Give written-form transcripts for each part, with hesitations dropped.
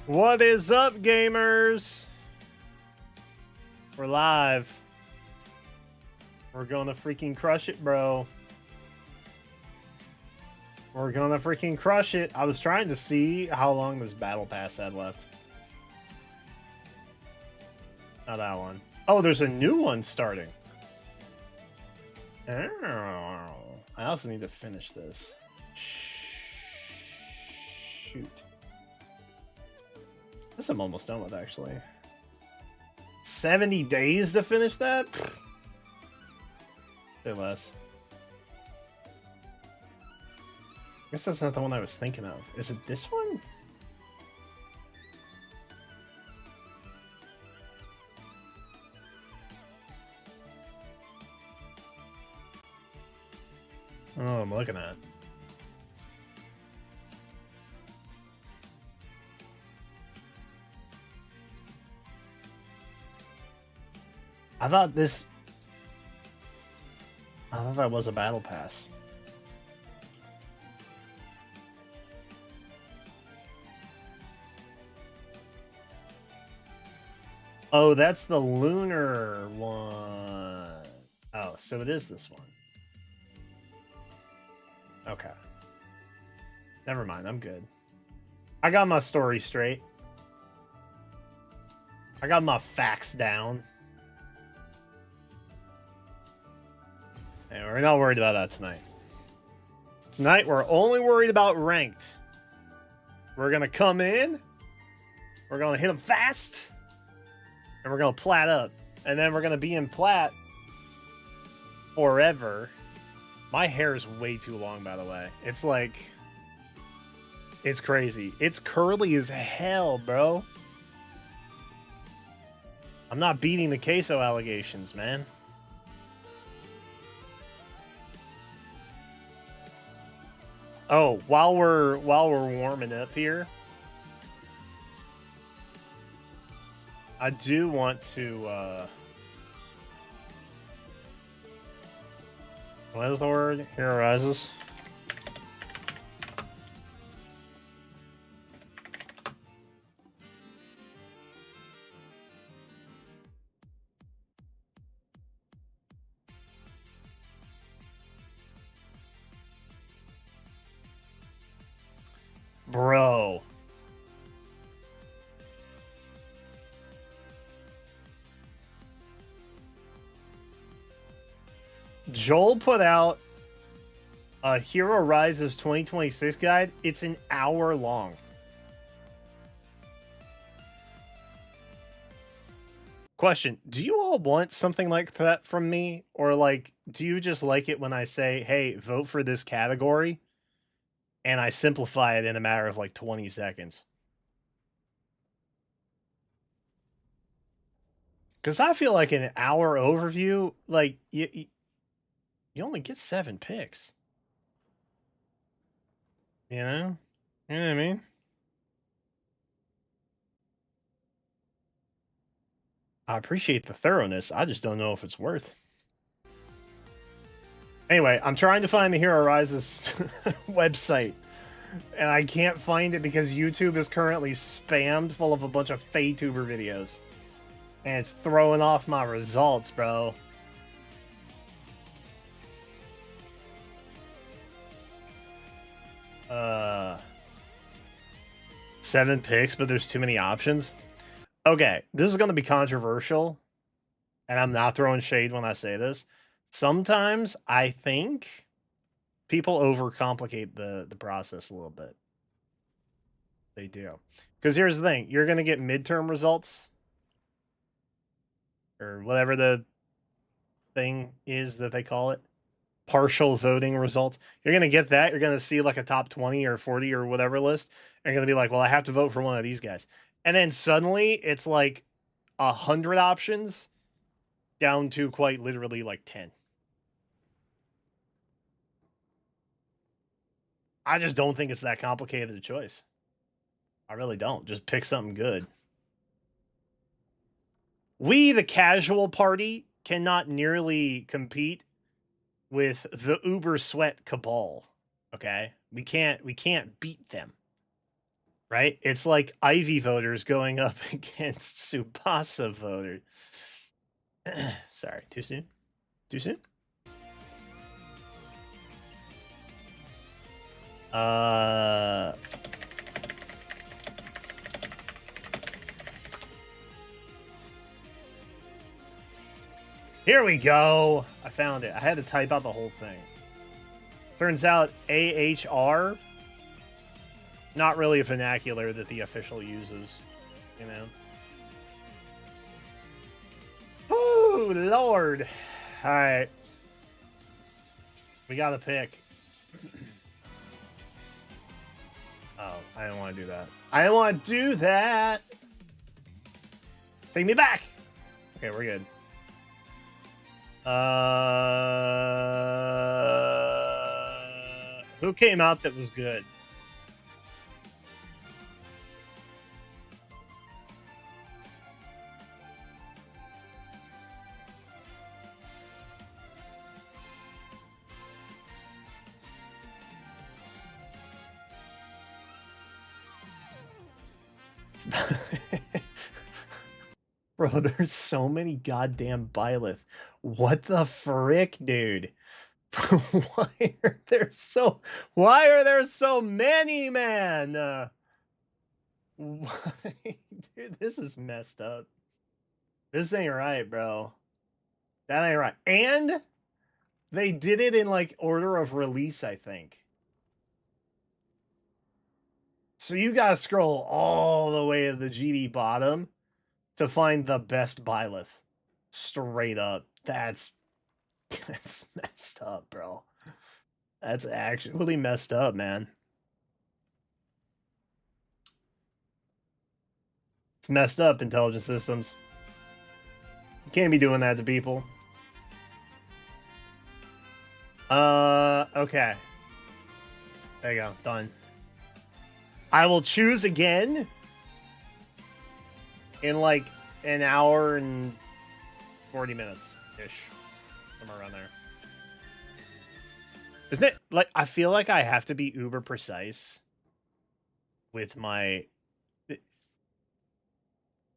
What is up, gamers? We're live. We're gonna freaking crush it, bro. We're gonna freaking crush it. I was trying to see how long this battle pass had left. Not that one. Oh, there's a new one starting. Oh. I also need to finish this. Shoot. This I'm almost done with, actually. 70 days to finish that? Say less. I guess that's not the one I was thinking of. Is it this one? Oh, I'm looking at. I thought that was a battle pass. Oh, that's the lunar one. Oh, so it is this one. Okay. Never mind, I'm good. I got my story straight. I got my facts down. And we're not worried about that tonight. Tonight, we're only worried about ranked. We're going to come in. We're going to hit them fast. And we're going to plat up. And then we're going to be in plat forever. My hair is way too long, by the way. It's like... It's crazy. It's curly as hell, bro. I'm not beating the queso allegations, man. Oh, while we're warming up here, I do want to what is the word? Here arises. Bro. Joel put out a Hero Rises 2026 guide. It's an hour long. Question, do you all want something like that from me? Or, like, do you just like it when I say, hey, vote for this category? And I simplify it in a matter of, like, 20 seconds. Because I feel like an hour overview, like, you only get 7 picks. You know? You know what I mean? I appreciate the thoroughness. I just don't know if it's worth. Anyway, I'm trying to find the Hero Rises website. And I can't find it because YouTube is currently spammed full of a bunch of Faytuber videos. And it's throwing off my results, bro. Seven picks, but there's too many options. Okay, this is going to be controversial. And I'm not throwing shade when I say this. Sometimes I think people overcomplicate the process a little bit. They do. Because here's the thing. You're going to get midterm results. Or whatever the thing is that they call it. Partial voting results. You're going to get that. You're going to see like a top 20 or 40 or whatever list. And you're going to be like, well, I have to vote for one of these guys. And then suddenly it's like 100 options down to quite literally like 10. I just don't think it's that complicated a choice. I really don't. Just pick something good. We, the casual party, cannot nearly compete with the Uber Sweat cabal. Okay? We can't beat them. right? It's like Ivy voters going up against Tsubasa voters. Sorry, too soon? Too soon? Here we go. I found it. I had to type out the whole thing. Turns out AHR, not really a vernacular that the official uses, you know? Oh, Lord. All right. We got to pick. Oh, I didn't want to do that. I didn't want to do that. Take me back. Okay, we're good. Who came out that was good? Bro, there's so many goddamn Byleth. What the frick, dude? Why are there so many, man? Dude, this is messed up. This ain't right, bro. That ain't right. And they did it in like order of release, I think. So you gotta scroll all the way to the GD bottom to find the best Byleth. Straight up. That's messed up, bro. That's actually messed up, man. It's messed up, intelligence systems. You can't be doing that to people. Okay. There you go. Done. I will choose again in like an hour and 40 minutes-ish. Somewhere around there. Isn't it, like, I feel like I have to be uber precise with my...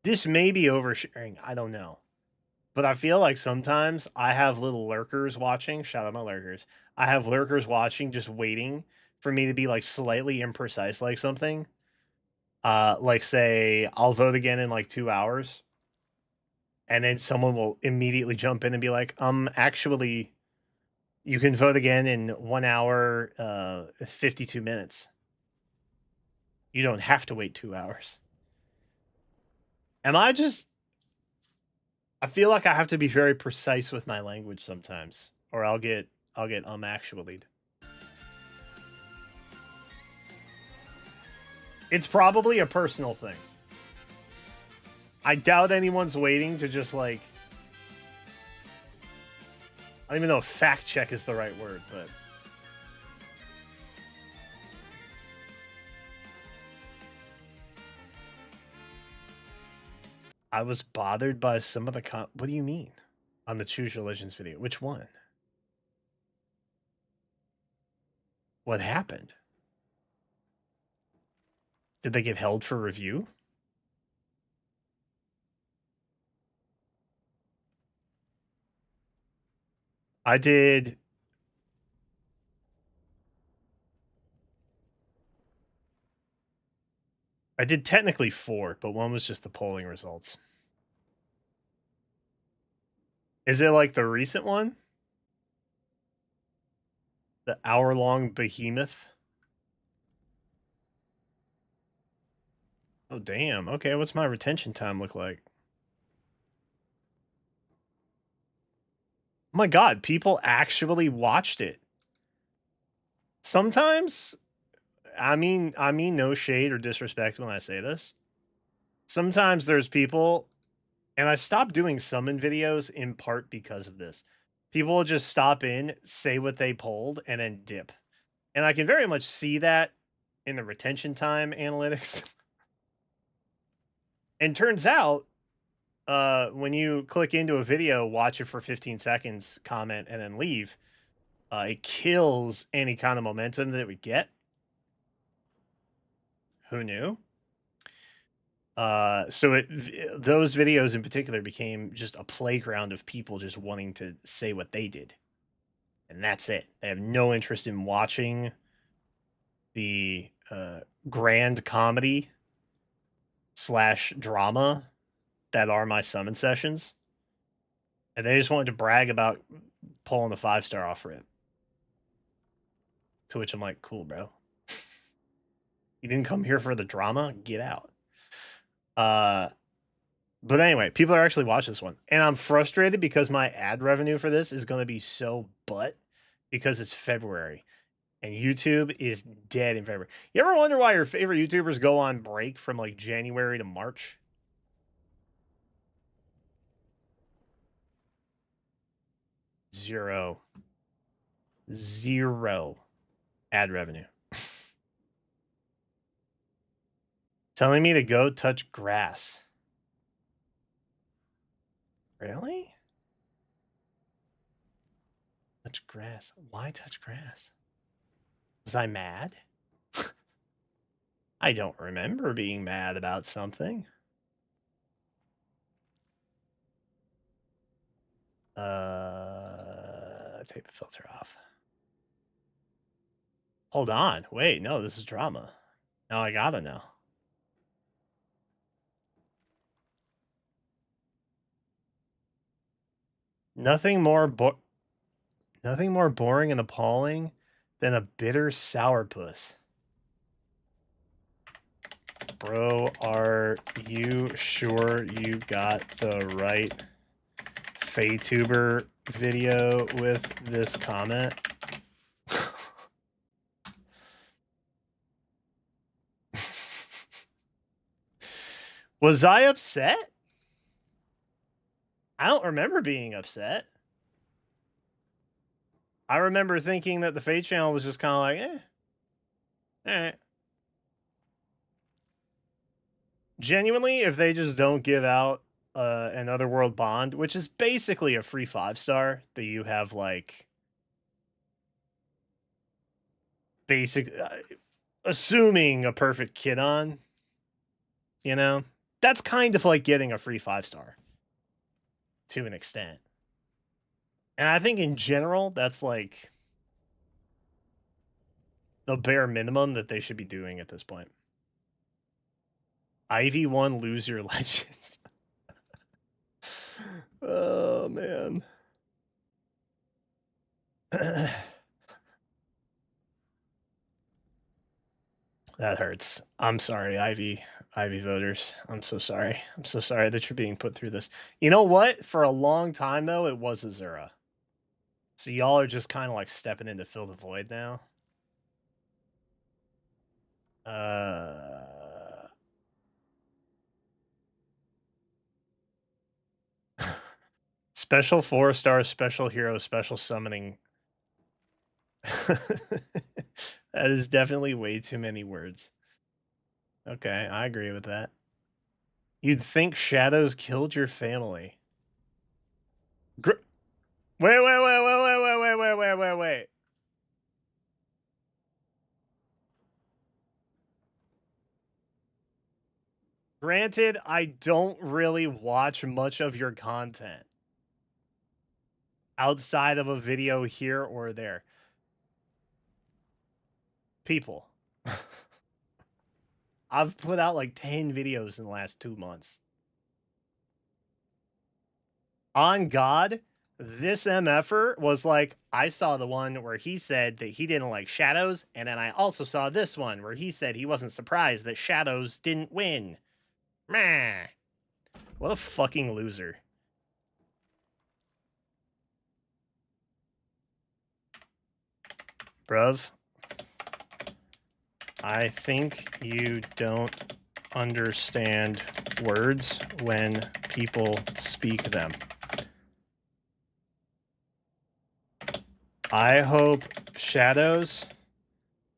This may be oversharing, I don't know. But I feel like sometimes I have little lurkers watching. Shout out my lurkers. I have lurkers watching, just waiting for me to be like slightly imprecise, like something. Like say I'll vote again in like 2 hours, and then someone will immediately jump in and be like, actually, you can vote again in 1 hour, 52 minutes. You don't have to wait 2 hours. Am I just? I feel like I have to be very precise with my language sometimes, or I'll get actually. It's probably a personal thing. I doubt anyone's waiting to just like... I don't even know if fact check is the right word, but... I was bothered by some of the... What do you mean? On the Choose Your Legends video. Which one? What happened? Did they get held for review? I did technically 4, but one was just the polling results. Is it like the recent one? The hour-long behemoth? Oh, damn. Okay, what's my retention time look like? Oh my god, people actually watched it. Sometimes, I mean no shade or disrespect when I say this. Sometimes there's people, and I stopped doing summon videos in part because of this. People will just stop in, say what they pulled, and then dip. And I can very much see that in the retention time analytics. And turns out, when you click into a video, watch it for 15 seconds, comment, and then leave, it kills any kind of momentum that we get. Who knew? So those videos in particular became just a playground of people just wanting to say what they did, and that's it. They have no interest in watching the grand comedy slash drama that are my summon sessions, and they just wanted to brag about pulling a 5-star off rip. To which I'm like, cool, bro. You didn't come here for the drama? Get out. But anyway, people are actually watching this one. And I'm frustrated because my ad revenue for this is going to be so butt because it's February. And YouTube is dead in February. You ever wonder why your favorite YouTubers go on break from like January to March? Zero ad revenue. Telling me to go touch grass. Really? Touch grass. Why touch grass? Was I mad? I don't remember being mad about something. Take the filter off. Hold on. Wait, no, this is drama. Now I gotta know. Nothing more boring and appalling than a bitter sourpuss. Bro, are you sure you got the right FayTuber video with this comment? Was I upset? I don't remember being upset. I remember thinking that the Fate channel was just kind of like, all right. Genuinely, if they just don't give out an Otherworld Bond, which is basically a free 5-star that you have like basic, assuming a perfect kit on, you know, that's kind of like getting a free 5-star to an extent. And I think in general, that's like the bare minimum that they should be doing at this point. Ivy 1, lose your legends. Oh, man. That hurts. I'm sorry, Ivy voters. I'm so sorry. I'm so sorry that you're being put through this. You know what? For a long time, though, it was Azura. So y'all are just kind of like stepping in to fill the void now. Special 4-star, special hero, special summoning. That is definitely way too many words. Okay, I agree with that. You'd think shadows killed your family. Wait. Granted, I don't really watch much of your content outside of a video here or there. People. I've put out like 10 videos in the last 2 months. On God, this MFer was like, I saw the one where he said that he didn't like shadows, and then I also saw this one where he said he wasn't surprised that shadows didn't win. Meh. What a fucking loser. Bruv, I think you don't understand words when people speak them. I hope Shadows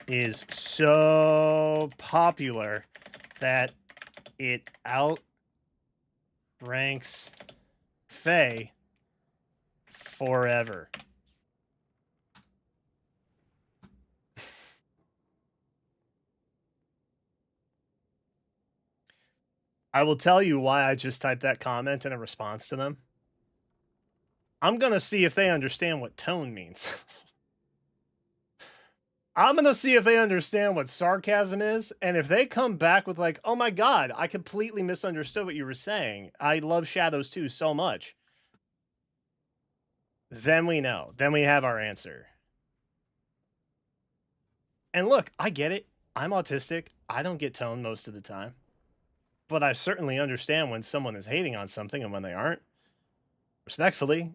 is so popular that it outranks Faye forever. I will tell you why I just typed that comment in a response to them. I'm gonna see if they understand what tone means. I'm gonna see if they understand what sarcasm is, and if they come back with like, "Oh my god, I completely misunderstood what you were saying. I love Shadows 2 so much." Then we know. Then we have our answer. And look, I get it. I'm autistic. I don't get tone most of the time. But I certainly understand when someone is hating on something and when they aren't. Respectfully.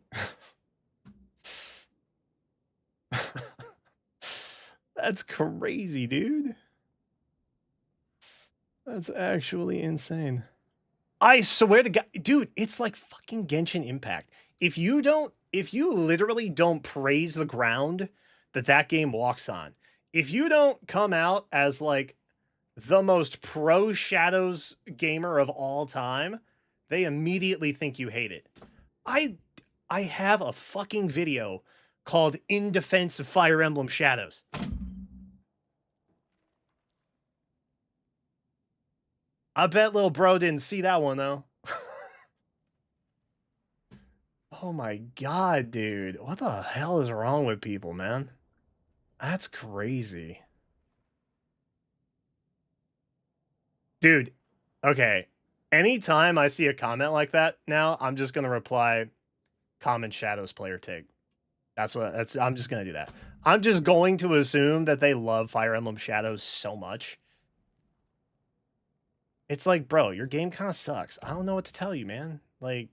That's crazy, dude. That's actually insane. I swear to God, dude, it's like fucking Genshin Impact. If you literally don't praise the ground that game walks on, if you don't come out as like the most pro Shadows gamer of all time, they immediately think you hate it. I have a fucking video called In Defense of Fire Emblem Shadows. I bet little bro didn't see that one though. Oh my god, dude. What the hell is wrong with people, man? That's crazy. Dude, okay. Anytime I see a comment like that now, I'm just gonna reply common Shadows player take. I'm just gonna do that. I'm just going to assume that they love Fire Emblem Shadows so much. It's like, bro, your game kind of sucks. I don't know what to tell you, man. Like,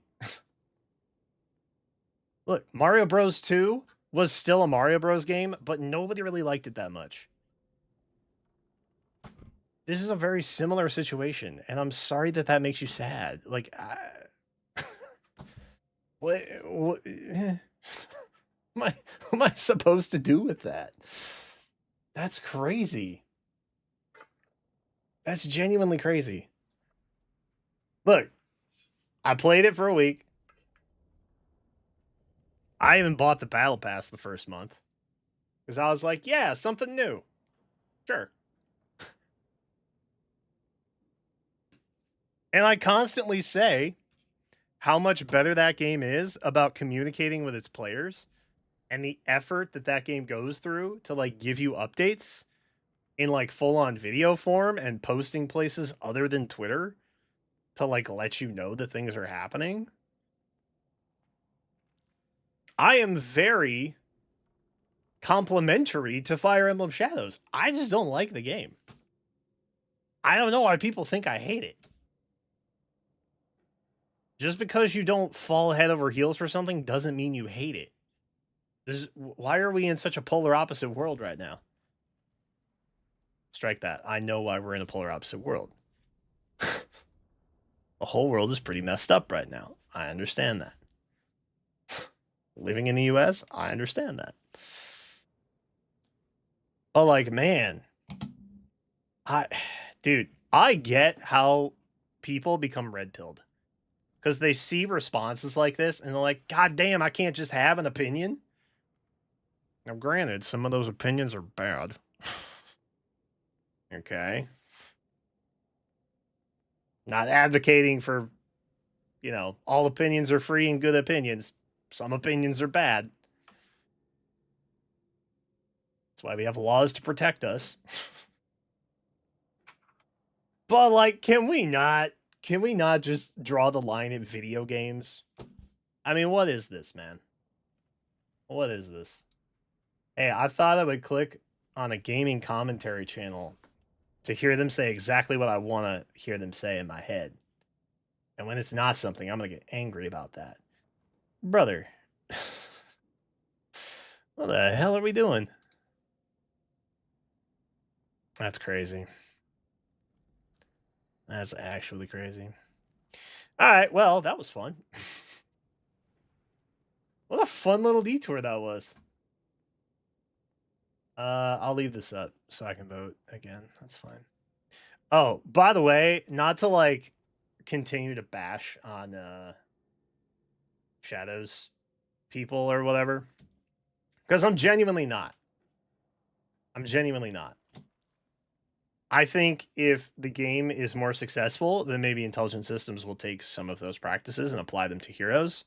look, Mario Bros. 2 was still a Mario Bros. Game, but nobody really liked it that much. This is a very similar situation, and I'm sorry that makes you sad. Like, what am I supposed to do with that? That's crazy. That's genuinely crazy. Look, I played it for a week. I even bought the Battle Pass the first month because I was like, yeah, something new. Sure. And I constantly say how much better that game is about communicating with its players and the effort that game goes through to like give you updates in like full on video form and posting places other than Twitter to like let you know that things are happening. I am very complimentary to Fire Emblem Shadows. I just don't like the game. I don't know why people think I hate it. Just because you don't fall head over heels for something doesn't mean you hate it. Why are we in such a polar opposite world right now? Strike that. I know why we're in a polar opposite world. The whole world is pretty messed up right now. I understand that. Living in the US, I understand that. But like, man, dude, I get how people become red pilled because they see responses like this and they're like, God damn, I can't just have an opinion. Now, granted, some of those opinions are bad. Okay. Not advocating for, all opinions are free and good opinions. Some opinions are bad. That's why we have laws to protect us. But like, can we not just draw the line at video games? I mean, what is this, man? What is this? Hey, I thought I would click on a gaming commentary channel to hear them say exactly what I want to hear them say in my head. And when it's not something, I'm going to get angry about that. Brother, what the hell are we doing? That's crazy. That's actually crazy. All right, well, that was fun. What a fun little detour that was. I'll leave this up so I can vote again. That's fine. Oh, by the way, not to like continue to bash on Shadows people or whatever, because I'm genuinely not. I think if the game is more successful, then maybe Intelligent Systems will take some of those practices and apply them to Heroes.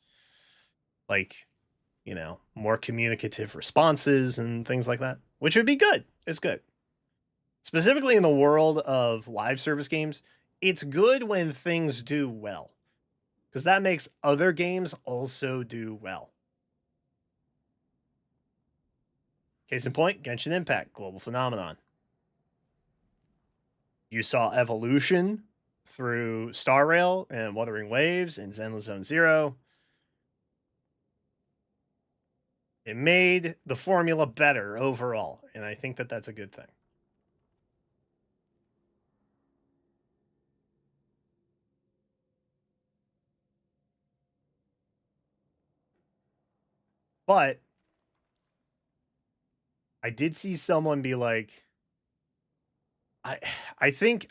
Like, more communicative responses and things like that, which would be good. It's good. Specifically in the world of live service games, it's good when things do well because that makes other games also do well. Case in point, Genshin Impact, global phenomenon. You saw evolution through Star Rail and Wuthering Waves and Zenless Zone Zero. It made the formula better overall, and I think that that's a good thing. But I did see someone be like, I I think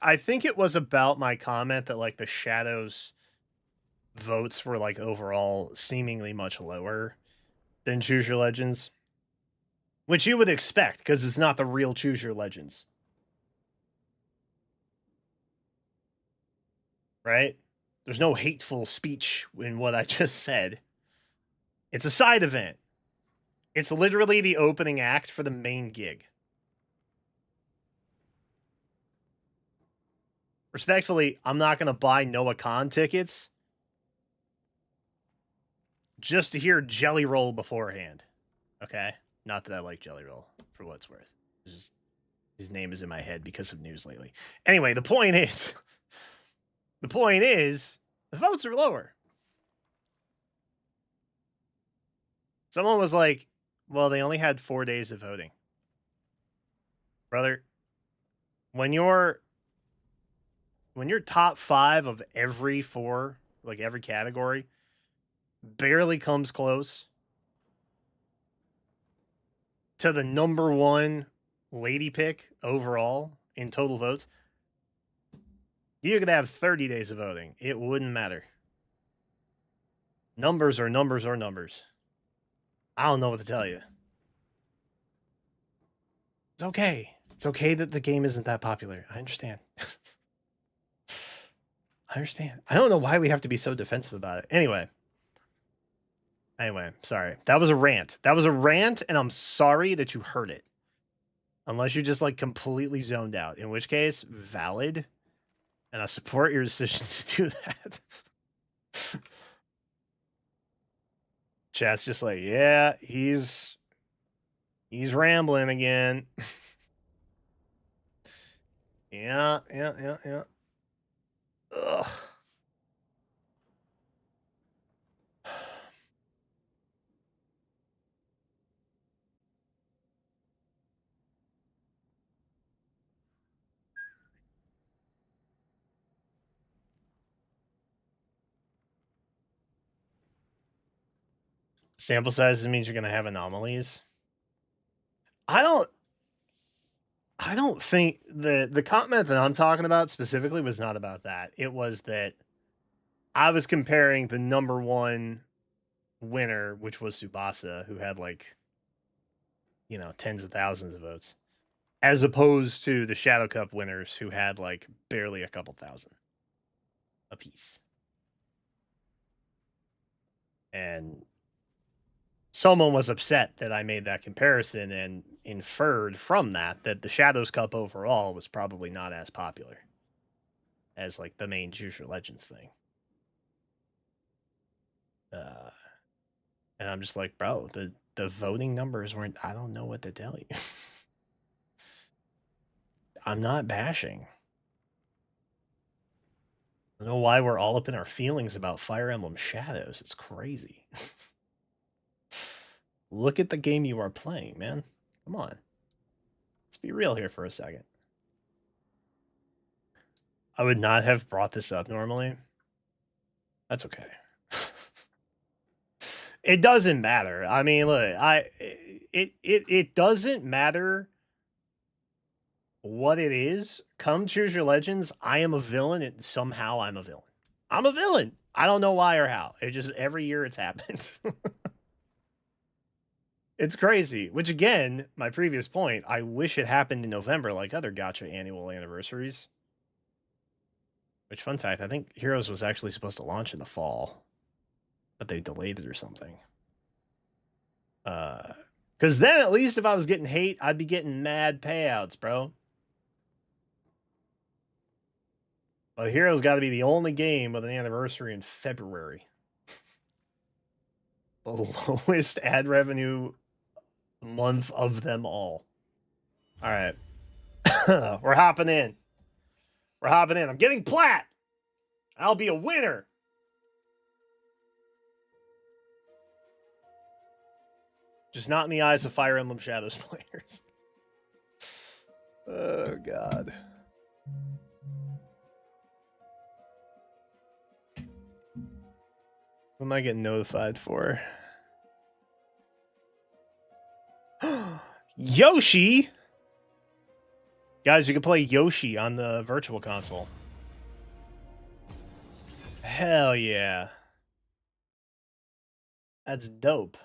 it was about my comment that like the Shadows votes were like overall seemingly much lower than Choose Your Legends, which you would expect because it's not the real Choose Your Legends, right? There's no hateful speech in what I just said. It's a side event. It's literally the opening act for the main gig. Respectfully, I'm not going to buy Noah Khan tickets just to hear Jelly Roll beforehand. Okay? Not that I like Jelly Roll, for what it's worth. It's just his name is in my head because of news lately. Anyway, the point is the votes are lower. Someone was like, well, they only had 4 days of voting. Brother, when you're top 5 of every 4, like every category, barely comes close to the number 1 lady pick overall in total votes, you could have 30 days of voting. It wouldn't matter. Numbers are numbers are numbers. I don't know what to tell you. It's okay. It's okay that the game isn't that popular. I understand. I understand. I don't know why we have to be so defensive about it. Anyway, sorry. That was a rant. And I'm sorry that you heard it. Unless you just like completely zoned out, in which case, valid. And I support your decision to do that. Chat's just like, yeah, he's rambling again. Yeah. Ugh. Sample sizes means you're going to have anomalies. I don't think the comment that I'm talking about specifically was not about that. It was that I was comparing the number 1 winner, which was Tsubasa, who had like, tens of thousands of votes, as opposed to the Shadow Cup winners who had like barely a couple thousand apiece. And someone was upset that I made that comparison and inferred from that the Shadows Cup overall was probably not as popular as like the main Choose Your Legends thing. And I'm just like, bro, the voting numbers weren't. I don't know what to tell you. I'm not bashing. I don't know why we're all up in our feelings about Fire Emblem Shadows. It's crazy. Look at the game you are playing, man. Come on. Let's be real here for a second. I would not have brought this up normally. That's okay. It doesn't matter. I mean, look, it doesn't matter what it is. Come Choose Your Legends, I am a villain, and somehow I'm a villain. I'm a villain. I don't know why or how. It just every year it's happened. It's crazy. Which again, my previous point, I wish it happened in November like other gacha annual anniversaries. Which, fun fact, I think Heroes was actually supposed to launch in the fall, but they delayed it or something. Because then at least if I was getting hate, I'd be getting mad payouts, bro. But Heroes got to be the only game with an anniversary in February. The lowest ad revenue month of them all. All right. We're hopping in. We're hopping in. I'm getting Plat. I'll be a winner. Just not in the eyes of Fire Emblem Shadows players. Oh, God. What am I getting notified for? Yoshi! Guys, you can play Yoshi on the Virtual Console. Hell yeah. That's dope.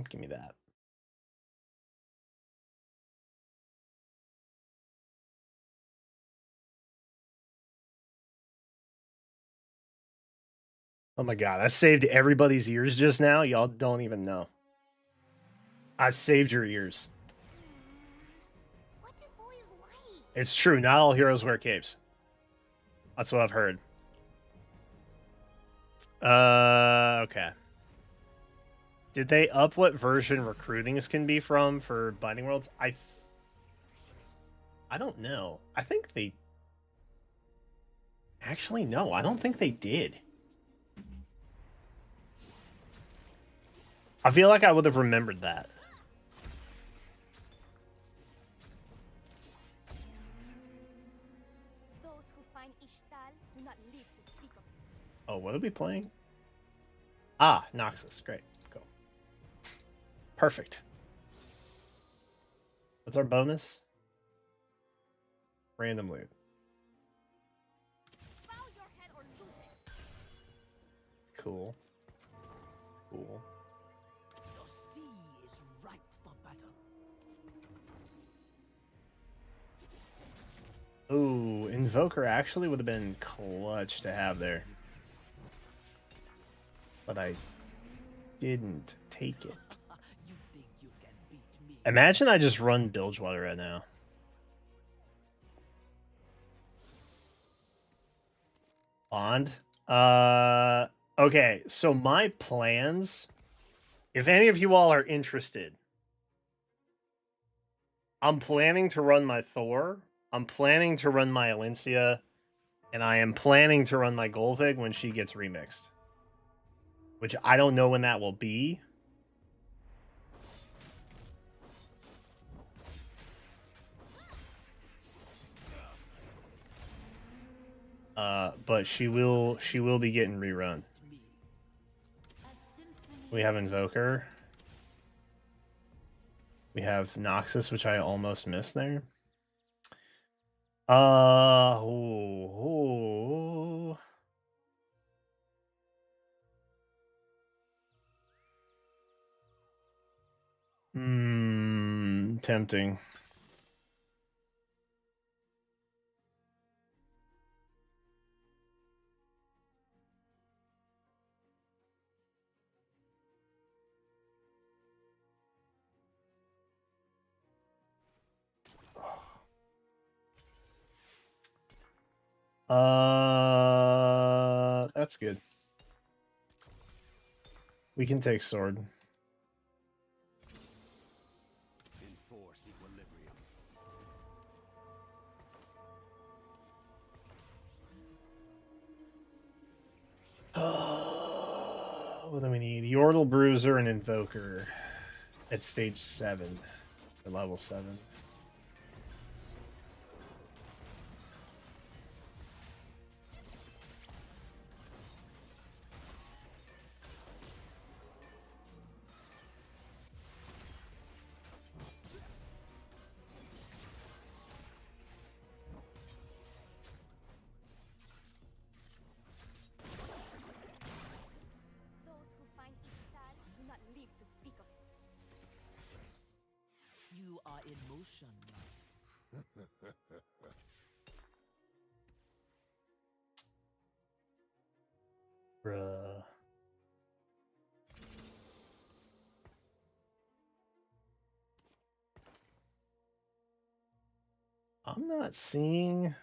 Give me that. Oh my god, I saved everybody's ears just now. Y'all don't even know. I saved your ears. What do boys like? It's true, not all heroes wear capes. That's what I've heard. Okay. Did they up what version recruitings can be from for Binding Worlds? I don't know. I think they... Actually, no. I don't think they did. I feel like I would have remembered that. Those who find Ishtal do not live to speak of it. Oh, what are we playing? Ah, Noxus. Great. Go. Perfect. What's our bonus? Random loot. Bow your head or lose it. Cool. Cool. The sea is ripe for battle. Ooh, Invoker actually would have been clutch to have there. But I didn't take it. You think you can beat me? Imagine I just run Bilgewater right now. Bond? Okay, so my plans, if any of you all are interested, I'm planning to run my Thor, I'm planning to run my Alencia, and I am planning to run my Golvig when she gets remixed. Which I don't know when that will be. But she will be getting rerun. We have Invoker. We have Noxus, which I almost missed there. Tempting. That's good. We can take sword. Enforced equilibrium. What do we need? Yordle Bruiser and Invoker at stage 7. Or level 7. I'm not seeing.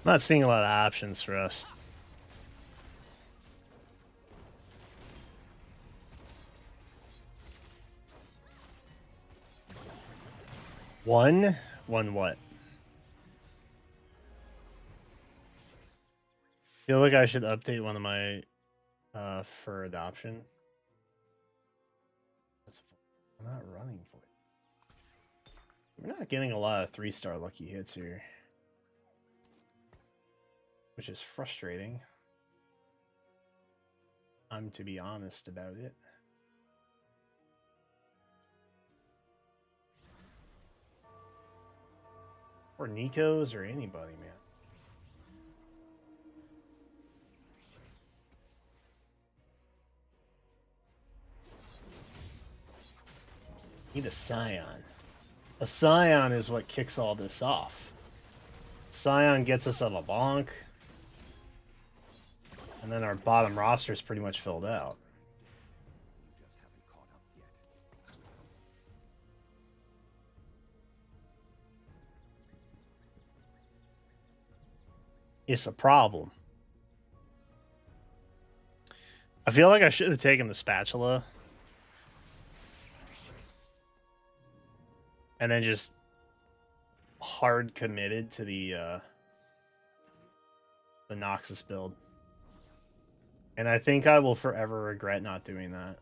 I'm not seeing a lot of options for us. One what? Feel like I should update one of my for adoption. I'm not running for it. We're not getting a lot of 3-star lucky hits here, which is frustrating. I'm to be honest about it. Or Nico's or anybody, man. Need a Scion. A Scion is what kicks all this off. Scion gets us a bonk. And then our bottom roster is pretty much filled out. You just haven't caught up yet. It's a problem. I feel like I should have taken the spatula. And then just hard committed to the Noxus build. And I think I will forever regret not doing that.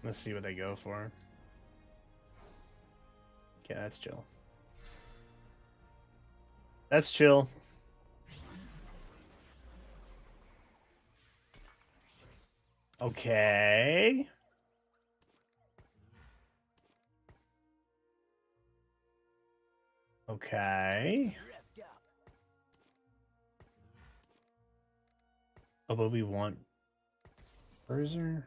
Let's see what they go for. Okay, that's chill. That's chill. Okay. Okay. Oh, but we want Bruiser.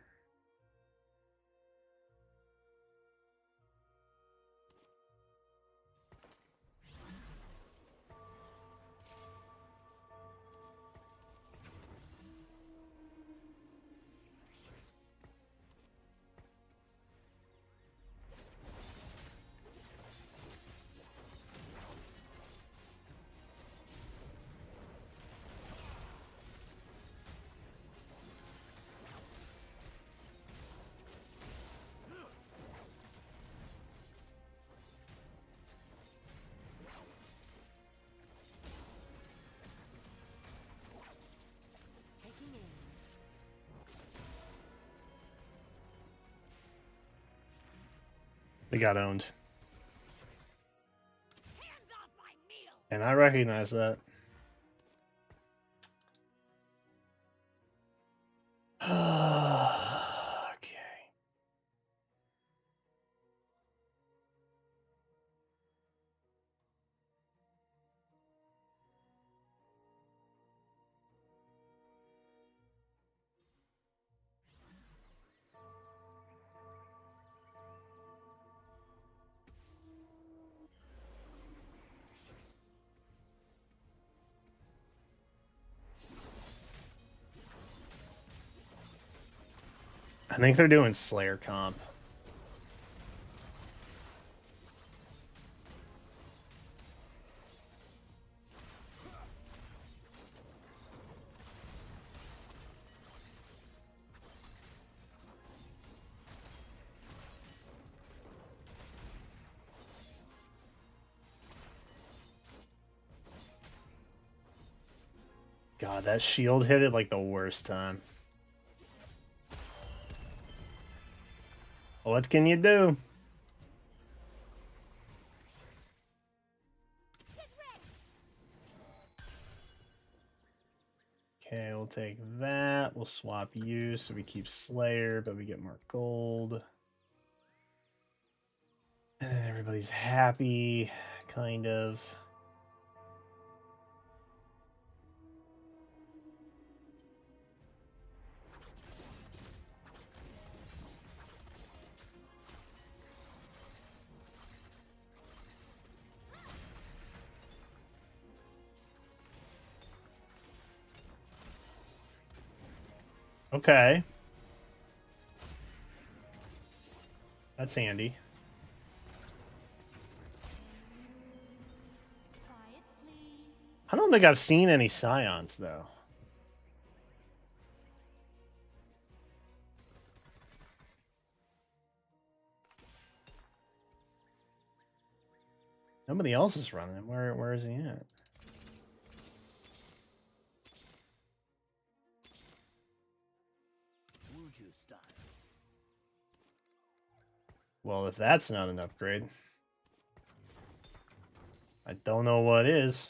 Taking aim. They got owned. Hands off my meal! And I recognize that. Okay. I think they're doing Slayer comp. God, that shield hit it like the worst time. What can you do? Okay, we'll take that. We'll swap you so we keep Slayer, but we get more gold. Everybody's happy, kind of. Okay. That's handy. Quiet, please. I don't think I've seen any Scions, though. Nobody else is running him. Where is he at? Wuju style. Well, if that's not an upgrade, I don't know what is.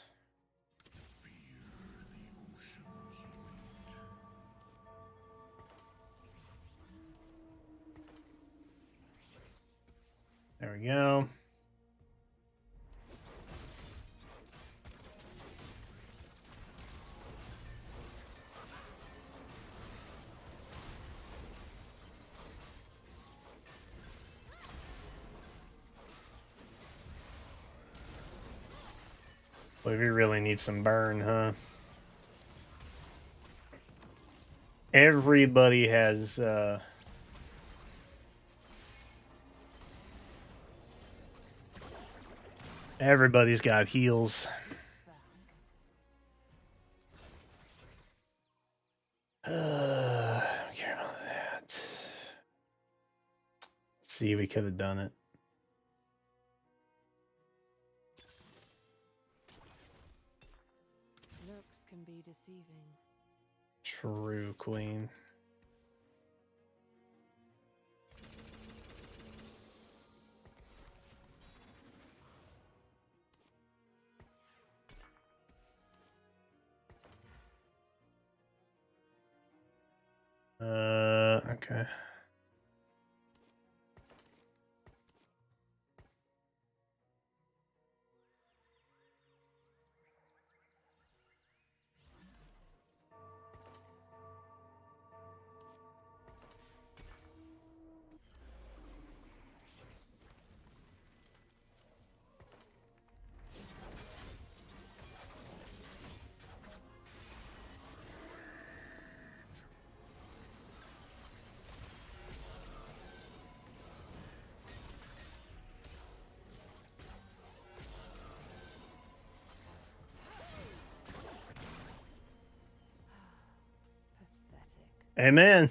There we go. Well, we really need some burn, huh? Everybody has everybody's got heals. I don't care about that. See, we could have done it. Looks can be deceiving. True, Queen. Okay. Pathetic. Amen.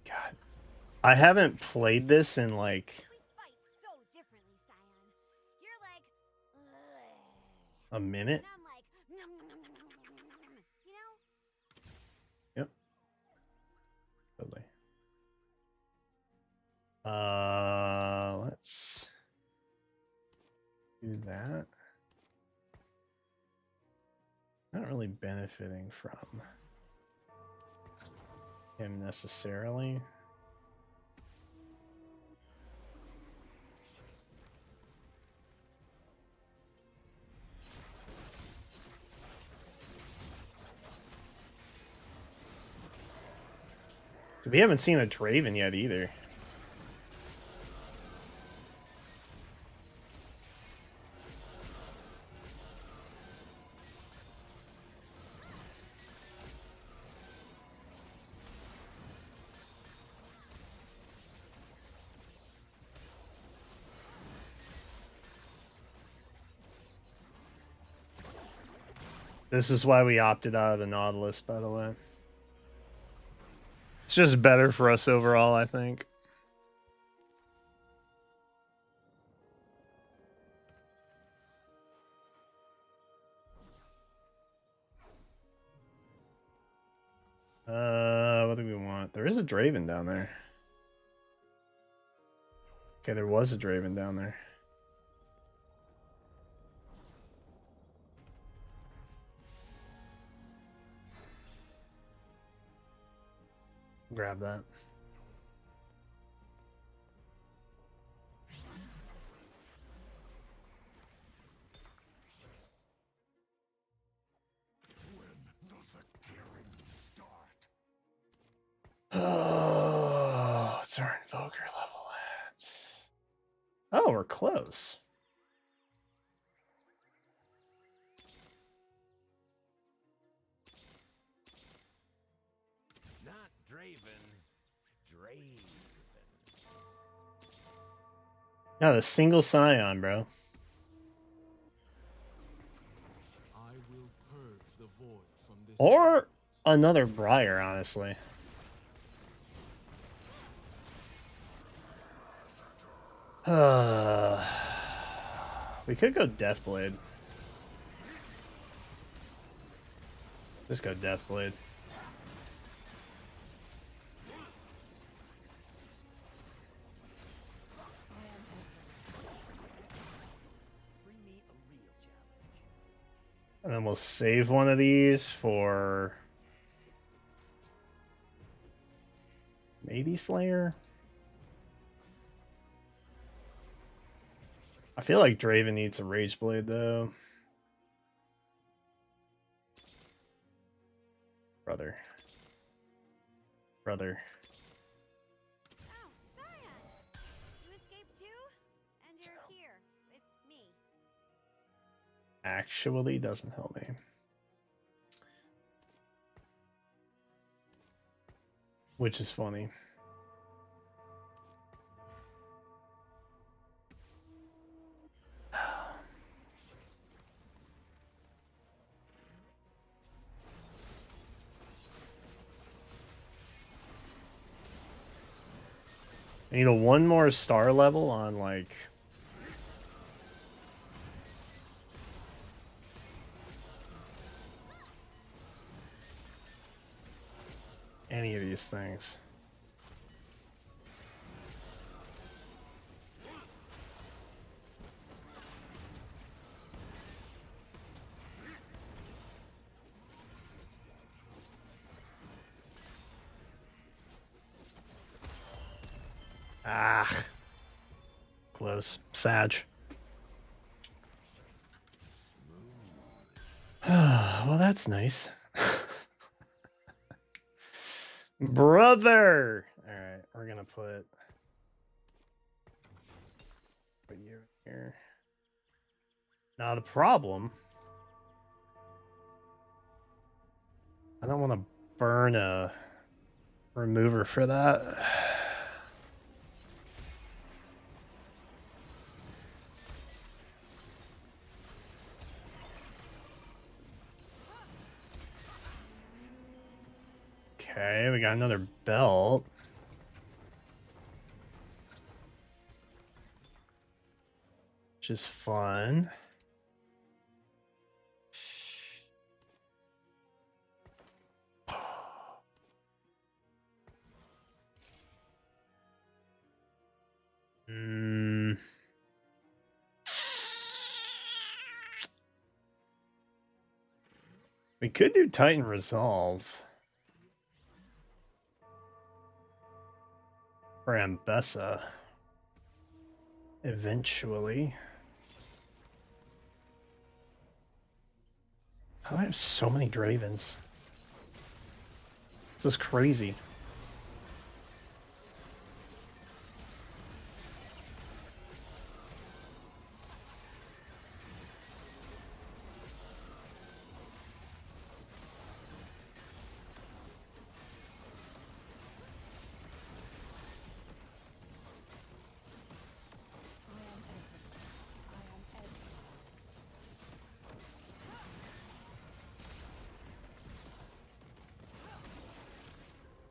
God. I haven't played this in like We fight so differently, Scion. You're like, "Ugh." a minute. And I'm like, "Nom, nom, nom, nom, nom, nom, nom, nom, nom." You know? Yep. Totally. Let's do that. Not really benefiting from him necessarily. We haven't seen a Draven yet either. This is why we opted out of the Nautilus, by the way. It's just better for us overall, I think. What do we want? There is a Draven down there. Okay, there was a Draven down there. grab that. Oh, what's our invoker level at? Oh, we're close. Not Draven. Draven. Yeah, the single Scion, bro. I will purge the void from this Or world. another Briar, honestly. We could go Deathblade. Just go Deathblade. Bring me a real challenge. And then we'll save one of these for maybe Slayer. I feel like Draven needs a Rage Blade though. Brother. Oh, Scion! You escaped too? And you're here with me. Actually doesn't help me. Which is funny. I need a one more star level on like any of these things. Ah, close. Sag. Well, that's nice. Brother! Alright, we're gonna put you here. Now the problem, I don't want to burn a remover for that. Okay, we got another belt. Which is fun. We could do Titan Resolve. For Ambessa. Eventually. How do I have so many Dravens? This is crazy.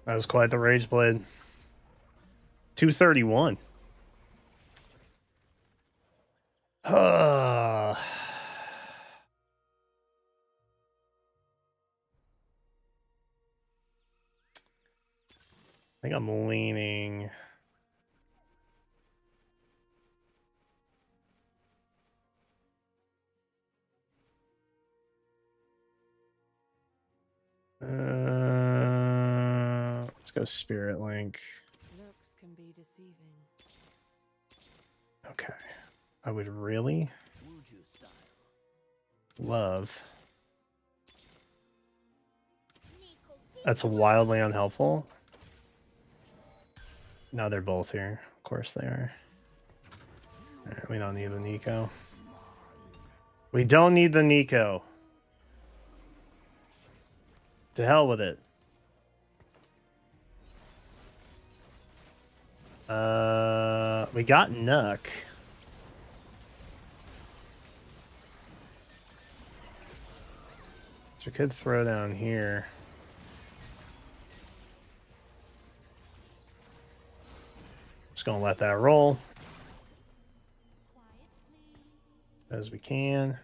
That was quite the Rage Blade. 231. I think I'm leaning. Let's go Spirit Link. Looks can be deceiving. Okay. I would really Wuju style. love. That's wildly unhelpful. No, they're both here. Of course they are. Alright, we don't need the Nico. We don't need the Nico. To hell with it. We got Nuck. Which we could throw down here. Just gonna let that roll as we can.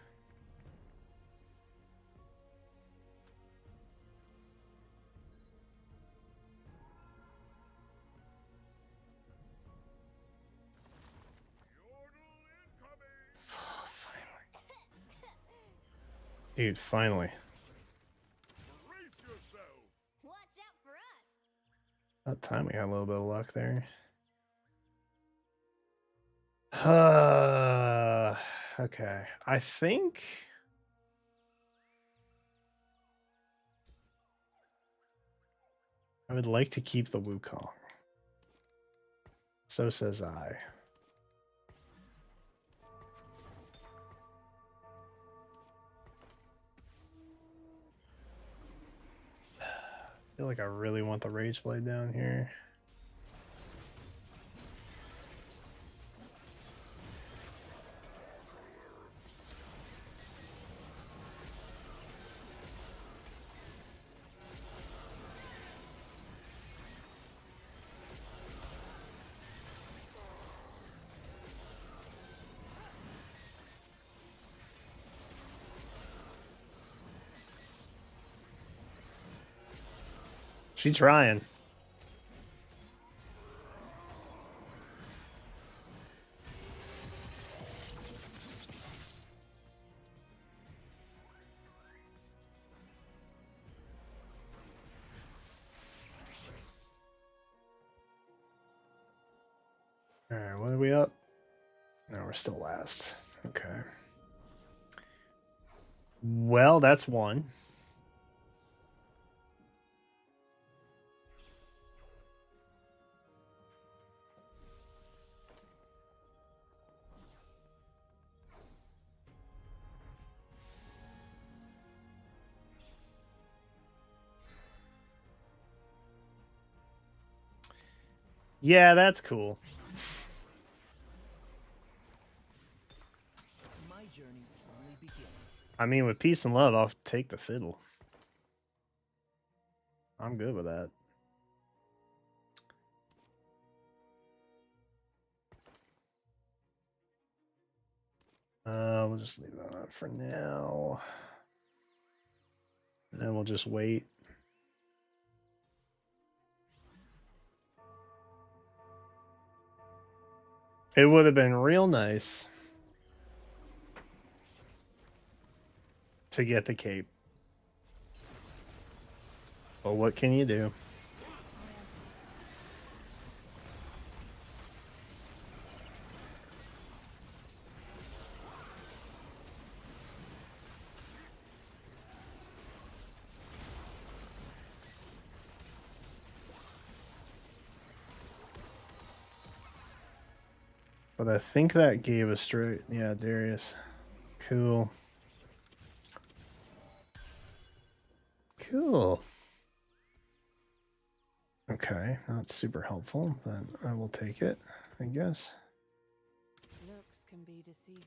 Dude, finally. Watch out for us. About time we had a little bit of luck there. Okay. I think I would like to keep the Wukong. So says I. I feel like I really want the Rage Blade down here. She's trying. Alright, what are we up? No, we're still last. Okay. Well, that's one. Yeah, that's cool. My journey's only beginning. I mean, with peace and love, I'll take the fiddle. I'm good with that. We'll just leave that on for now. And then we'll just wait. It would have been real nice to get the cape. But what can you do? But I think that gave us straight. Yeah, Darius. Cool. Cool. Okay, not super helpful, but I will take it, I guess. Looks can be deceiving.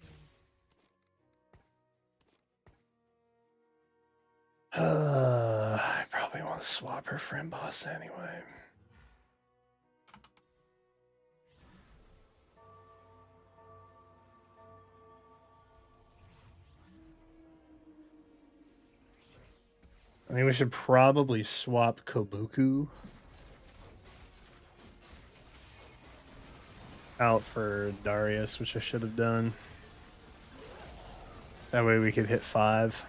I probably want to swap her for Emboss anyway. I think we should probably swap Kobuku out for Darius, which I should have done. That way we could hit 5.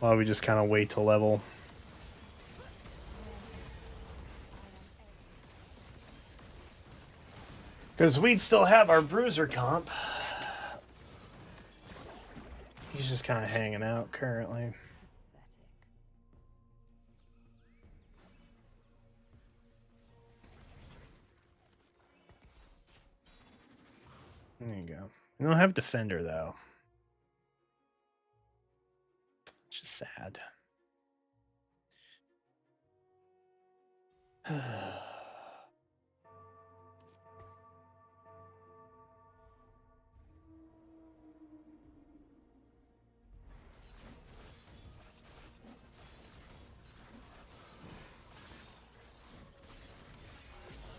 While we just kind of wait to level. Because we'd still have our bruiser comp. He's just kind of hanging out currently. Pathetic. There you go. You don't have defender though. Which is sad.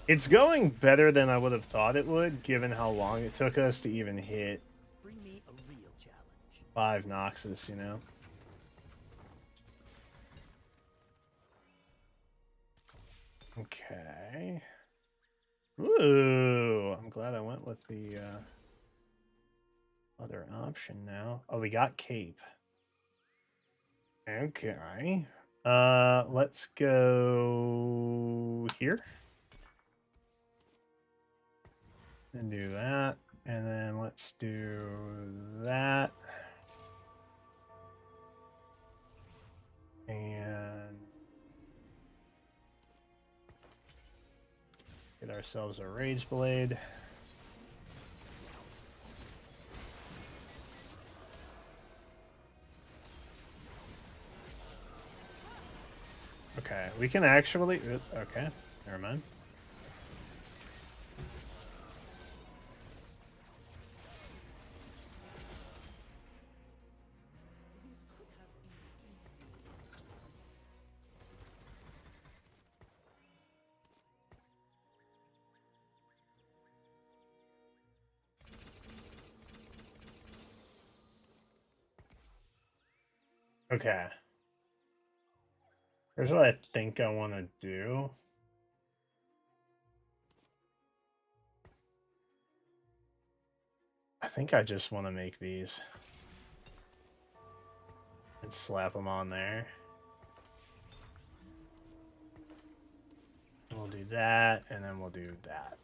It's going better than I would have thought it would, given how long it took us to even hit Bring me a real challenge. 5 Noxus, you know? Okay. Ooh, I'm glad I went with the other option now. Oh, we got Cape. Okay. Let's go here. And do that. And then let's do that. And get ourselves a Rage Blade. Okay, we can actually... Okay, never mind. Okay. Here's what I think I want to do. I think I just want to make these. And slap them on there. We'll do that, and then we'll do that.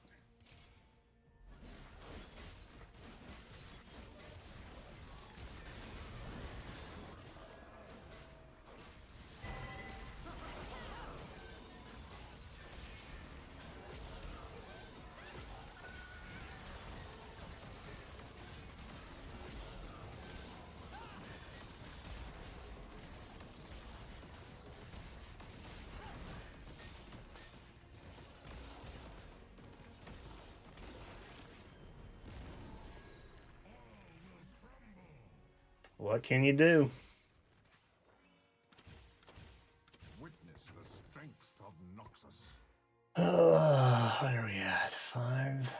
What can you do? Witness the strength of Noxus. What are we at? 5.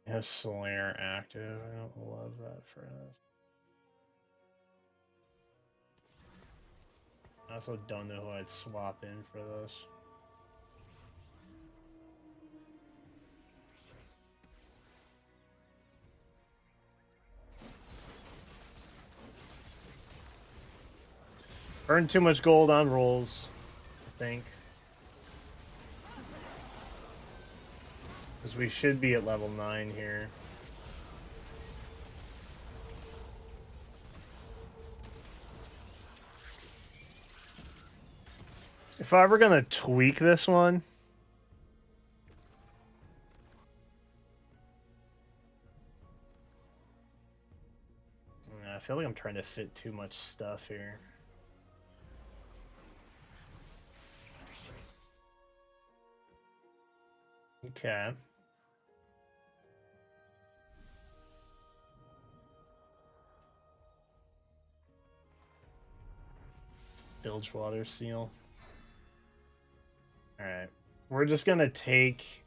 Has Slayer active. I don't love that for us. I also don't know who I'd swap in for this. Earned too much gold on rolls, I think. Because we should be at level 9 here. If I were going to tweak this one... I feel like I'm trying to fit too much stuff here. Okay. Bilgewater Seal. Alright. We're just gonna take...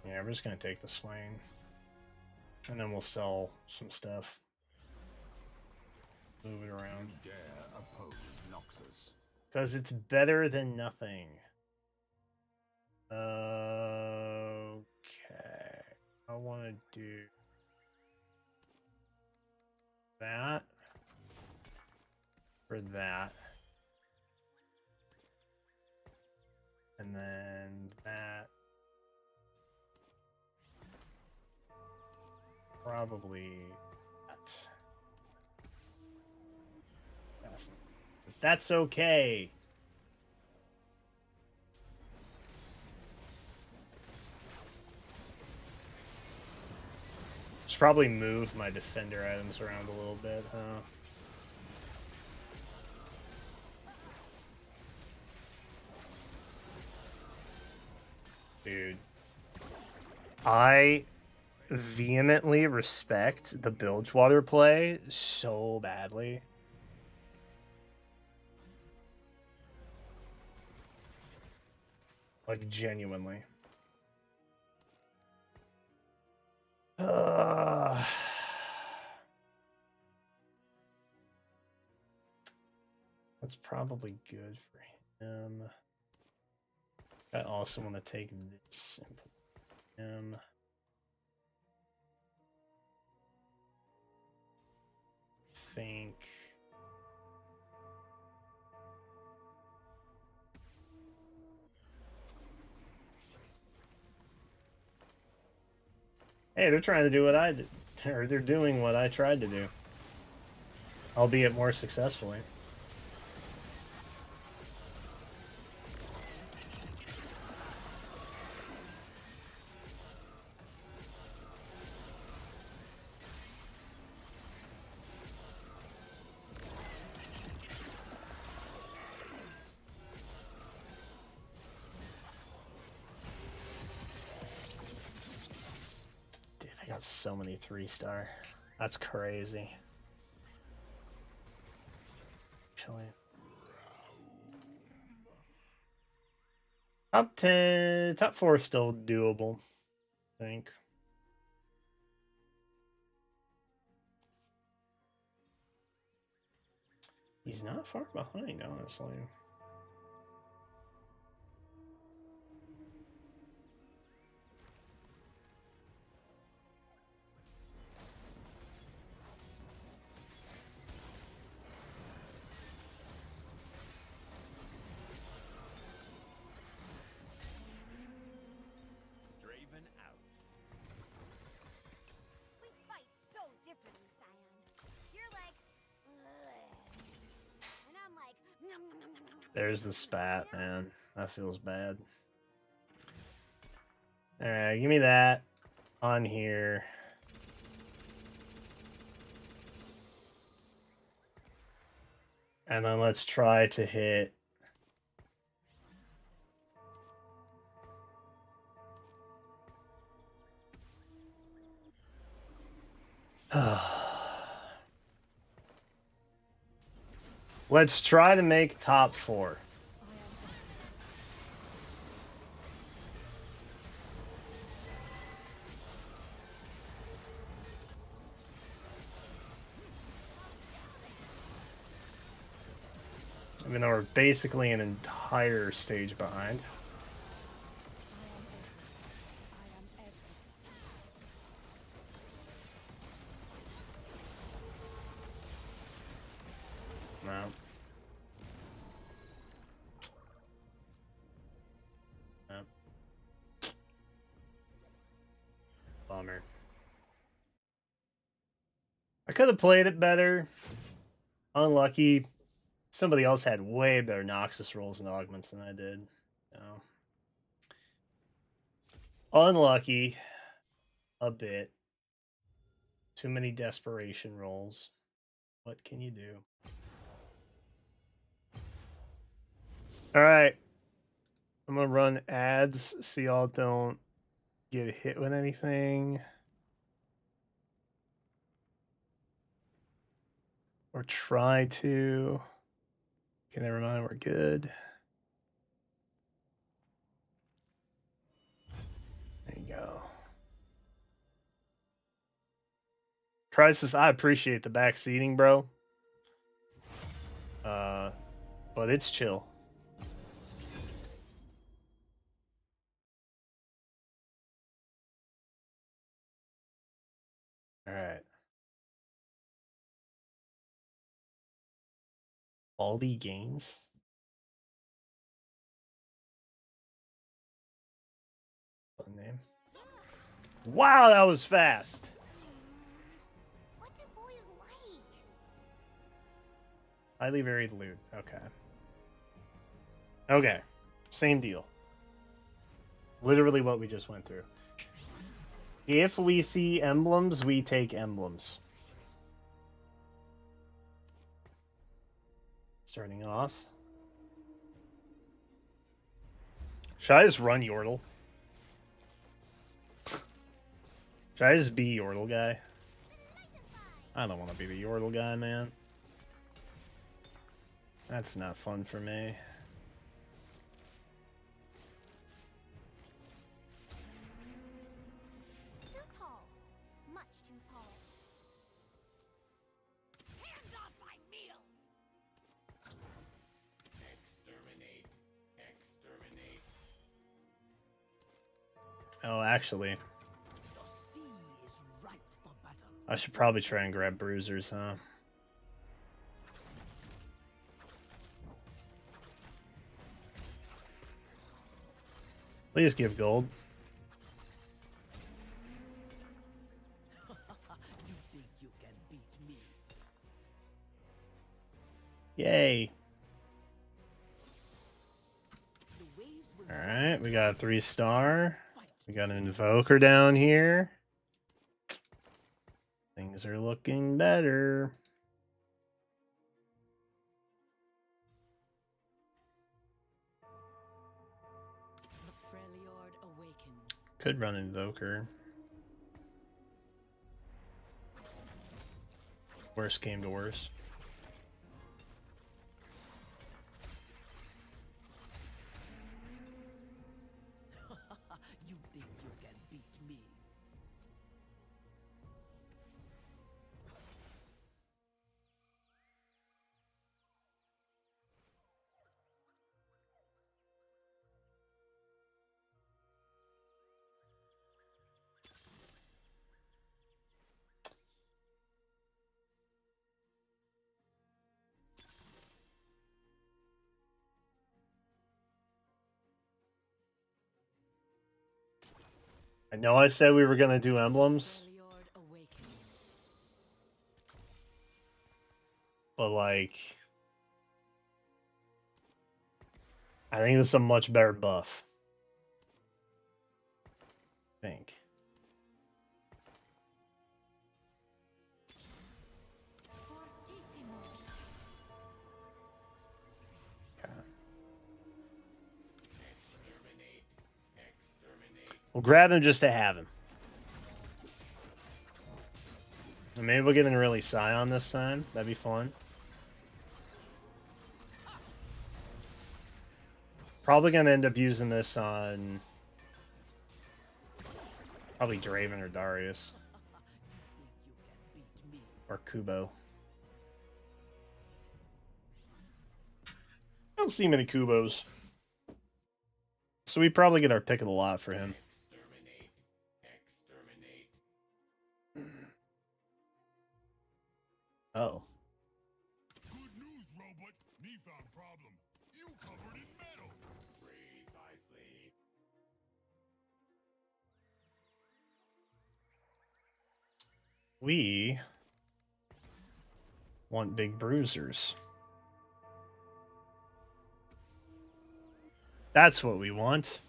Yeah, we're just gonna take the Swain. And then we'll sell some stuff. Move it around. You dare oppose Noxus. Because it's better than nothing. Okay. I want to do that for that. And then that. Probably that. That's okay. Should probably move my defender items around a little bit, huh? Dude. I vehemently respect the Bilgewater play so badly. Like, genuinely. That's probably good for him. I also want to take this and put him. Think. Hey, they're trying to do what I did, or they're doing what I tried to do, albeit more successfully. Dude, they got so many 3-star. That's crazy. Actually. Top 10, top 4 is still doable, I think. He's not far behind, honestly. Draven out. We fight so differently, Scion. You're like, ugh. And I'm like, nom, nom, nom, nom, nom, nom. There's the spat, man. That feels bad. Alright, give me that on here. And then let's try to hit. Let's try to make top 4. Even though we're basically an entire stage behind. No. No. Bummer. I could have played it better. Unlucky. Somebody else had way better Noxus rolls and augments than I did. So. Unlucky. A bit. Too many desperation rolls. What can you do? Alright. I'm gonna run ads so y'all don't get hit with anything. Or try to. Okay, never mind, we're good. There you go. Crisis, I appreciate the back seating, bro. But it's chill. All right. Baldy Gains? Fun name. Wow, that was fast. What do boys like? Highly varied loot. Okay. Okay. Same deal. Literally what we just went through. If we see emblems, we take emblems. Starting off. Should I just run Yordle? Should I just be Yordle guy? I don't want to be the Yordle guy, man. That's not fun for me. Too tall. Much too tall. Hands off my meal! Exterminate. Exterminate. Oh, actually, The sea is ripe for battle. I should probably try and grab bruisers, huh? Please give gold. You think you can beat me? Yay. The waves will Alright, we got a 3-star. We got an Invoker down here. Things are looking better. The Freljord awakens. Could run Invoker. Worst came to worst. You think you can beat me? I know I said we were going to do emblems, Freljord awakens. but like, I think this is a much better buff. I think. Fortissimo. Okay. Exterminate. Exterminate. We'll grab him just to have him. And maybe we'll get an early Scion this time. That'd be fun. Probably gonna end up using this on probably Draven or Darius You think you can beat me? or Kubo. I don't see many Kubos, so we probably get our pick of the lot for him. Exterminate. Exterminate. Oh, Good news, robot. Me found problem. You covered in metal. Precisely. we want big bruisers. That's what we want.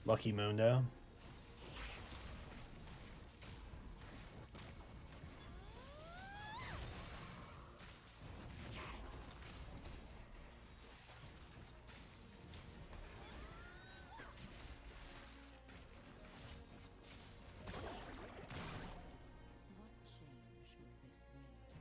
Lucky Mundo. What change will this wind bring?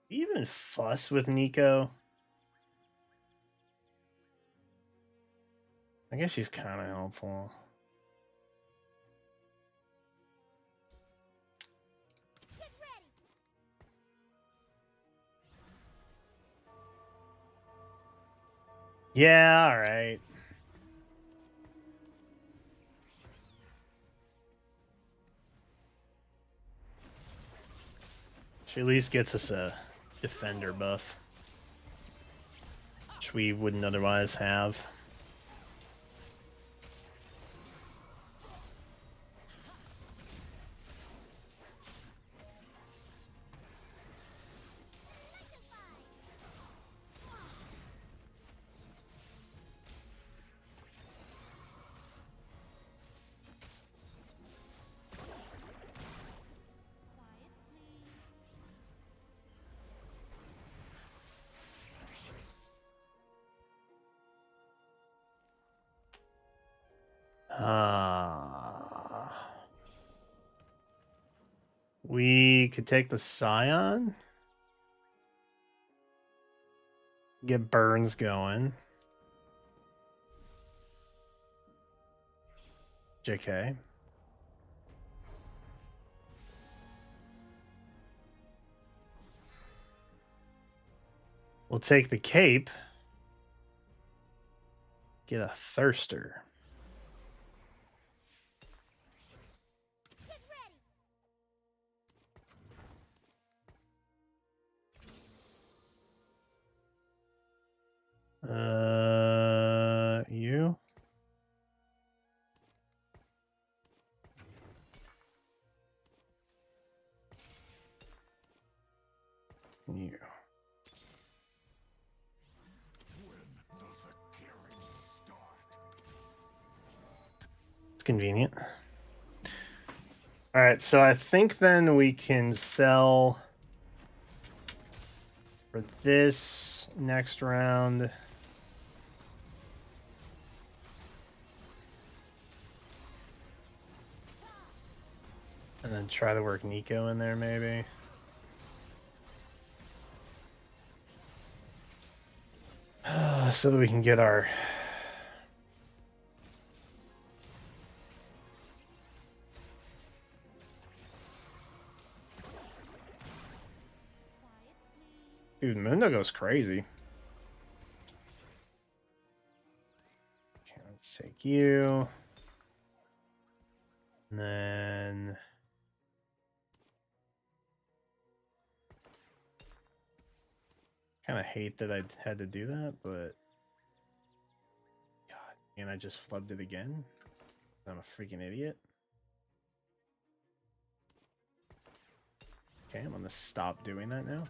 Even fuss with Nico? I guess she's kind of helpful. Get ready! Yeah, all right. She at least gets us a defender buff, which we wouldn't otherwise have. Quiet, please. We could take the Scion. Get Burns going. JK. We'll take the cape. Get a thirster. Get ready. You. You. Does the caring start? It's convenient. All right, so I think then we can sell for this next round. And then try to work Nico in there, maybe. So that we can get our... Quiet, please. Dude, Mundo goes crazy. Okay, let's take you. And then... Kind of hate that I had to do that, but... God, and I just flubbed it again? I'm a freaking idiot. Okay, I'm gonna stop doing that now.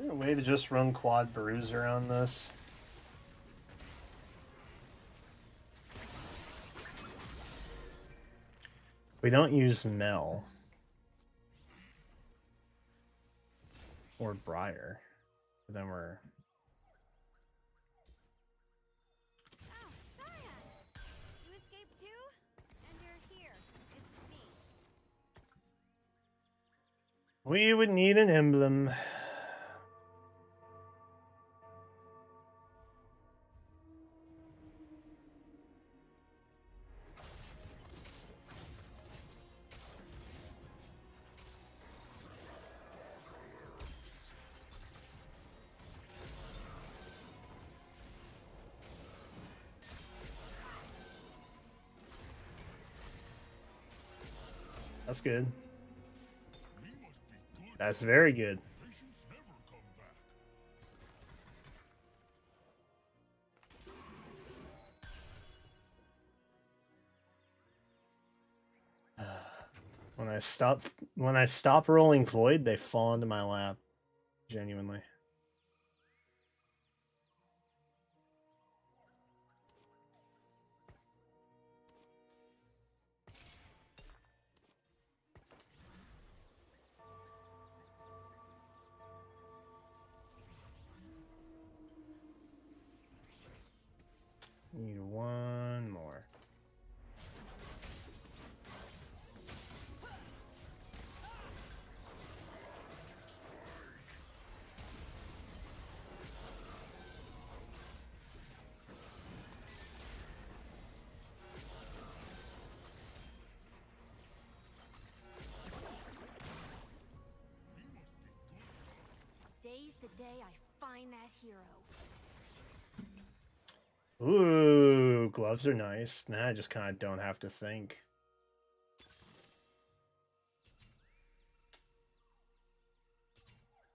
Is there a way to just run quad bruiser on this? We don't use Mel. Or Briar. Then we're... Oh, Scion! You escaped too? And you're here. It's me. We would need an emblem. That's good. We must be good. That's very good. Patients never come back. When I stop rolling Void, they fall into my lap. Genuinely. Need one more. the day I find that hero. Ooh, gloves are nice. Now I just kind of don't have to think.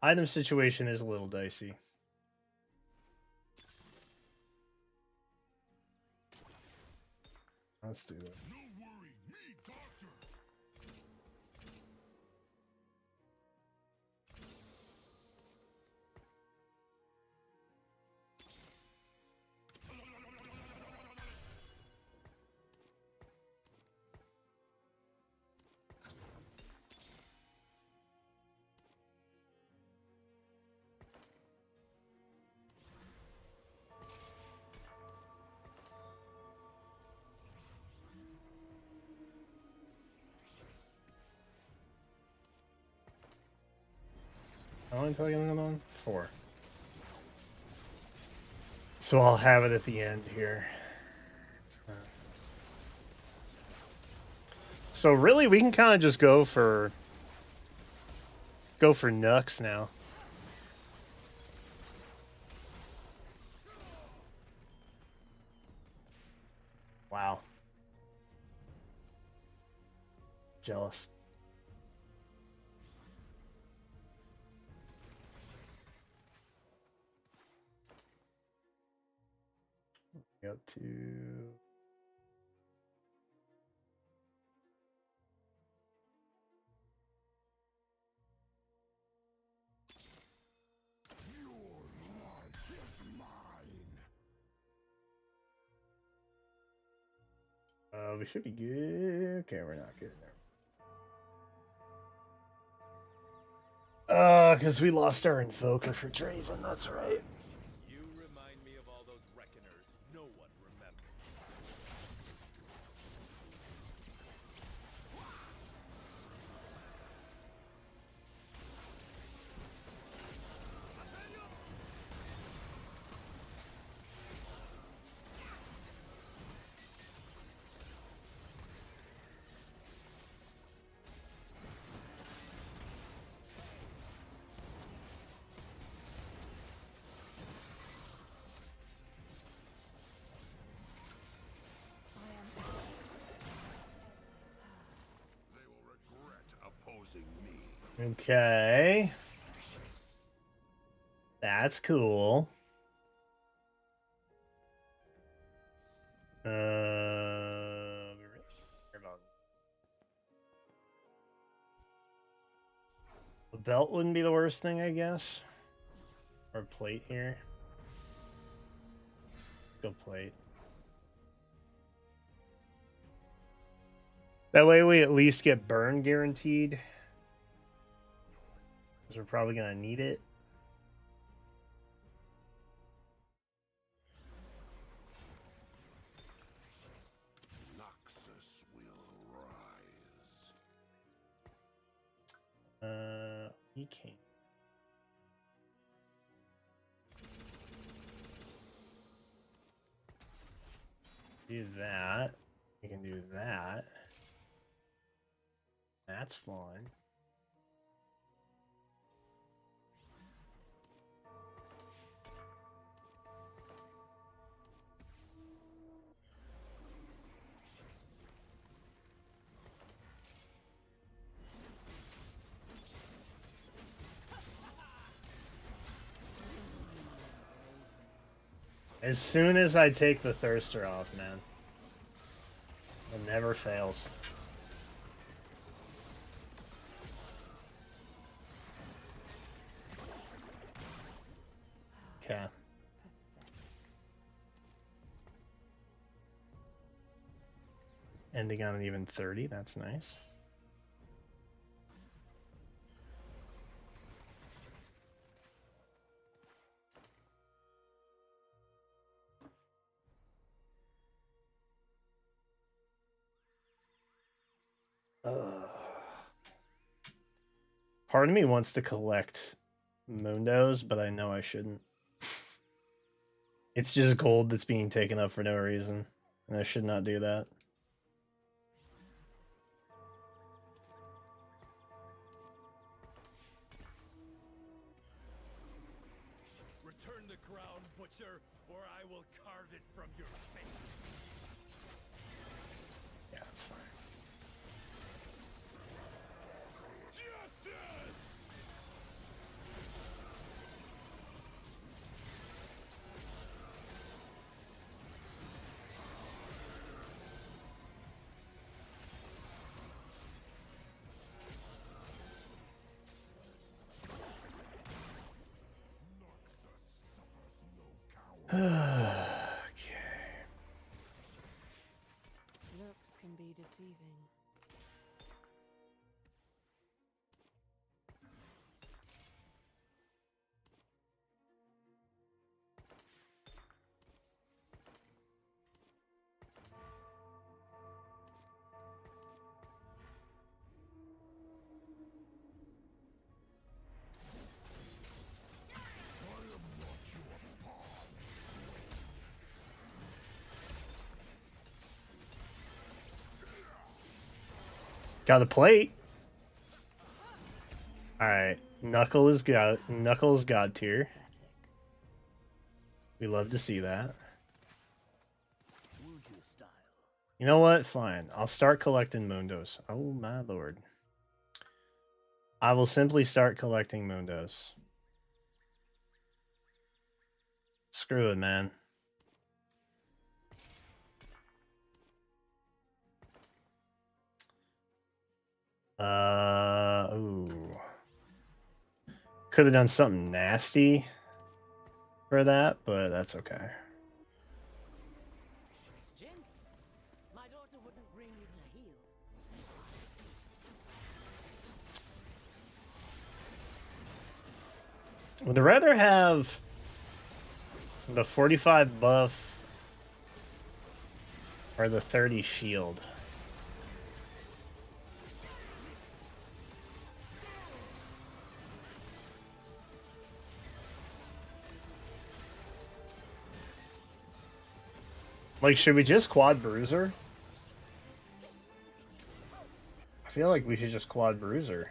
Item situation is a little dicey. Let's do that. No worry, me, doctor. How long until I get another one? 4. So I'll have it at the end here. So really, we can kind of just go for Nux now. Wow. Jealous. Up to we should be good. Okay, we're not good there. Because we lost our Invoker for Draven, that's right. You remind me of all those reckoners no one remembers. They will regret opposing me. Okay. That's cool. The belt wouldn't be the worst thing, I guess. Or plate here. Go plate. That way we at least get burn guaranteed. Because we're probably going to need it. Noxus will rise. He can't. Do that. We can do that. That's fun. As soon as I take the thirster off, man. It never fails. Okay. Ending on an even 30, that's nice. Part of me wants to collect Mundos, but I know I shouldn't. It's just gold that's being taken up for no reason, and I should not do that. creature, or I will carve it from your face. Yeah, that's fine. Justice! Okay. Looks can be deceiving. Got the plate. All right, Knuckles God tier. Pathetic. We love to see that. Wuju style. You know what? Fine. I'll start collecting Mundos. Oh my lord. I will simply start collecting Mundos. Screw it, man. Ooh. Could have done something nasty for that, but that's okay. Jinx. My daughter wouldn't bring you to heal. Would I rather have the 45 buff or the 30 shield? Like, should we just quad bruiser? I feel like we should just quad bruiser.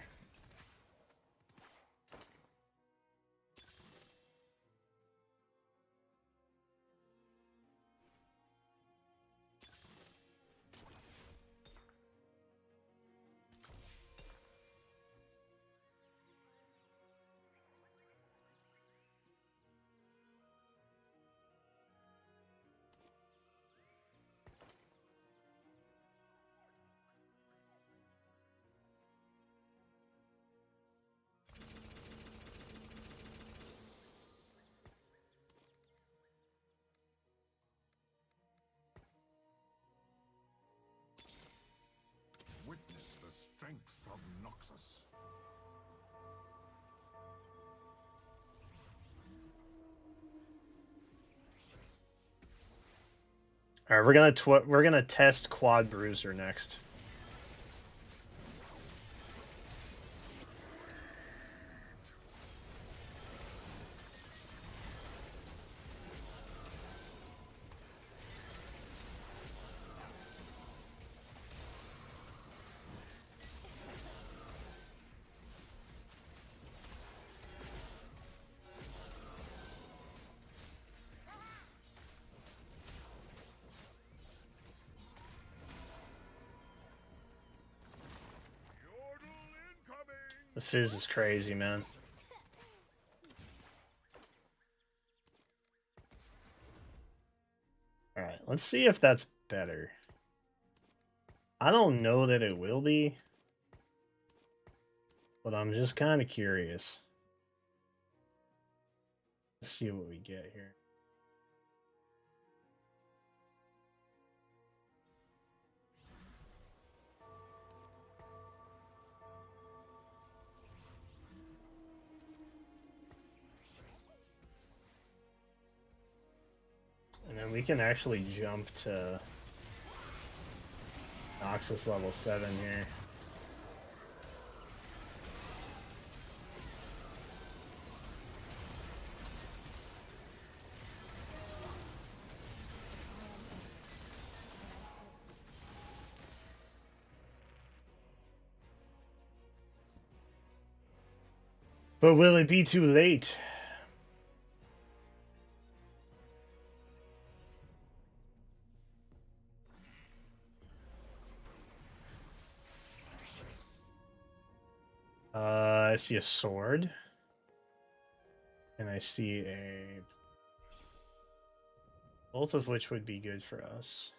Witness the strength of Noxus. All right, we're gonna test quad bruiser next. Yordle incoming! The fizz is crazy, man. All right, let's see if that's better. I don't know that it will be, but I'm just kind of curious. Let's see what we get here. And then we can actually jump to Noxus level 7 here. But will it be too late? I see a sword. And I see a... Both of which would be good for us.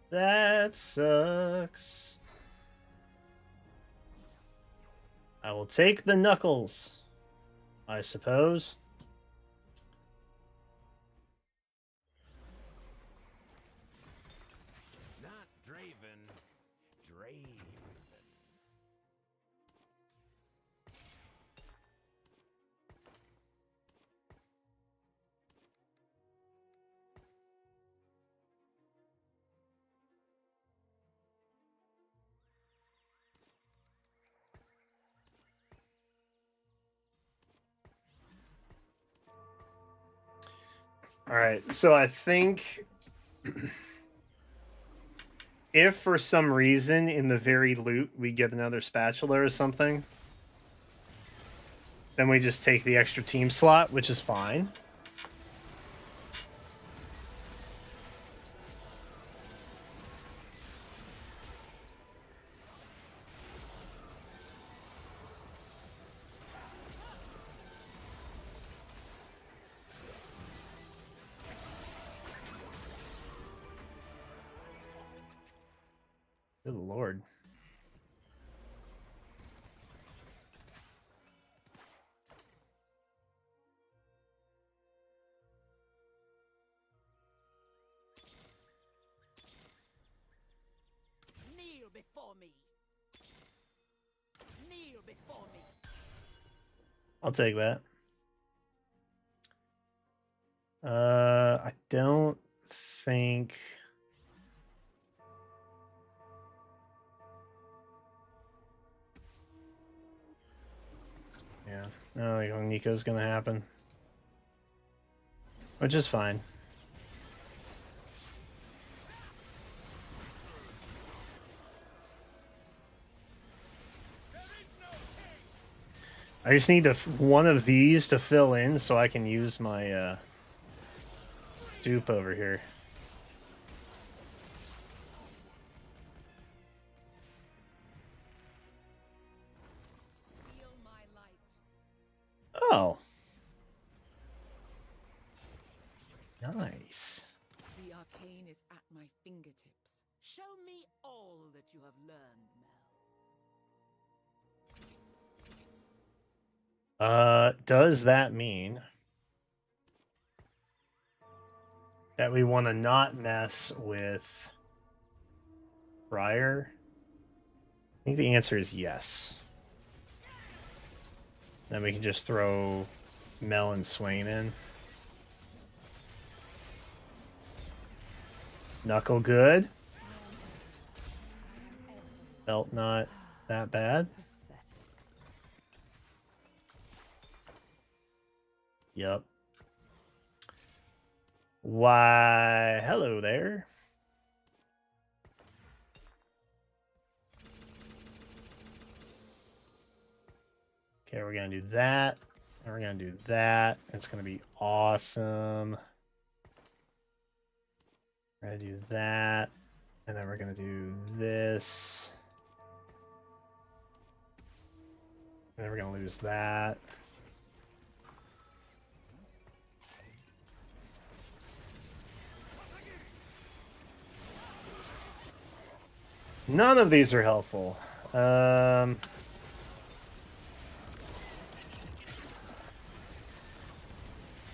That sucks. I will take the knuckles, I suppose. Not Draven. Draven. All right, so I think if for some reason in the very loot we get another spatula or something, then we just take the extra team slot, which is fine. Good lord. Kneel before me. Kneel before me. I'll take that. I don't think... Yeah, I don't think Nico's gonna happen. Which is fine. I just need one of these to fill in so I can use my dupe over here. Feel my light. Oh. Nice. The arcane is at my fingertips. Show me all that you have learned, Mel. Does that mean that we want to not mess with Briar? I think the answer is yes. Then we can just throw Mel and Swain in. Knuckle good. Felt not that bad. Yep. Why, hello there. Okay, we're gonna do that. And we're gonna do that. It's gonna be awesome. We're gonna do that. And then we're gonna do this. And then we're gonna lose that. None of these are helpful. Oh,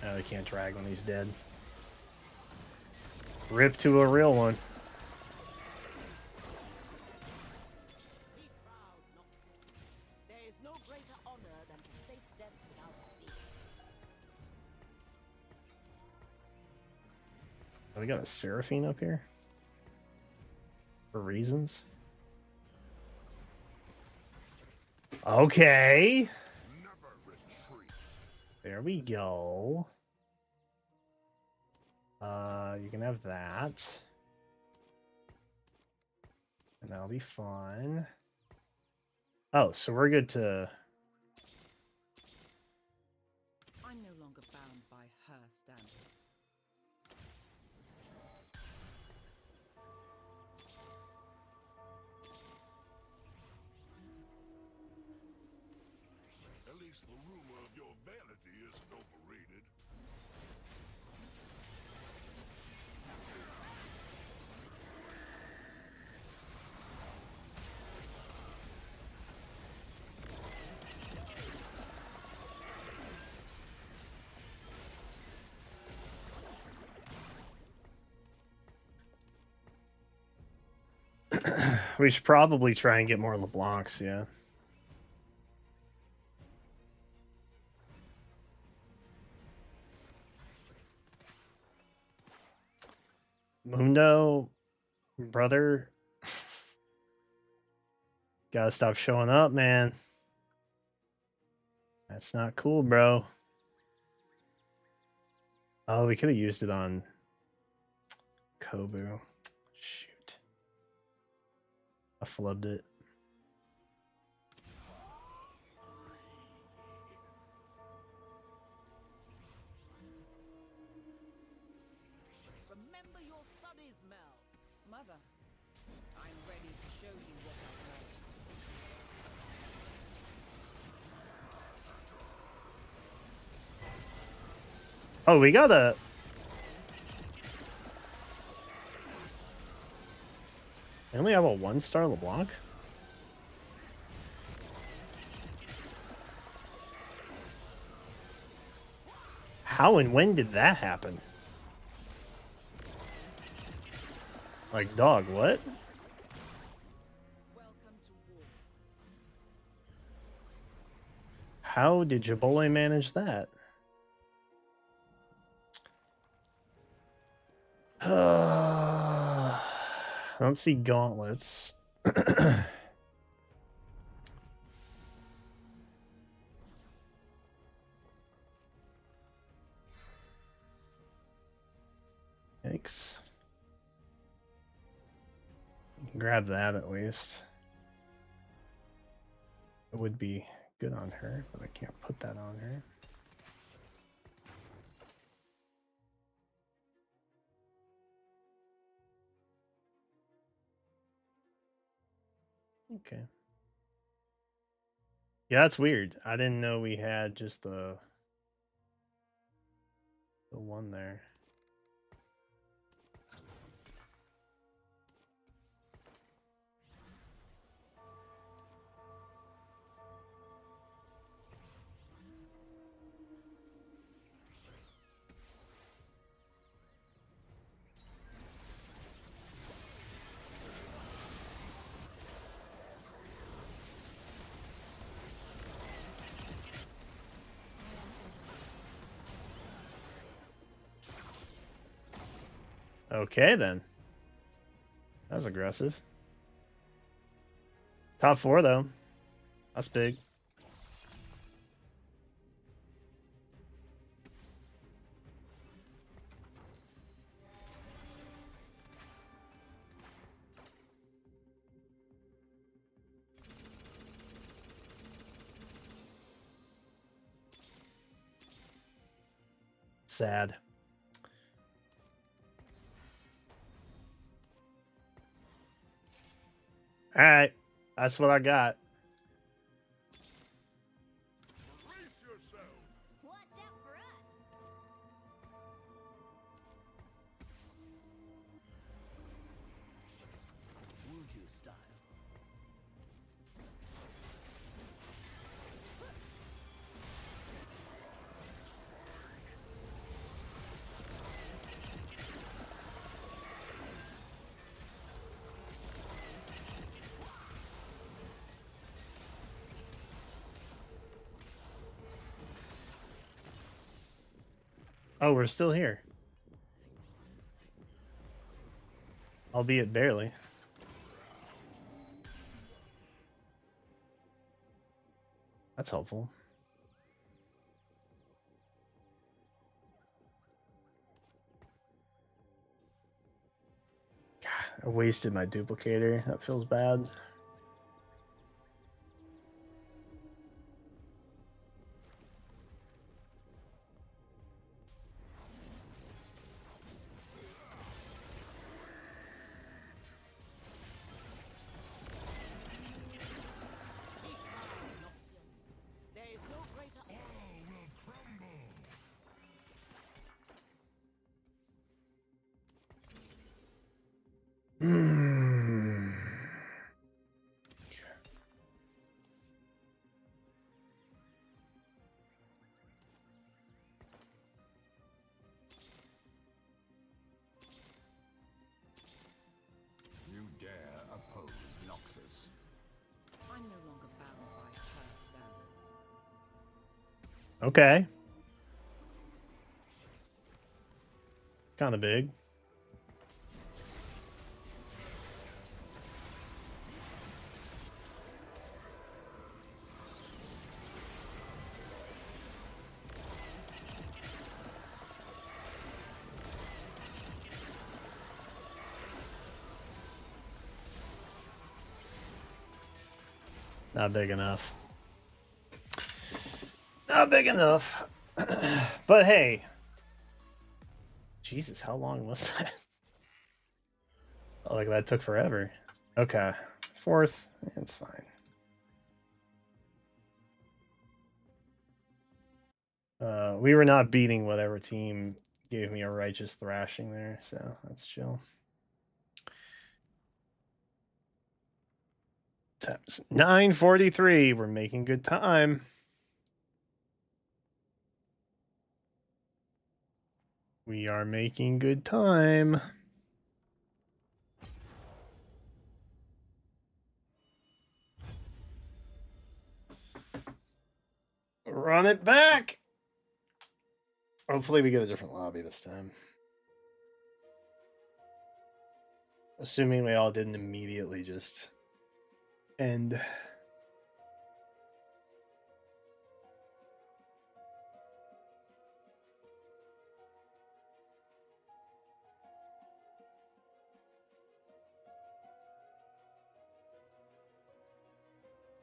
they can't drag when he's dead. Rip to a real one. Be proud, Noxus. There is no greater honor than to face death without fear. Oh, we got a Seraphine up here? For reasons? Okay. Never retreat. There we go. You can have that. And that'll be fun. Oh, so we're good to... I'm no longer bound by her standards. guess the rumor of your vanity isn't overrated. We should probably try and get more LeBlancs, yeah. Mundo, brother, gotta stop showing up, man. That's not cool, bro. Oh, we could have used it on Kobu. Shoot. I flubbed it. Remember your studies, Mel. Mother, I'm ready to show you what I know. Oh, we got a... I only have a 1-star LeBlanc? How and when did that happen? Like, dog, what? Welcome to war. How did Jabole manage that? I don't see gauntlets. Yikes. Grab that at least. It would be good on her, but I can't put that on her. Okay. Yeah, that's weird. I didn't know we had just the one there. Okay, then. That was aggressive. Top 4, though. That's big. Sad. All right. That's what I got. Brace yourself. Watch out for us. Wuju style. Oh, we're still here. Albeit barely. That's helpful. God, I wasted my duplicator. That feels bad. There is no greater Okay. Kind of big. Not big enough. Not big enough. But hey. Jesus, how long was that? Oh, like that took forever. Okay. Fourth. It's fine. We were not beating whatever team gave me a righteous thrashing there, so that's chill. 9:43. We're making good time. We are making good time. Run it back. Hopefully we get a different lobby this time. Assuming we all didn't immediately just end.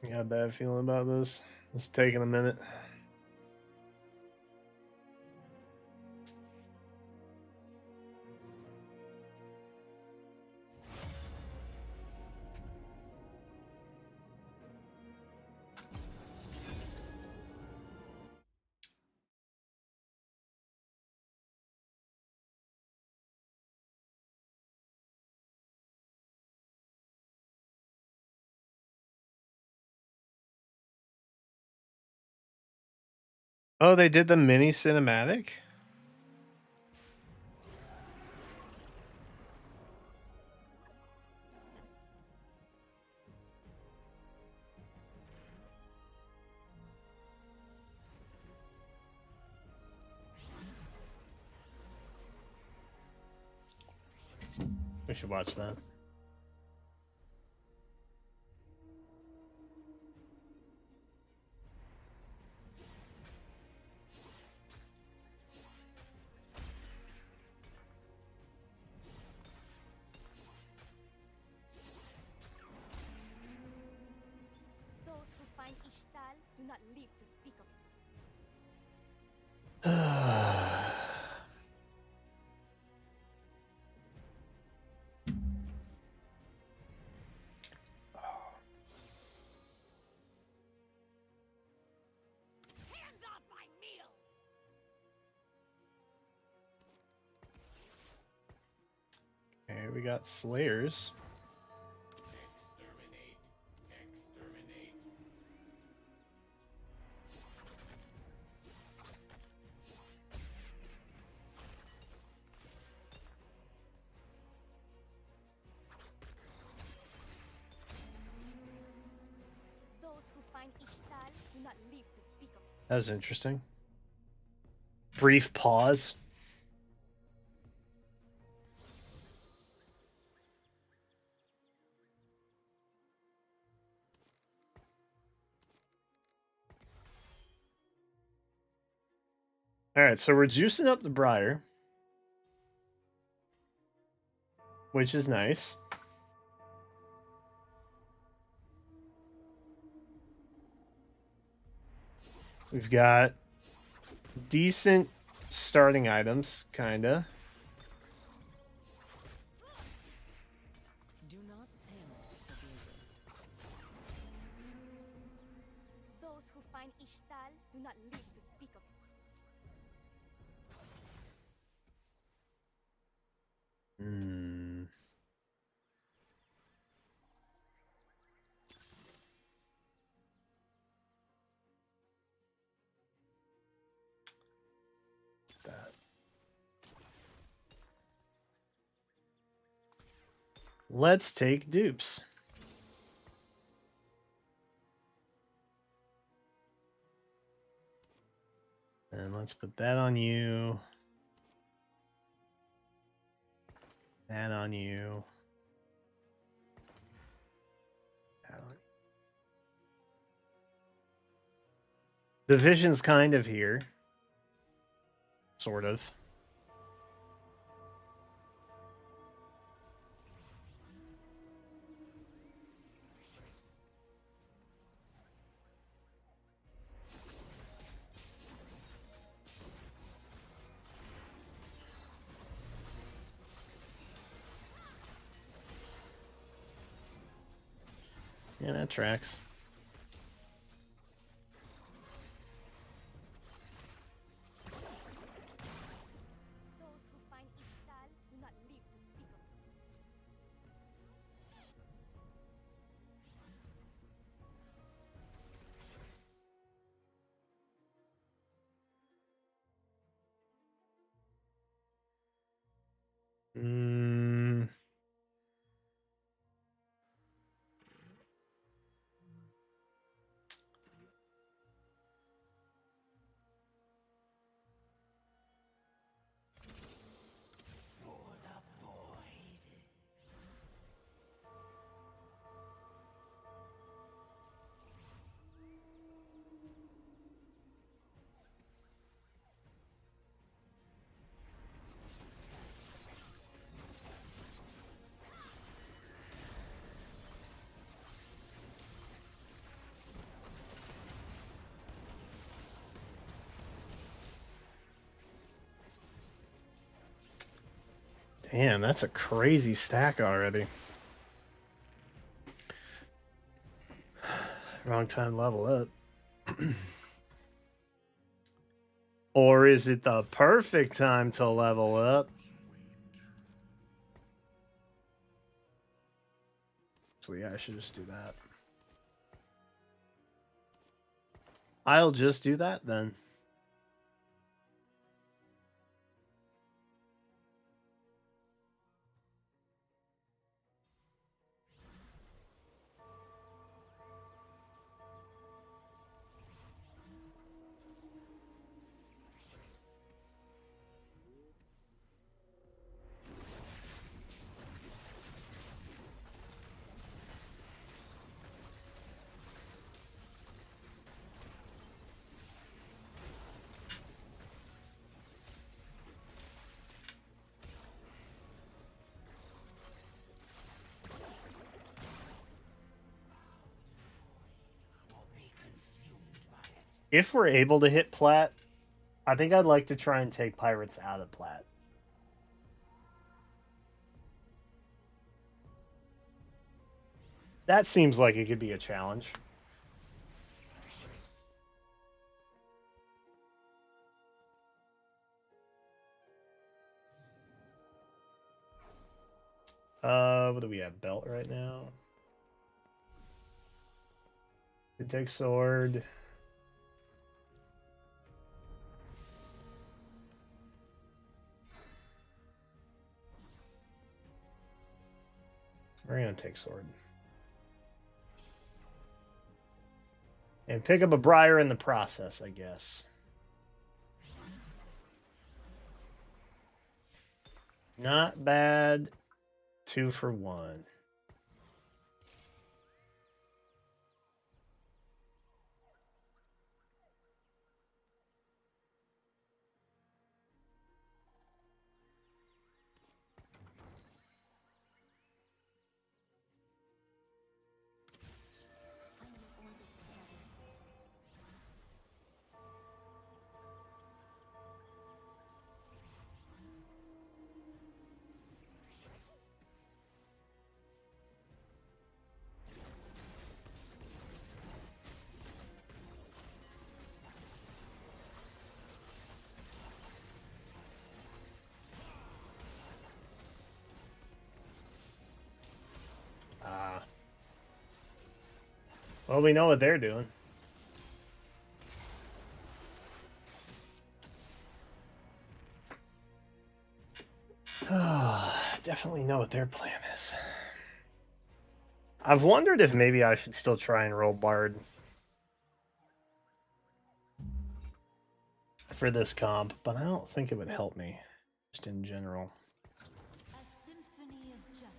You got a bad feeling about this? It's taking a minute. Oh, they did the mini cinematic? We should watch that. Those who find Ishtal do not live to speak of it. Hands off my meal! Okay, we got Slayers. Exterminate. Exterminate. Those who find Ishtal do not live to speak of it. That was interesting. Brief pause. All right, so we're juicing up the Briar, which is nice. We've got decent starting items, kinda. Do not tempt the blizzard. Those who find Ishtal do not live to speak of it. Hmm. That. Let's take dupes. And let's put that on you. That on you. That on you. The vision's kind of here. Sort of. Yeah, that tracks. Those who find Ishtal do not live to speak of it. Mm. Damn, that's a crazy stack already. Wrong time to level up. Or is it the perfect time to level up? So yeah, I should just do that. I'll just do that then. If we're able to hit Plat, I think I'd like to try and take Pirates out of Plat. That seems like it could be a challenge. What do we have? Belt right now. Could take sword. We're gonna take sword. And pick up a briar in the process, I guess. Not bad. 2 for 1. Well, we know what they're doing. Definitely know what their plan is. I've wondered if maybe I should still try and roll Bard. for this comp, but I don't think it would help me, just in general. A symphony of justice.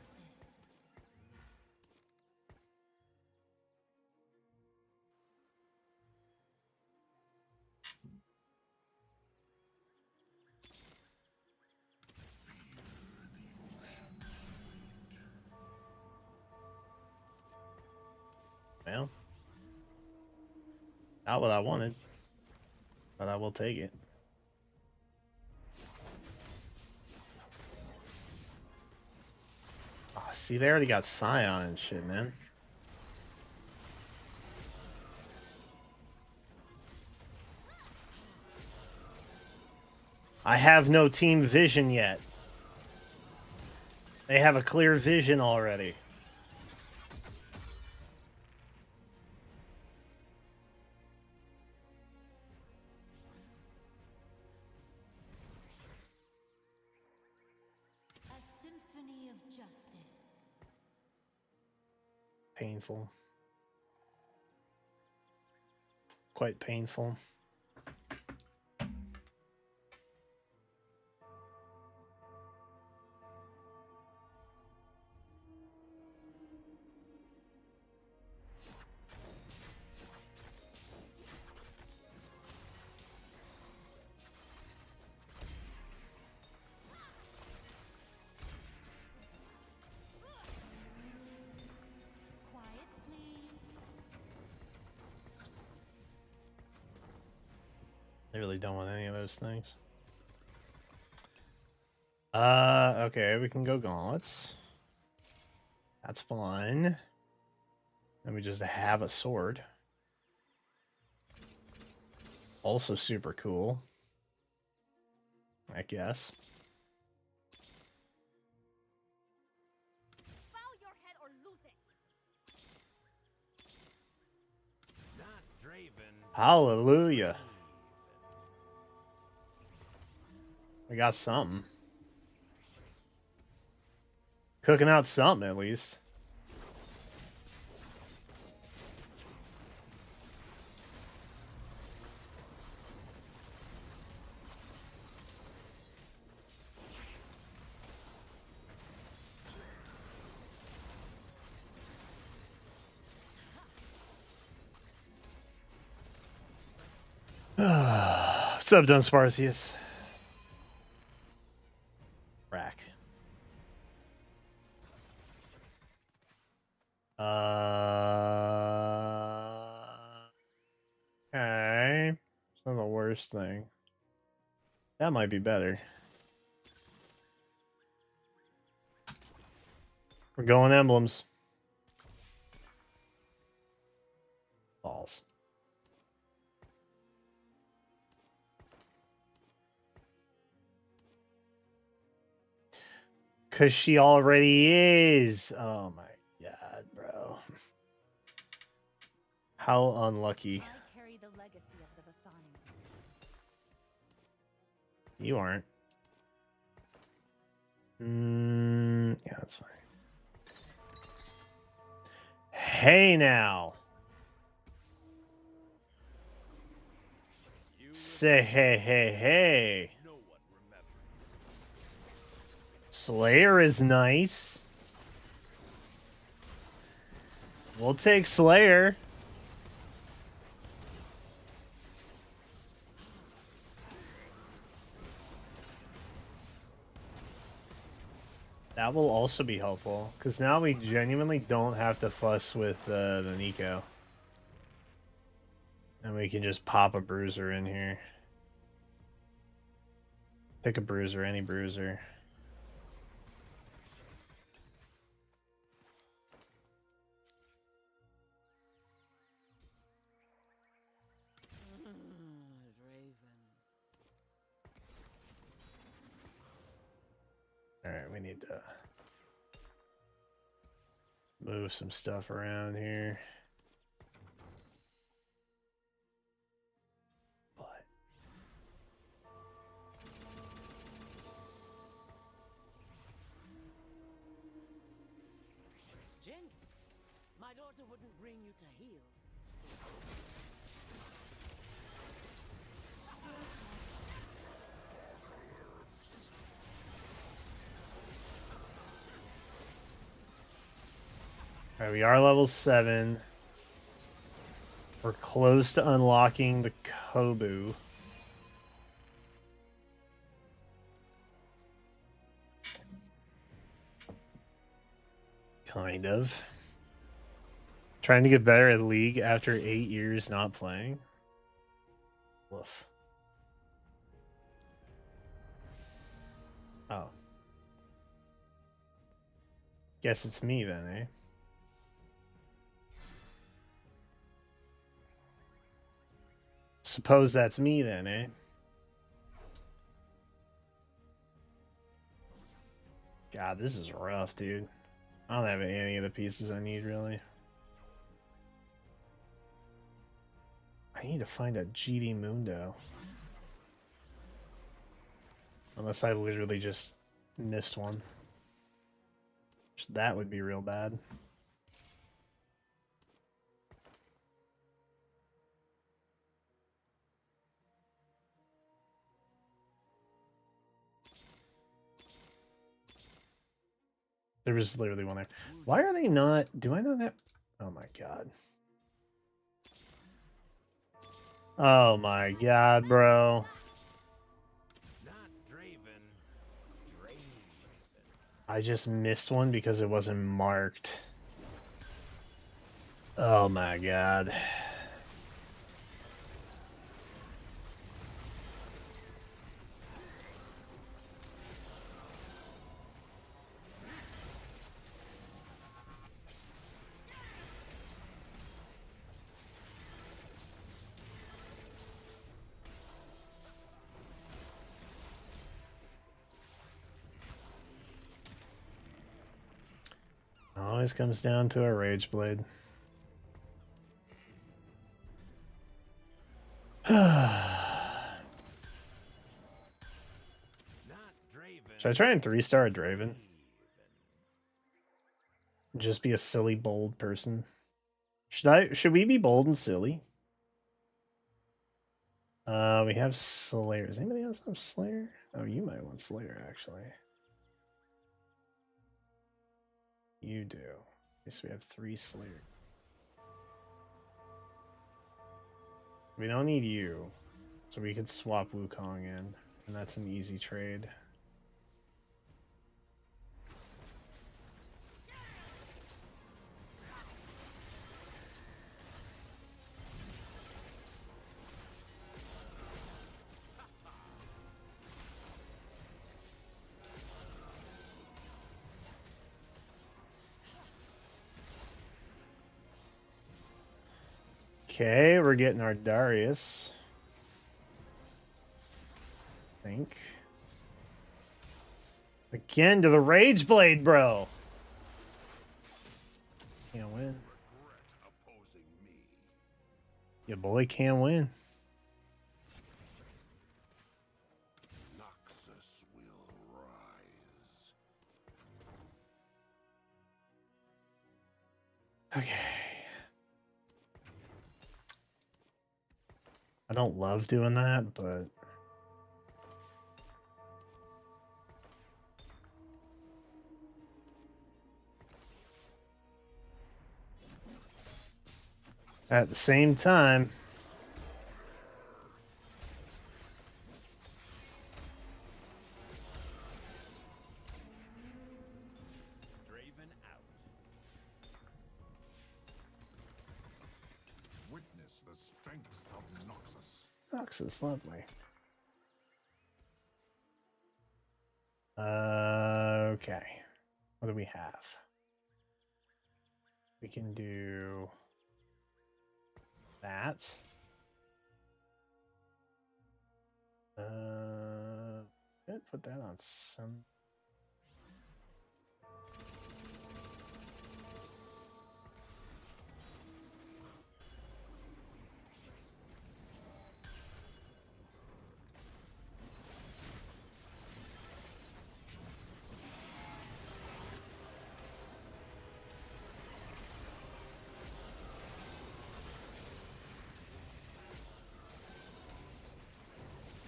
Well, not what I wanted, but I will take it. Oh, see, they already got Scion and shit, man. I have no team vision yet. They have a clear vision already. A symphony of justice. Painful. Quite painful. Quiet, please. I really don't want any of those things. Okay, we can go gauntlets. That's fine. Then we just have a sword. Also super cool, I guess. Bow your head or lose it. Not Draven. Hallelujah. We got something. Cooking out something, at least. What's up, Dunsparcius? Rack. Okay. It's not the worst thing. That might be better. We're going emblems. Balls. Cause she already is. Oh my god, bro. How unlucky. I carry the legacy of the Vasani. You aren't. Yeah, that's fine. Hey now. You Say hey, hey, hey. no one remembers. Slayer is nice. We'll take Slayer. That will also be helpful, because now we genuinely don't have to fuss with the Nico. And we can just pop a bruiser in here. Pick a bruiser, any bruiser. Alright, we need to move some stuff around here. But Jinx, my daughter wouldn't bring you to heal. So Alright, we are level 7. We're close to unlocking the Kobu. Kind of. Trying to get better at League after 8 years not playing. Woof. Oh. Guess it's me then, eh? Suppose that's me then, eh? God, this is rough, dude. I don't have any of the pieces I need, really. I need to find a GD Mundo. Unless I literally just missed one. That would be real bad. There was literally one there. Why are they not... Do I know that? Oh my god. Oh my god, bro. Not Draven. Draven. I just missed one because it wasn't marked. Oh my god. Always comes down to a Rage Blade. Should I try and 3-star a Draven? Just be a silly, bold person. Should we be bold and silly? We have Slayer. Does anybody else have Slayer? Oh, you might want Slayer, actually. You do. Okay, so we have 3 Slayer. We don't need you. So we could swap Wukong in. And that's an easy trade. Okay, we're getting our Darius. I think. Again to the Rage Blade, bro. Can't win. Regret opposing me. Your boy can't win. Noxus will rise. Okay. I don't love doing that, but... At the same time... Draven out. Witness the strength of Noxus. Noxus, lovely. Okay. What do we have? We can do that. Put that on some.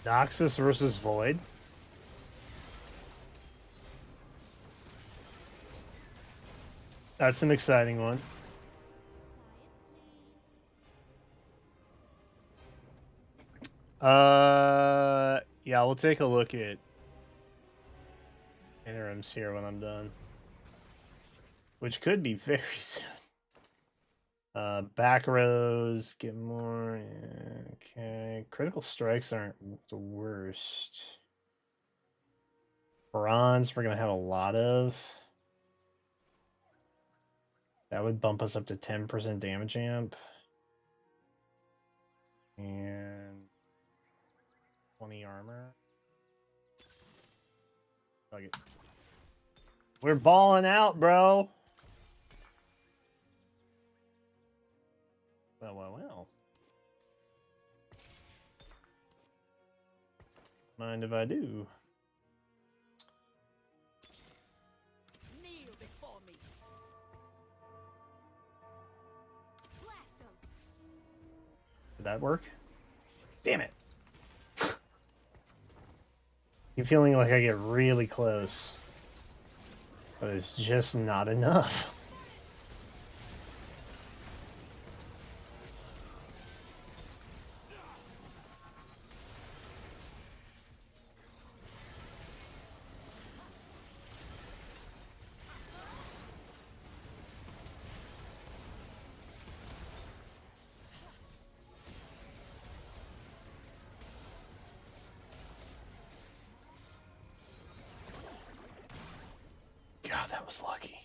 Noxus versus Void. That's an exciting one. Yeah, we'll take a look at interims here when I'm done, which could be very soon. Back rows, get more. Yeah, okay, critical strikes aren't the worst. Bronze, we're gonna have a lot of. That would bump us up to 10% damage amp. And 20 armor. Fuck it. We're balling out, bro. Well. Mind if I do? Kneel before me. Blast 'em. Did that work? Damn it. I'm feeling like I get really close. But it's just not enough. God, that was lucky.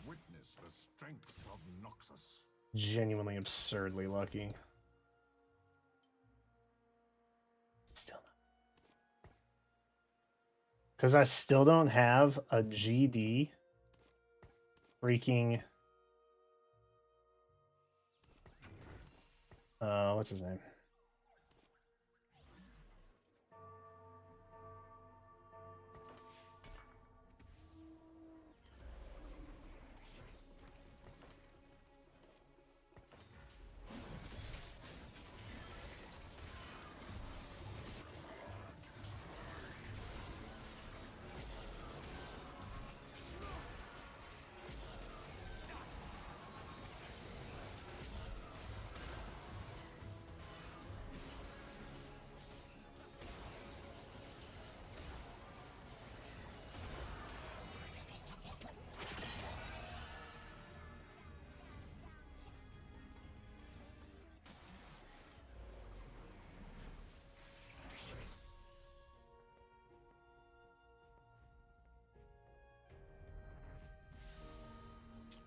Witness the strength of Noxus. Genuinely absurdly lucky. Still not. Because I still don't have a GD freaking what's his name?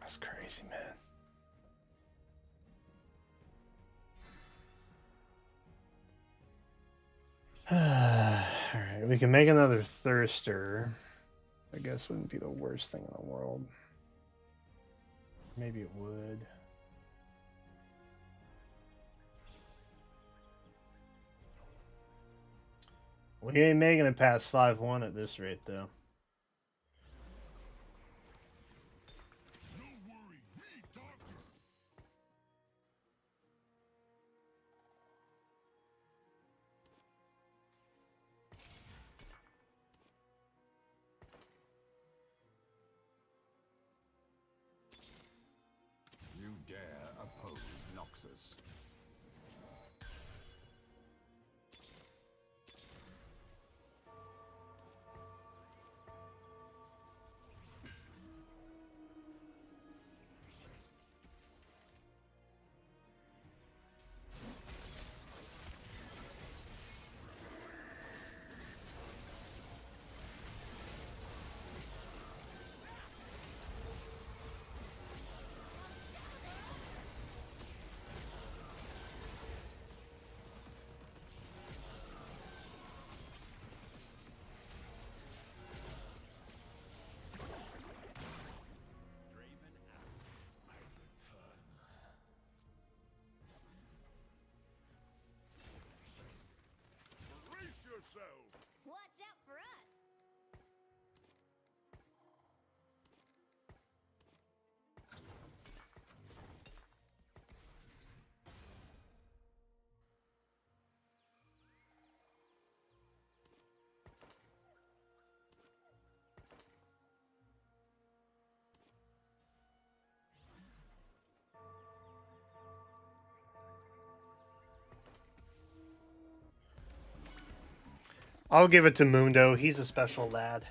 That's crazy, man. Alright, we can make another thirster. I guess wouldn't be the worst thing in the world. Maybe it would. We ain't making it past 5-1 at this rate, though. No worry, me, Doctor. You dare oppose Noxus. I'll give it to Mundo. He's a special lad.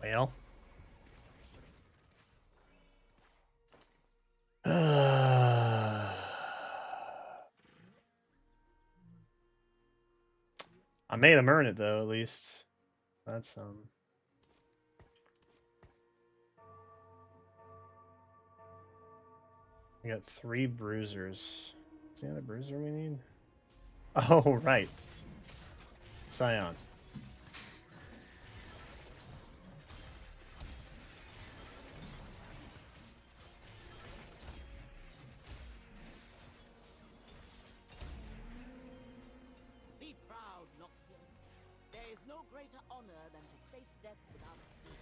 Well. I made him earn it though, at least. That's we got 3 bruisers. Is the other bruiser we need? Oh right. Scion. Be proud, Noxian. There is no greater honor than to face death without fear.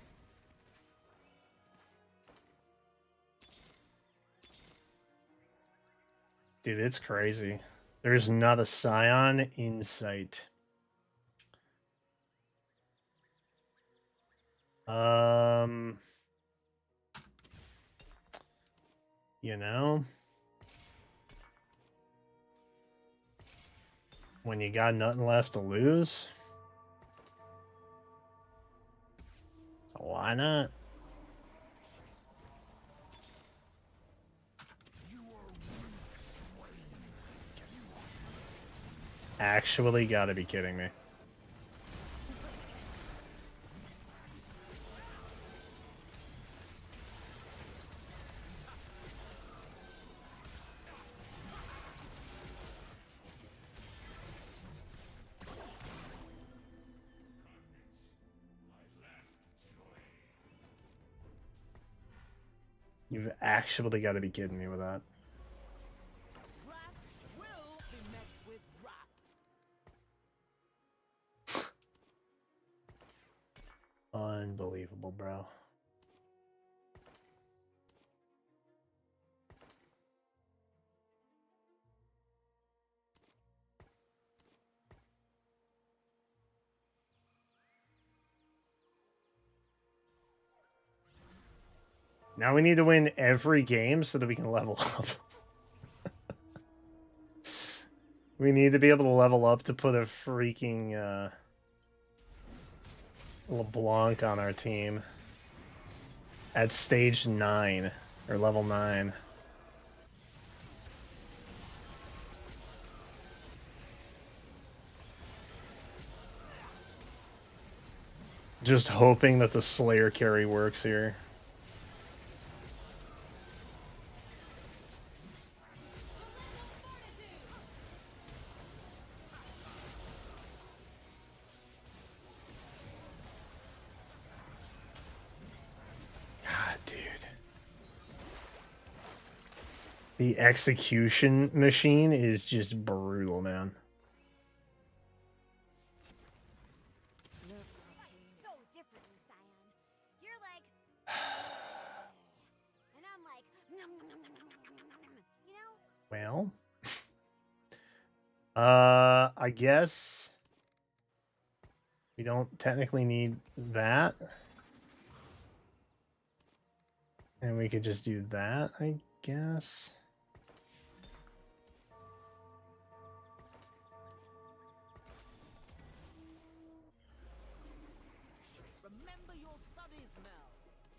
Dude, it's crazy. There's not a Scion in sight. You know, when you got nothing left to lose, why not? Actually, gotta be kidding me. You've actually got to be kidding me with that. Wrath will be met with wrath. Unbelievable, bro. Now we need to win every game so that we can level up. We need to be able to level up to put a freaking LeBlanc on our team at stage 9 or level 9. Just hoping that the Slayer carry works here. God, dude. The execution machine is just brutal, man. So differently, Scion. You're like, and I'm like, nom, nom, nom, nom, nom, nom, nom, nom, nom. You know? Well, I guess we don't technically need that. And we could just do that, I guess. Remember your studies, Mel.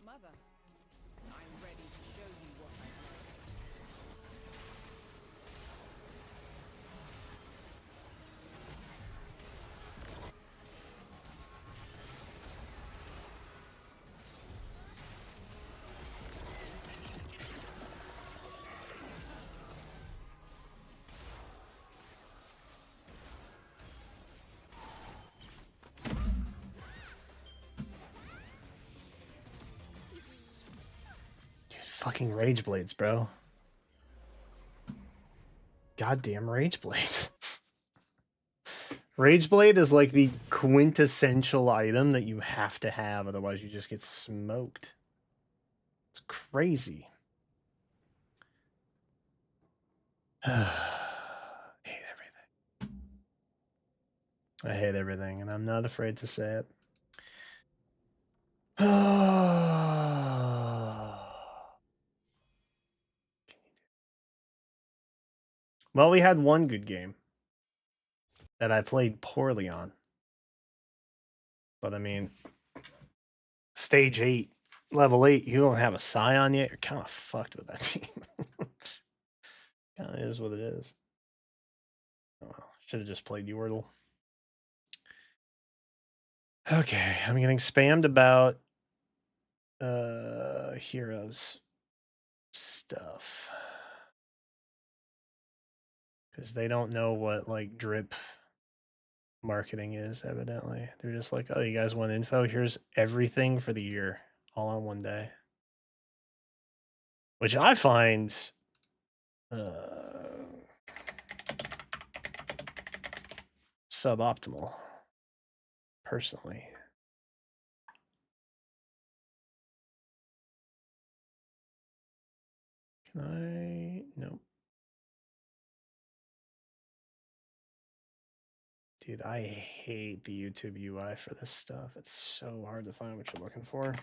Mother, I'm ready to show you what I know. Fucking Rage Blades, bro. Goddamn Rage Blades. Rage Blade is like the quintessential item that you have to have, otherwise you just get smoked. It's crazy. I hate everything. I hate everything, and I'm not afraid to say it. Well, we had one good game that I played poorly on. But I mean, stage 8, level 8, you don't have a Scion yet, you're kind of fucked with that team. Kind of is what it is. Oh, well, should have just played Yordle. Okay, I'm getting spammed about heroes stuff. Because they don't know what like drip marketing is, evidently. They're just like, oh, you guys want info? Here's everything for the year all on one day. Which I find suboptimal, personally. Can I? Nope. Dude, I hate the YouTube UI for this stuff. It's so hard to find what you're looking for.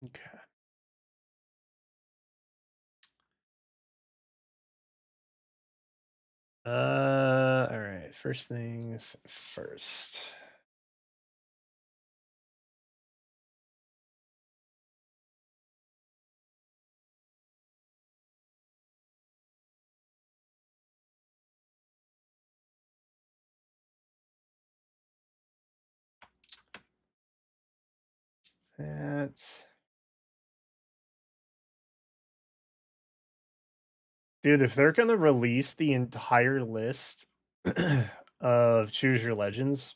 Okay. All right. First things first. That. Dude, if they're gonna release the entire list of Choose Your Legends,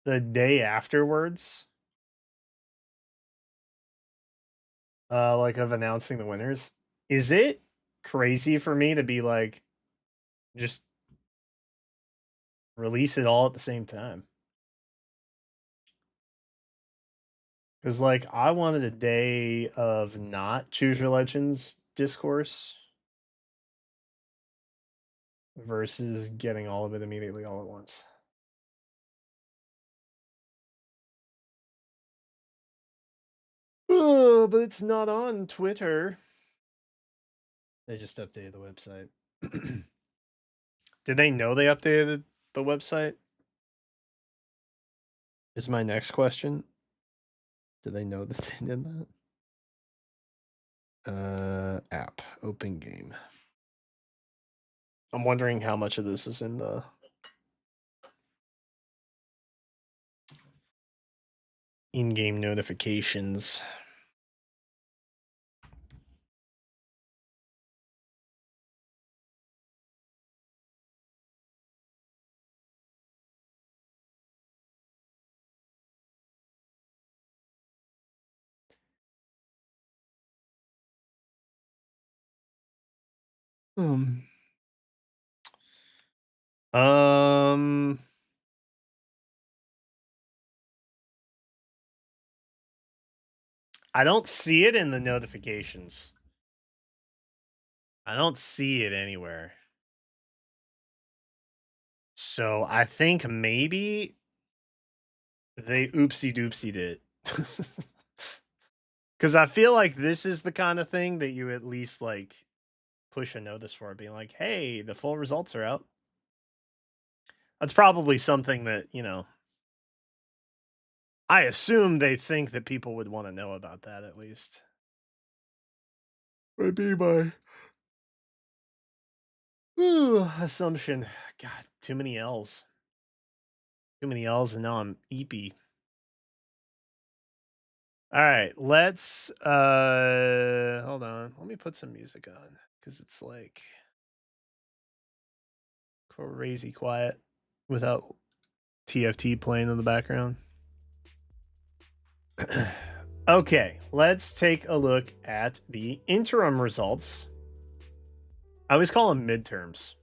the day afterwards, like of announcing the winners, is it crazy for me to be like, just release it all at the same time? Because like I wanted a day of not Choose Your Legends discourse versus getting all of it immediately all at once. Oh, but it's not on Twitter. They just updated the website. Did they know they updated the website? Is my next question. Do they know that they did that? App, open game. I'm wondering how much of this is in the in-game notifications. Um, um, I don't see it in the notifications. I don't see it anywhere. So I think maybe they oopsie doopsied it. Because I feel like this is the kind of thing that you at least like push a notice for, being like, hey, the full results are out. That's probably something that, you know, I assume they think that people would want to know about that at least. Would be my assumption. God, too many L's. Too many L's and now I'm eepy. All right, let's hold on. Let me put some music on because it's like crazy quiet without TFT playing in the background. Okay, let's take a look at the interim results. I always call them midterms.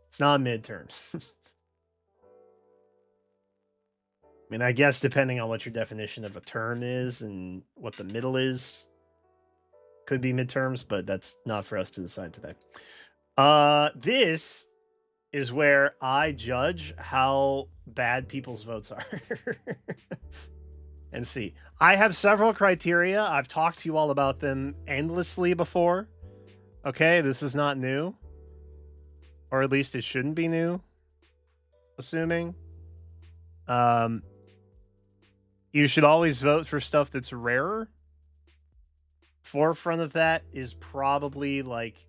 It's not midterms. I mean, I guess depending on what your definition of a term is and what the middle is, could be midterms, but that's not for us to decide today. This is where I judge how bad people's votes are. And see. I have several criteria. I've talked to you all about them endlessly before. Okay, this is not new. Or at least it shouldn't be new. Assuming. You should always vote for stuff that's rarer. Forefront of that is probably like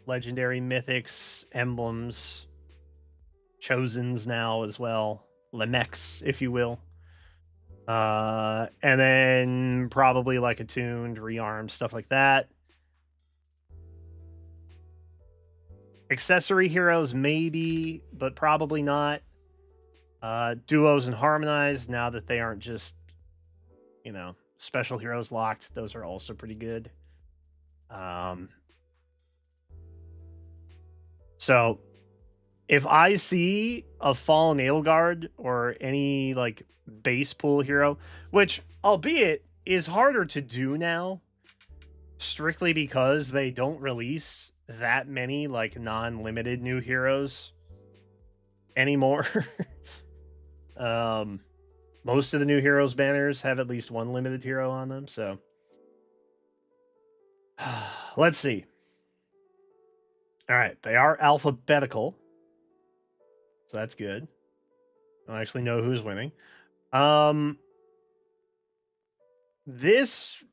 legendary mythics, emblems, chosens now as well. Lemex, if you will. And then probably like attuned, rearmed, stuff like that. Accessory heroes, maybe, but probably not. Duos and harmonized, now that they aren't just, you know, special heroes locked, those are also pretty good. So if I see a Fallen Edelgard or any like base pool hero, which albeit is harder to do now, strictly because they don't release that many like non-limited new heroes anymore. Most of the new heroes banners have at least one limited hero on them, so let's see. All right, they are alphabetical, so that's good. I don't actually know who's winning. This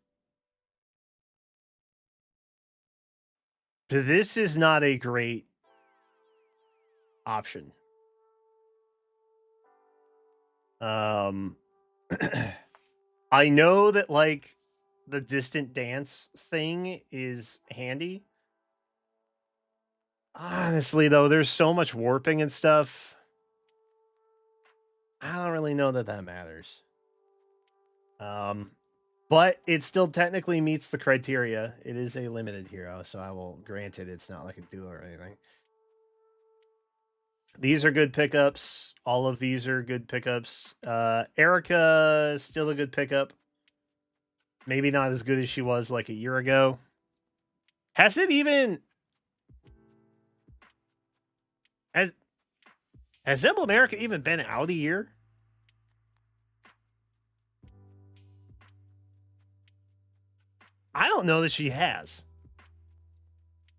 is not a great option. I know that like the distant dance thing is handy. Honestly, though, there's so much warping and stuff. I don't really know that that matters. But it still technically meets the criteria. It is a limited hero, so I will grant it. It's not like a duel or anything. These are good pickups. All of these are good pickups. Erica is still a good pickup. Maybe not as good as she was like a year ago. Has it even... Has Emblem America even been out a year? I don't know that she has.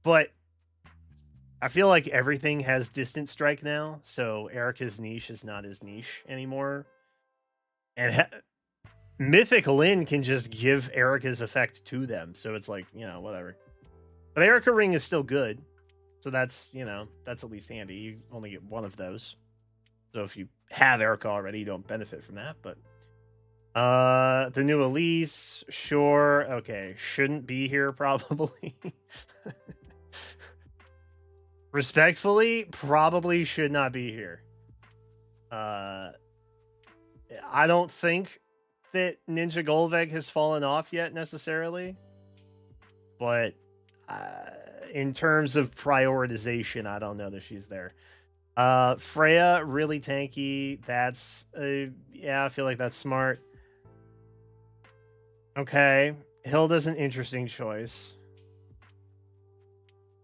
But I feel like everything has Distant Strike now, so Erica's niche is not as niche anymore. And Mythic Lyn can just give Erica's effect to them, so it's like, you know, whatever. But Erica Ring is still good, so that's, you know, that's at least handy. You only get one of those. So if you have Erica already, you don't benefit from that, but... the new Elise, sure, okay, shouldn't be here probably. Respectfully, probably should not be here. I don't think that Ninja Golveg has fallen off yet necessarily, but in terms of prioritization, I don't know that she's there. Freya, really tanky. That's yeah, I feel like that's smart. Okay, Hilda's an interesting choice.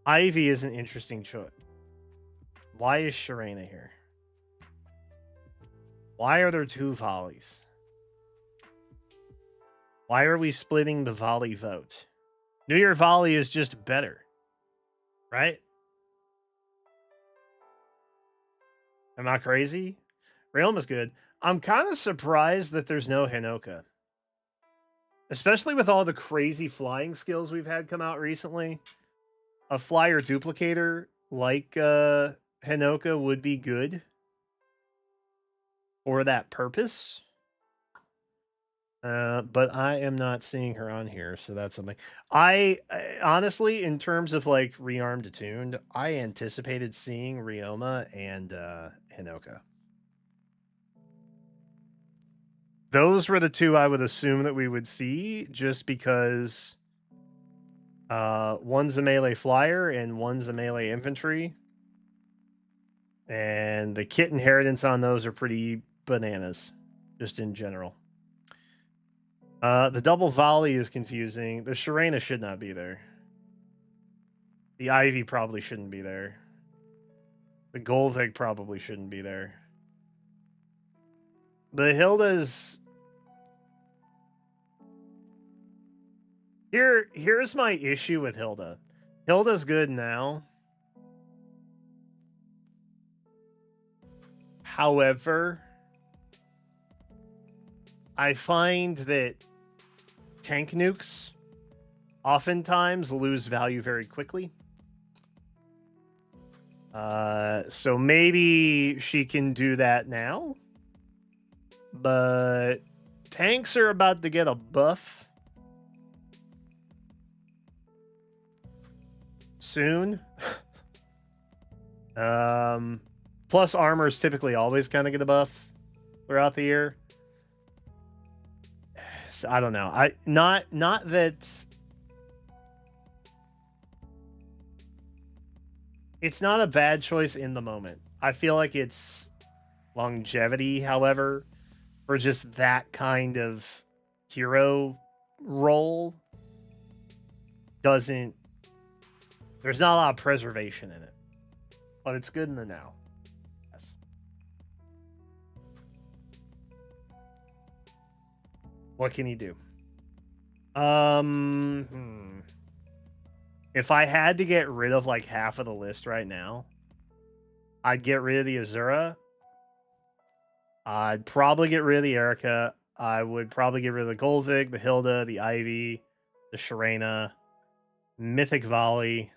Ivy is an interesting choice. Why is Sharena here? Why are there two volleys? Why are we splitting the volley vote? New Year volley is just better, right? Am I crazy? Realm is good. I'm kind of surprised that there's no Hinoka. Especially with all the crazy flying skills we've had come out recently. A flyer duplicator like Hinoka would be good. for that purpose. But I am not seeing her on here, so that's something. I honestly, in terms of like rearmed attuned, I anticipated seeing Ryoma and Hinoka. Those were the two I would assume that we would see, just because one's a melee flyer and one's a melee infantry, and the kit inheritance on those are pretty bananas, just in general. The double volley is confusing. The Sharena should not be there. The Ivy probably shouldn't be there. The Golvig probably shouldn't be there. The Hilda's... Here's my issue with Hilda. Hilda's good now. However, I find that tank nukes oftentimes lose value very quickly. So maybe she can do that now. But tanks are about to get a buff soon. Plus armors typically always kind of get a buff throughout the year. So I don't know. Not that it's not a bad choice in the moment. I feel like it's longevity, however, for just that kind of hero role doesn't... There's not a lot of preservation in it. But it's good in the now. Yes. What can you do? If I had to get rid of like half of the list right now, I'd get rid of the Azura. I'd probably get rid of the Erica. I would probably get rid of the Golvig, the Hilda, the Ivy, the Sharena, Mythic Volley.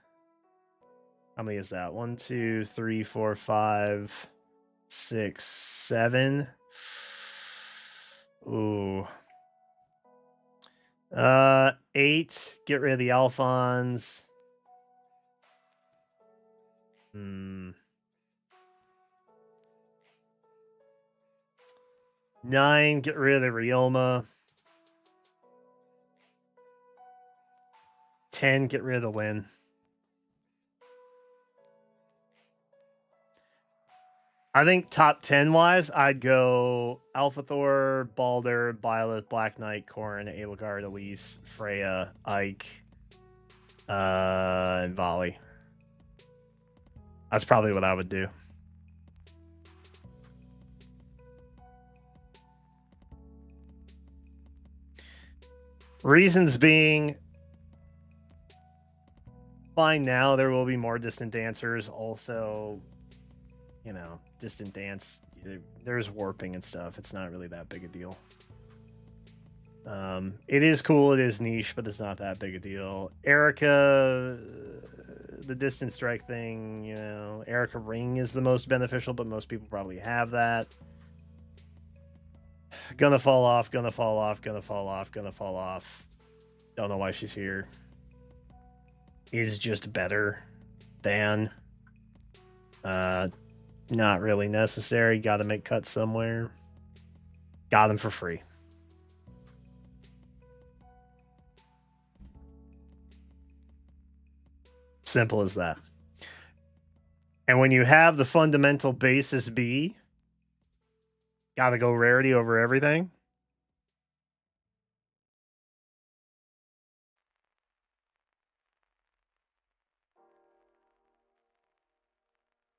How many is that? 1, 2, 3, 4, 5, 6, 7. Ooh. 8. Get rid of the Alphons. 9. Get rid of the Ryoma. 10. Get rid of the Lin. I think top 10 wise, I'd go Alpha Thor, Balder, Byleth, Black Knight, Corrin, Eligard, Elise, Freya, Ike, and Volley. That's probably what I would do. Reasons being, fine now, there will be more distant dancers. Also, you know, distant dance, there's warping and stuff. It's not really that big a deal. It is cool, it is niche, but it's not that big a deal. Erica, the distance strike thing, you know, Erica Ring is the most beneficial, but most people probably have that. Gonna fall off, gonna fall off, gonna fall off, gonna fall off. Don't know why she's here. Is just better than. Not really necessary. Gotta make cuts somewhere. Got them for free. Simple as that. And when you have the fundamental basis be, gotta go rarity over everything.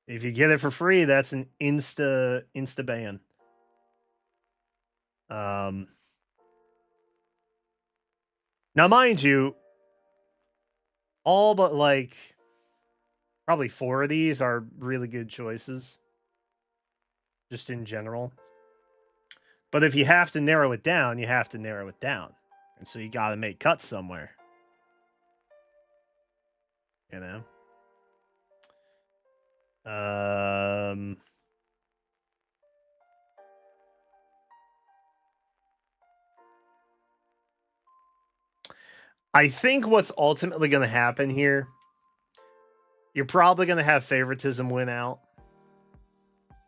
If you get it for free, that's an insta ban. Now, mind you, all but like probably 4 of these are really good choices, just in general. But if you have to narrow it down, you have to narrow it down, and so you got to make cuts somewhere. You know. I think what's ultimately going to happen here, you're probably going to have favoritism win out.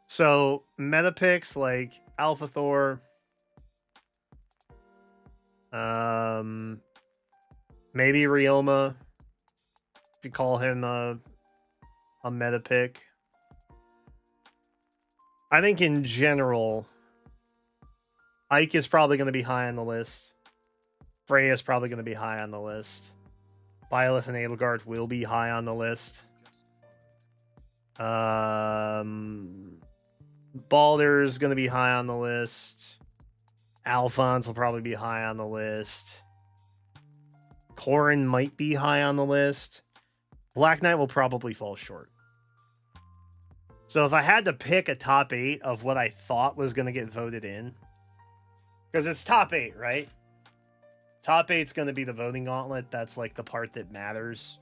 So meta picks like Alpha Thor, maybe Ryoma, if you call him a meta pick. I think in general, Ike is probably going to be high on the list. Freya is probably going to be high on the list. Byleth and Edelgard will be high on the list. Baldur's going to be high on the list. Alphonse will probably be high on the list. Corrin might be high on the list. Black Knight will probably fall short. So if I had to pick a top 8 of what I thought was going to get voted in, because it's top 8, right? Top 8's going to be the voting gauntlet. That's like the part that matters.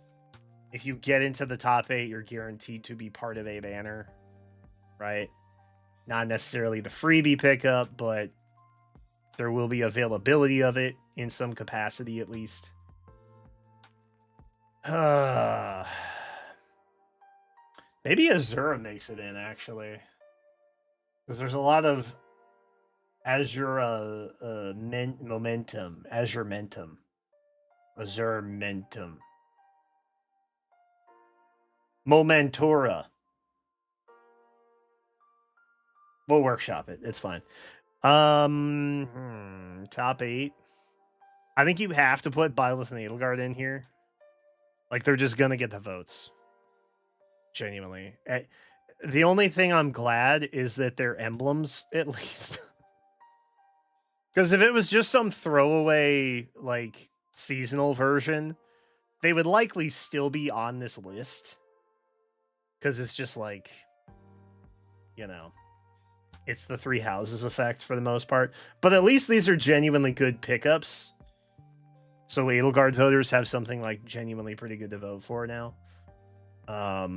If you get into the top 8, you're guaranteed to be part of a banner, right? Not necessarily the freebie pickup, but there will be availability of it in some capacity at least. Maybe Azura makes it in, actually. Because there's a lot of Azure momentum. Azure mentum. Azure mentum. Momentura. We'll workshop it. It's fine. Top 8. I think you have to put Byleth and Edelgard in here. Like, they're just gonna get the votes. Genuinely. The only thing I'm glad is that they're emblems, at least. Because if it was just some throwaway, like, seasonal version, they would likely still be on this list. Because it's just like, you know, it's the Three Houses effect for the most part. But at least these are genuinely good pickups. So Edelgard voters have something like genuinely pretty good to vote for now. I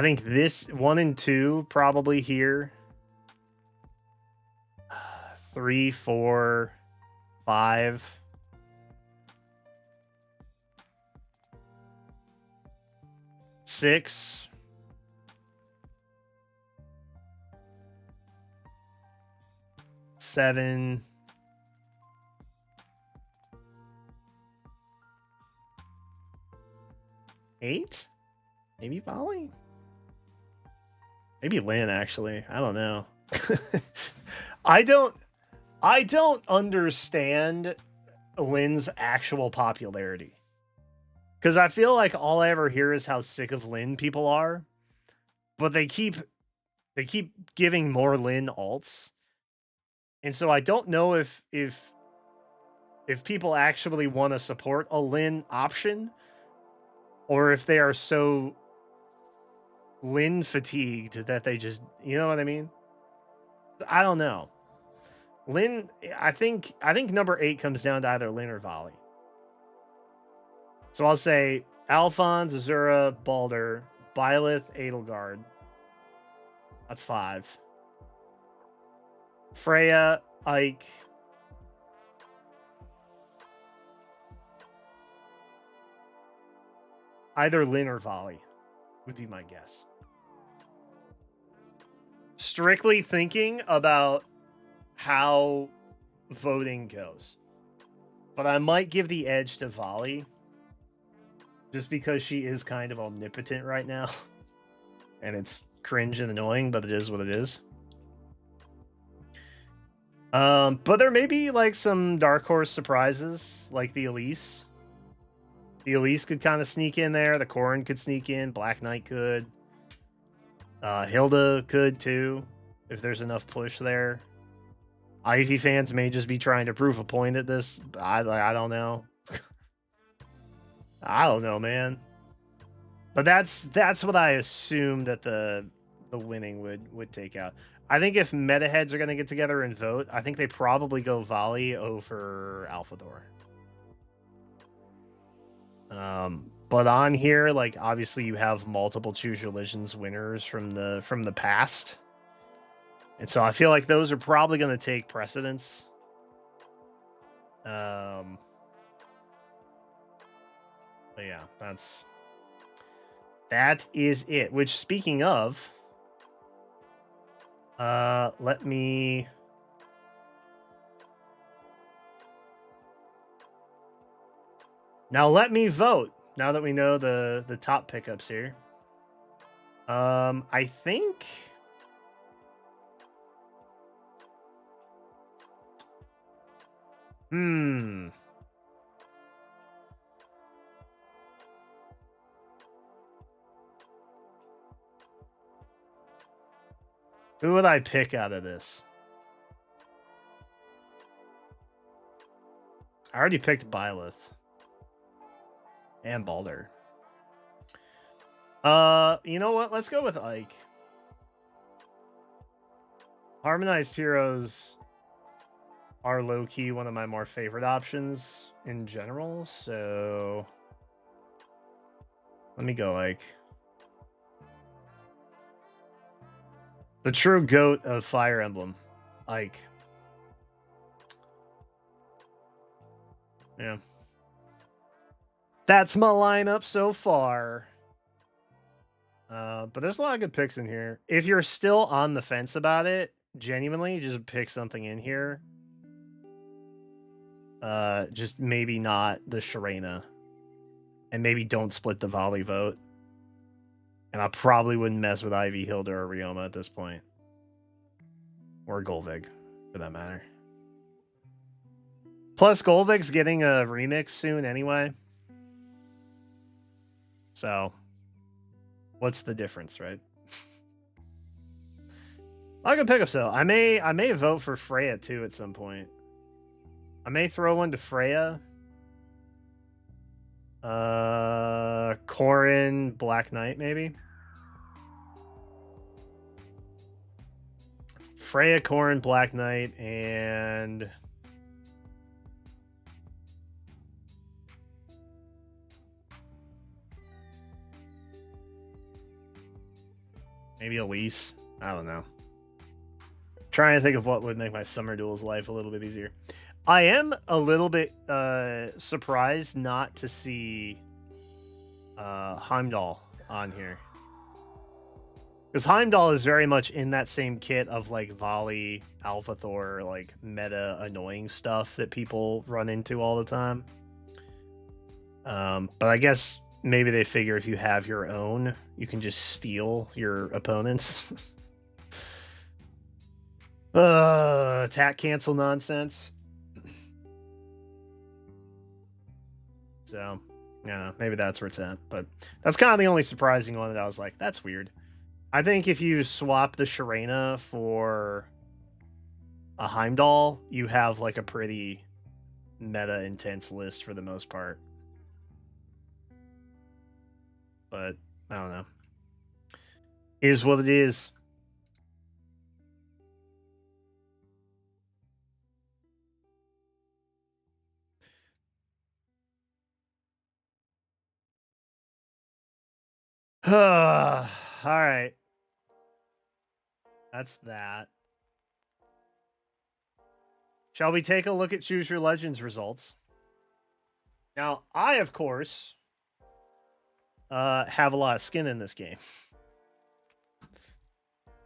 think this 1 and 2 probably here. 3, 4, 5. Six. Seven. 8? Maybe Volley? Maybe Lynn, actually. I don't know. I don't understand Lynn's actual popularity. Because I feel like all I ever hear is how sick of Lynn people are. But they keep giving more Lynn alts. And so I don't know if people actually want to support a Lynn option, or if they are so Lynn fatigued that they just, you know what I mean? I don't know. Lynn, I think number 8 comes down to either Lynn or Volley. So I'll say Alphonse, Azura, Baldur, Byleth, Edelgard. That's 5. Freya, Ike. Either Lynn or Volley would be my guess. Strictly thinking about how voting goes. But I might give the edge to Volley just because she is kind of omnipotent right now. And it's cringe and annoying, but it is what it is. But there may be like some dark horse surprises, like the Elise. The Elise could kind of sneak in there. The Corrin could sneak in. Black Knight could. Hilda could too, if there's enough push there. Ivy fans may just be trying to prove a point at this. I don't know. I don't know, man. But that's what I assume that the winning would take out. I think if meta heads are going to get together and vote, I think they probably go Volley over Alphador. But on here, like, obviously you have multiple Choose Your Legends winners from the past. And so I feel like those are probably going to take precedence. But yeah, that is it. Which, speaking of, let me vote. Now that we know the top pickups here, I think. Who would I pick out of this? I already picked Byleth and Balder. You know what? Let's go with Ike. Harmonized Heroes are low-key one of my more favorite options in general, so let me go Ike. The true GOAT of Fire Emblem, Ike. Yeah. That's my lineup so far. But there's a lot of good picks in here. If you're still on the fence about it, genuinely, just pick something in here. Just maybe not the Sharena. And maybe don't split the volley vote. And I probably wouldn't mess with Ivy, Hilda, or Ryoma at this point. Or Golvig, for that matter. Plus, Golvig's getting a remix soon anyway. So, what's the difference, right? I can pick up so. I may vote for Freya too at some point. I may throw one to Freya. Corrin, Black Knight, maybe. Freya, Corrin, Black Knight, and maybe Elise. I don't know. Trying to think of what would make my Summer Duels life a little bit easier. I am a little bit surprised not to see Heimdall on here. Because Heimdall is very much in that same kit of like Volley, Alpha Thor, like meta annoying stuff that people run into all the time. But I guess maybe they figure if you have your own, you can just steal your opponents. Attack cancel nonsense. So, yeah, maybe that's where it's at. But that's kind of the only surprising one that I was like, that's weird. I think if you swap the Sharena for a Heimdall, you have like a pretty meta intense list for the most part. But I don't know. Is what it is. All right. That's that. Shall we take a look at Choose Your Legends results? Now, I, of course, have a lot of skin in this game.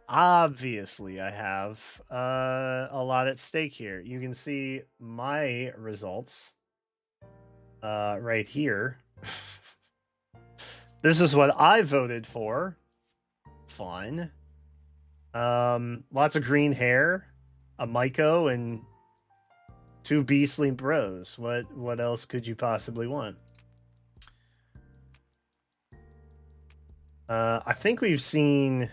Obviously, I have a lot at stake here. You can see my results right here. This is what I voted for. Fun. Lots of green hair, a Maiko, and 2 beastly bros. What else could you possibly want? I think we've seen...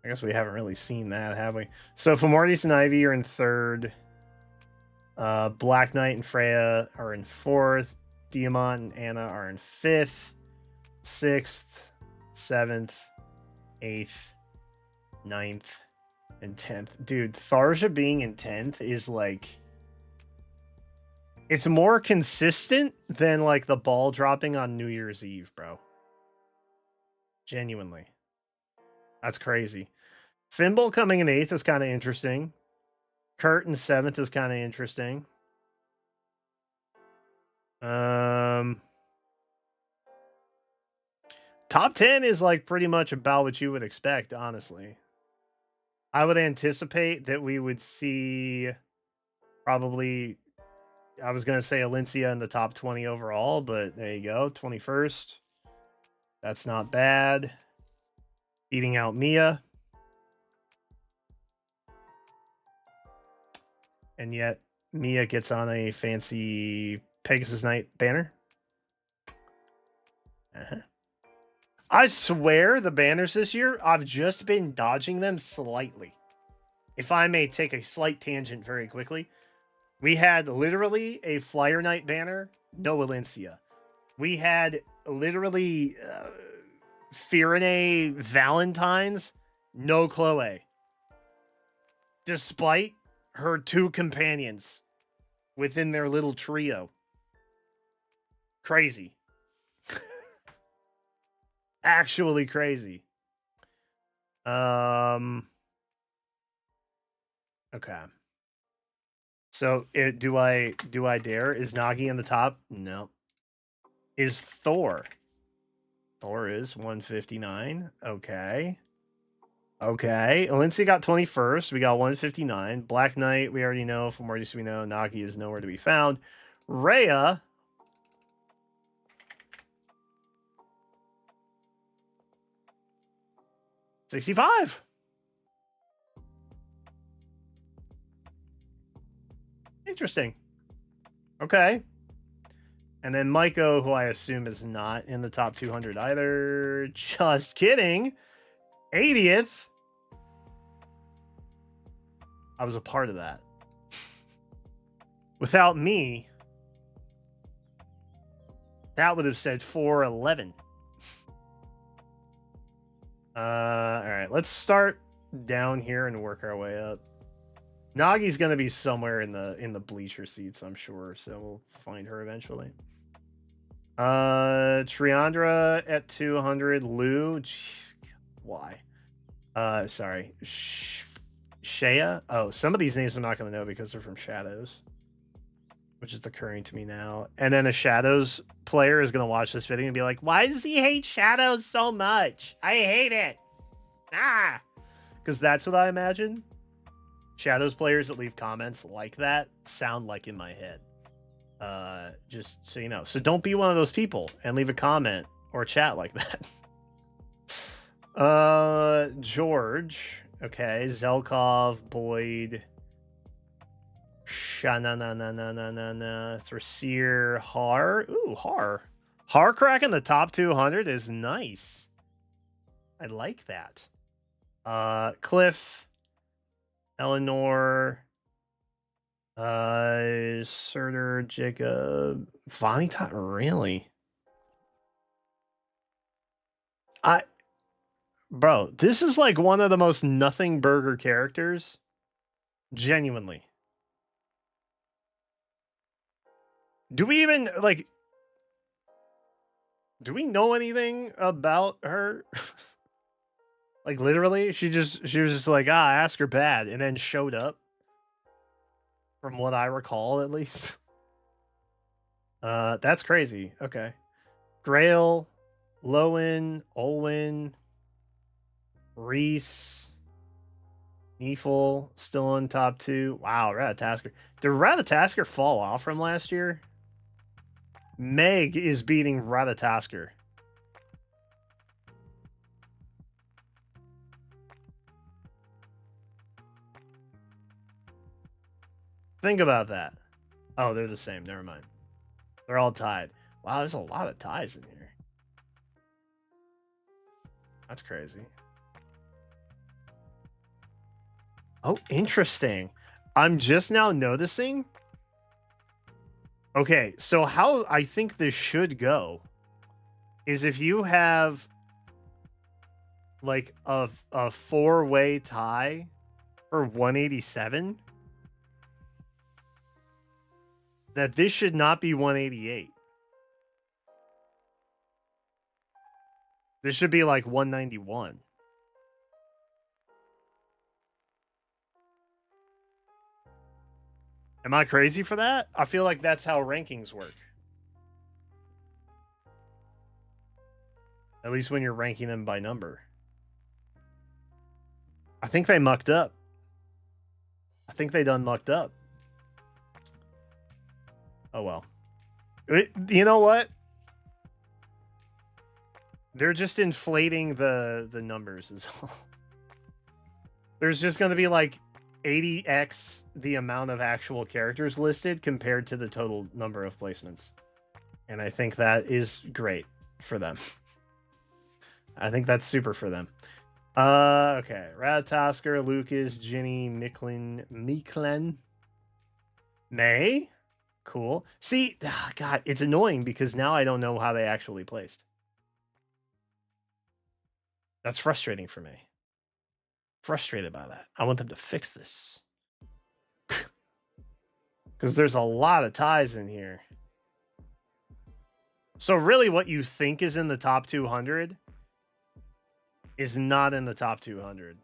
I guess we haven't really seen that, have we? So Fomortis and Ivy are in 3rd. Black Knight and Freya are in 4th. Diamant and Anna are in 5th. 6th, 7th, 8th, 9th, and 10th. Dude, Tharja being in 10th is like... It's more consistent than like the ball dropping on New Year's Eve, bro. Genuinely. That's crazy. Fimble coming in 8th is kind of interesting. Kurt in 7th is kind of interesting. Top 10 is like pretty much about what you would expect, honestly. I would anticipate that we would see probably, I was going to say Alencia in the top 20 overall, but there you go, 21st. That's not bad. Beating out Mia. And yet Mia gets on a fancy Pegasus Knight banner. I swear the banners this year, I've just been dodging them slightly. If I may take a slight tangent very quickly, we had literally a Flyer Knight banner, no Valencia. We had literally Firene Valentine's, no Chloe. Despite her 2 companions within their little trio. Crazy. Actually crazy. Okay. So do I dare? Is Nagi in the top? No. Is Thor? Thor is 159. Okay. Okay. Valencia got 21st. We got 159. Black Knight, we already know. From where we know, Nagi is nowhere to be found. Rhea. $65. Interesting. Okay. And then Maiko, who I assume is not in the top 200 either. Just kidding. 80th. I was a part of that. Without me, that would have said 411. All right, let's start down here and work our way up. Nagi's gonna be somewhere in the bleacher seats, I'm sure, so we'll find her eventually. Triandra at 200. Lou, why? Sorry, Shea. Oh, some of these names I'm not gonna know because they're from Shadows, which is occurring to me now. And then a Shadows player is gonna watch this video and be like, "Why does he hate Shadows so much? I hate it." Because that's what I imagine. Shadows players that leave comments like that sound like in my head. Just so you know. So don't be one of those people and leave a comment or chat like that. George. Okay. Zelkov, Boyd. Shanananananana. Thrasier, Har. Ooh, Har. Har cracking the top 200 is nice. I like that. Cliff. Eleanor. Surtur, Jacob, Vanitas, really? Bro, this is like one of the most nothing burger characters. Genuinely. Do we even, like, do we know anything about her? Like, literally, she was just like, ask her bad, and then showed up. From what I recall, at least. That's crazy. Okay. Grail, Lowen, Olwen, Reese, Neefel, still in top 2. Wow, Ratatasker. Did Ratatasker fall off from last year? Meg is beating Ratatasker. Think about that. Oh, they're the same. Never mind. They're all tied. Wow, there's a lot of ties in here. That's crazy. Oh, interesting. I'm just now noticing. Okay, so how I think this should go is if you have like a 4-way tie for 187, that this should not be 188. This should be like 191. Am I crazy for that? I feel like that's how rankings work. At least when you're ranking them by number. I think they mucked up. I think they done mucked up. Oh well. You know what? They're just inflating the numbers is all. There's just going to be like 80x the amount of actual characters listed compared to the total number of placements. And I think that is great for them. I think that's super for them. Okay. Ratatosker, Lucas, Ginny, Miklen. May? Cool. See, God, it's annoying because now I don't know how they actually placed. That's frustrating for me. Frustrated by that. I want them to fix this. Because there's a lot of ties in here. So really what you think is in the top 200 is not in the top 200.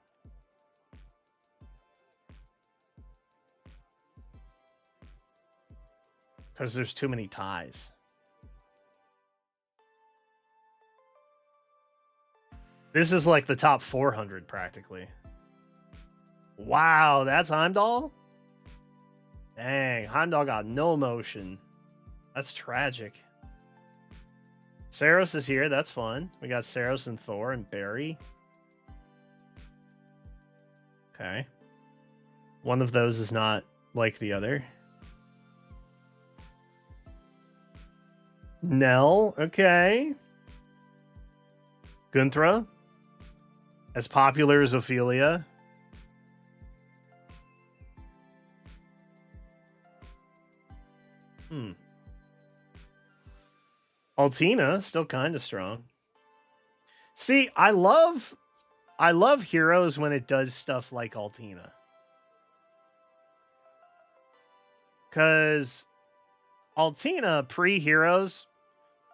Because there's too many ties. This is like the top 400 practically. Wow, that's Heimdall? Dang, Heimdall got no motion. That's tragic. Saros is here. That's fun. We got Saros and Thor and Barry. Okay. One of those is not like the other. Nell. Okay. Gunthra. As popular as Ophelia. Altina, still kind of strong. See, I love Heroes when it does stuff like Altina. Because Altina, pre-Heroes,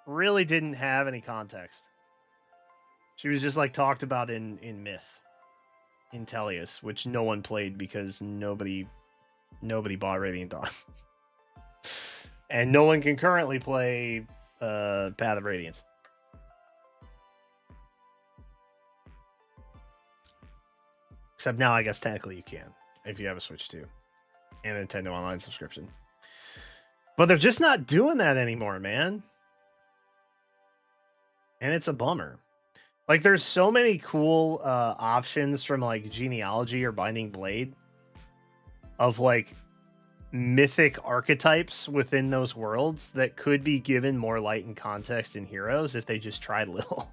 really didn't have any context. She was just like talked about in Myth, in Tellius, which no one played because nobody bought Radiant Dawn. And no one can currently play Path of Radiance. Except now, I guess technically you can if you have a Switch 2 and a Nintendo Online subscription. But they're just not doing that anymore, man. And it's a bummer. Like, there's so many cool options from like Genealogy or Binding Blade of like mythic archetypes within those worlds that could be given more light and context in Heroes if they just tried little.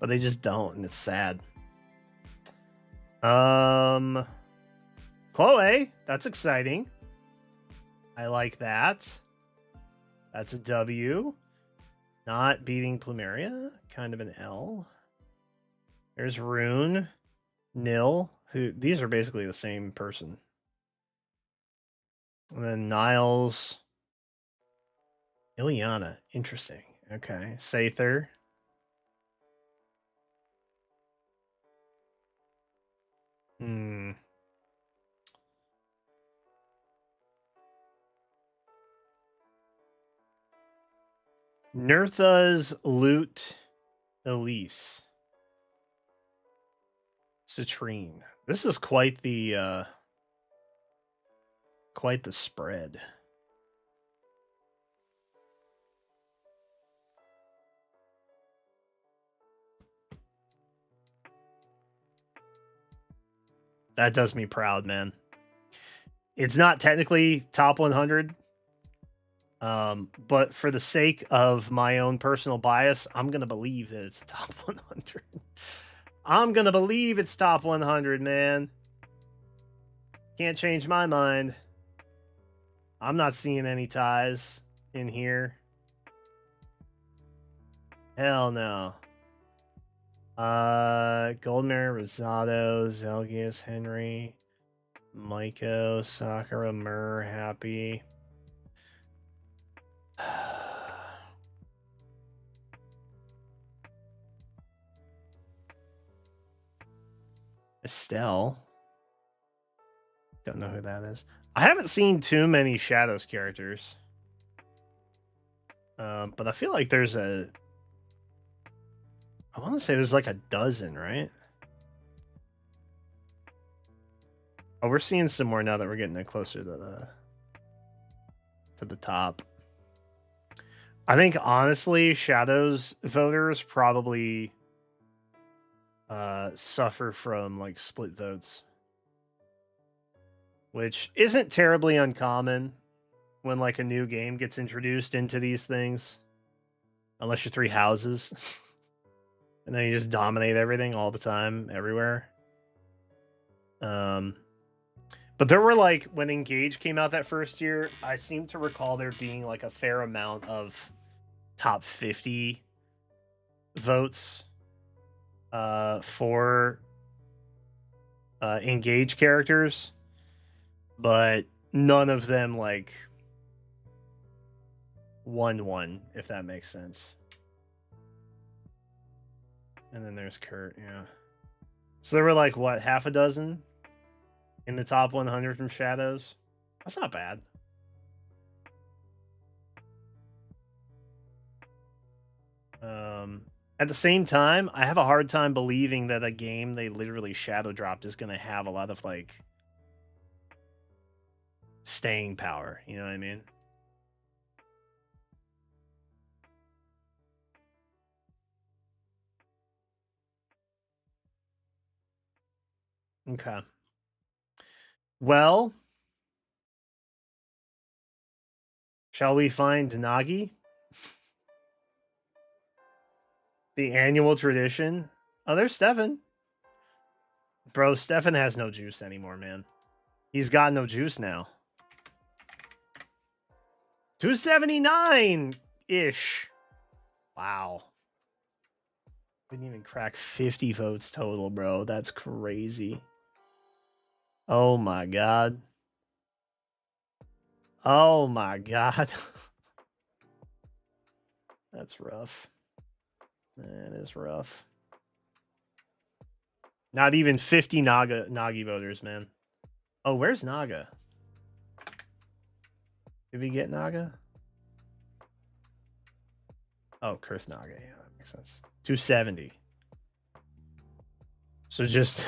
But they just don't, and it's sad. Chloe, that's exciting. I like that. That's a W. Not beating Plumeria, kind of an L. There's Rune, Nil, who these are basically the same person. And then Niles, Ileana, interesting. Okay, Sather. Nertha's Loot Elise. Citrine. This is quite the spread. That does me proud, man. It's not technically top 100. But for the sake of my own personal bias, I'm going to believe that it's top 100. I'm going to believe it's top 100, man. Can't change my mind. I'm not seeing any ties in here. Hell no. Goldmare, Rosado, Zelgius, Henry, Maiko, Sakura, Murr, Happy. Estelle. Don't know who that is. I haven't seen too many Shadows characters. But I feel like there's I want to say there's like a dozen, right? Oh, we're seeing some more now that we're getting closer to the top. I think honestly, Shadows voters probably suffer from like split votes, which isn't terribly uncommon when like a new game gets introduced into these things, unless you're three houses, and then you just dominate everything all the time, everywhere. But there were like when Engage came out that first year, I seem to recall there being like a fair amount of top 50 votes for Engage characters, but none of them like won one, if that makes sense. And then there's Kurt, yeah. So there were like what, half a dozen in the top 100 from Shadows? That's not bad. At the same time, I have a hard time believing that a game they literally shadow dropped is going to have a lot of like staying power. You know what I mean? Okay. Well, shall we find Nagi? The annual tradition? Oh, there's Stefan. Bro, Stefan has no juice anymore, man. He's got no juice now. 279-ish. Wow. Didn't even crack 50 votes total, bro. That's crazy. Oh my god. Oh my god. That's rough. That is rough. Not even 50 Nagi voters, man. Oh, where's Naga? Did we get Naga? Oh, Curse Naga. Yeah, that makes sense. 270. So just...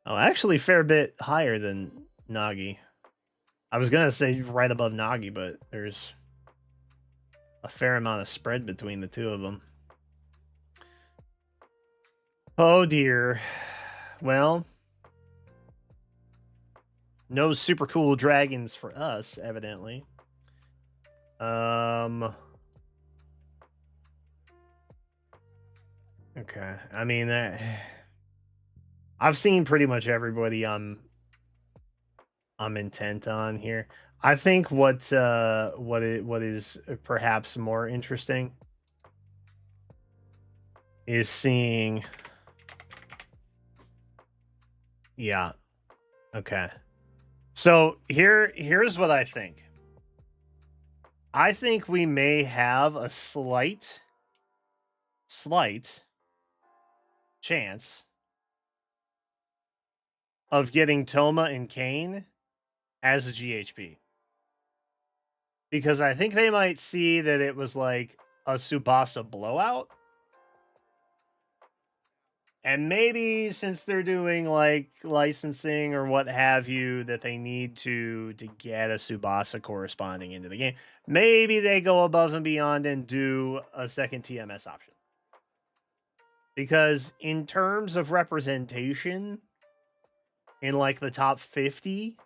oh, actually, fair bit higher than Nagi. I was going to say right above Nagi, but there's a fair amount of spread between the two of them. Oh, dear. Well... no super cool dragons for us, evidently. Okay. I mean, I've seen pretty much everybody I'm intent on here. I think what is perhaps more interesting is seeing. Yeah. Okay. So here's what I think. I think we may have a slight chance of getting Toma and Kane as a GHP. Because I think they might see that it was like a Tsubasa blowout. And maybe since they're doing like licensing or what have you, that they need to get a Tsubasa corresponding into the game, maybe they go above and beyond and do a second TMS option. Because in terms of representation in like the top 50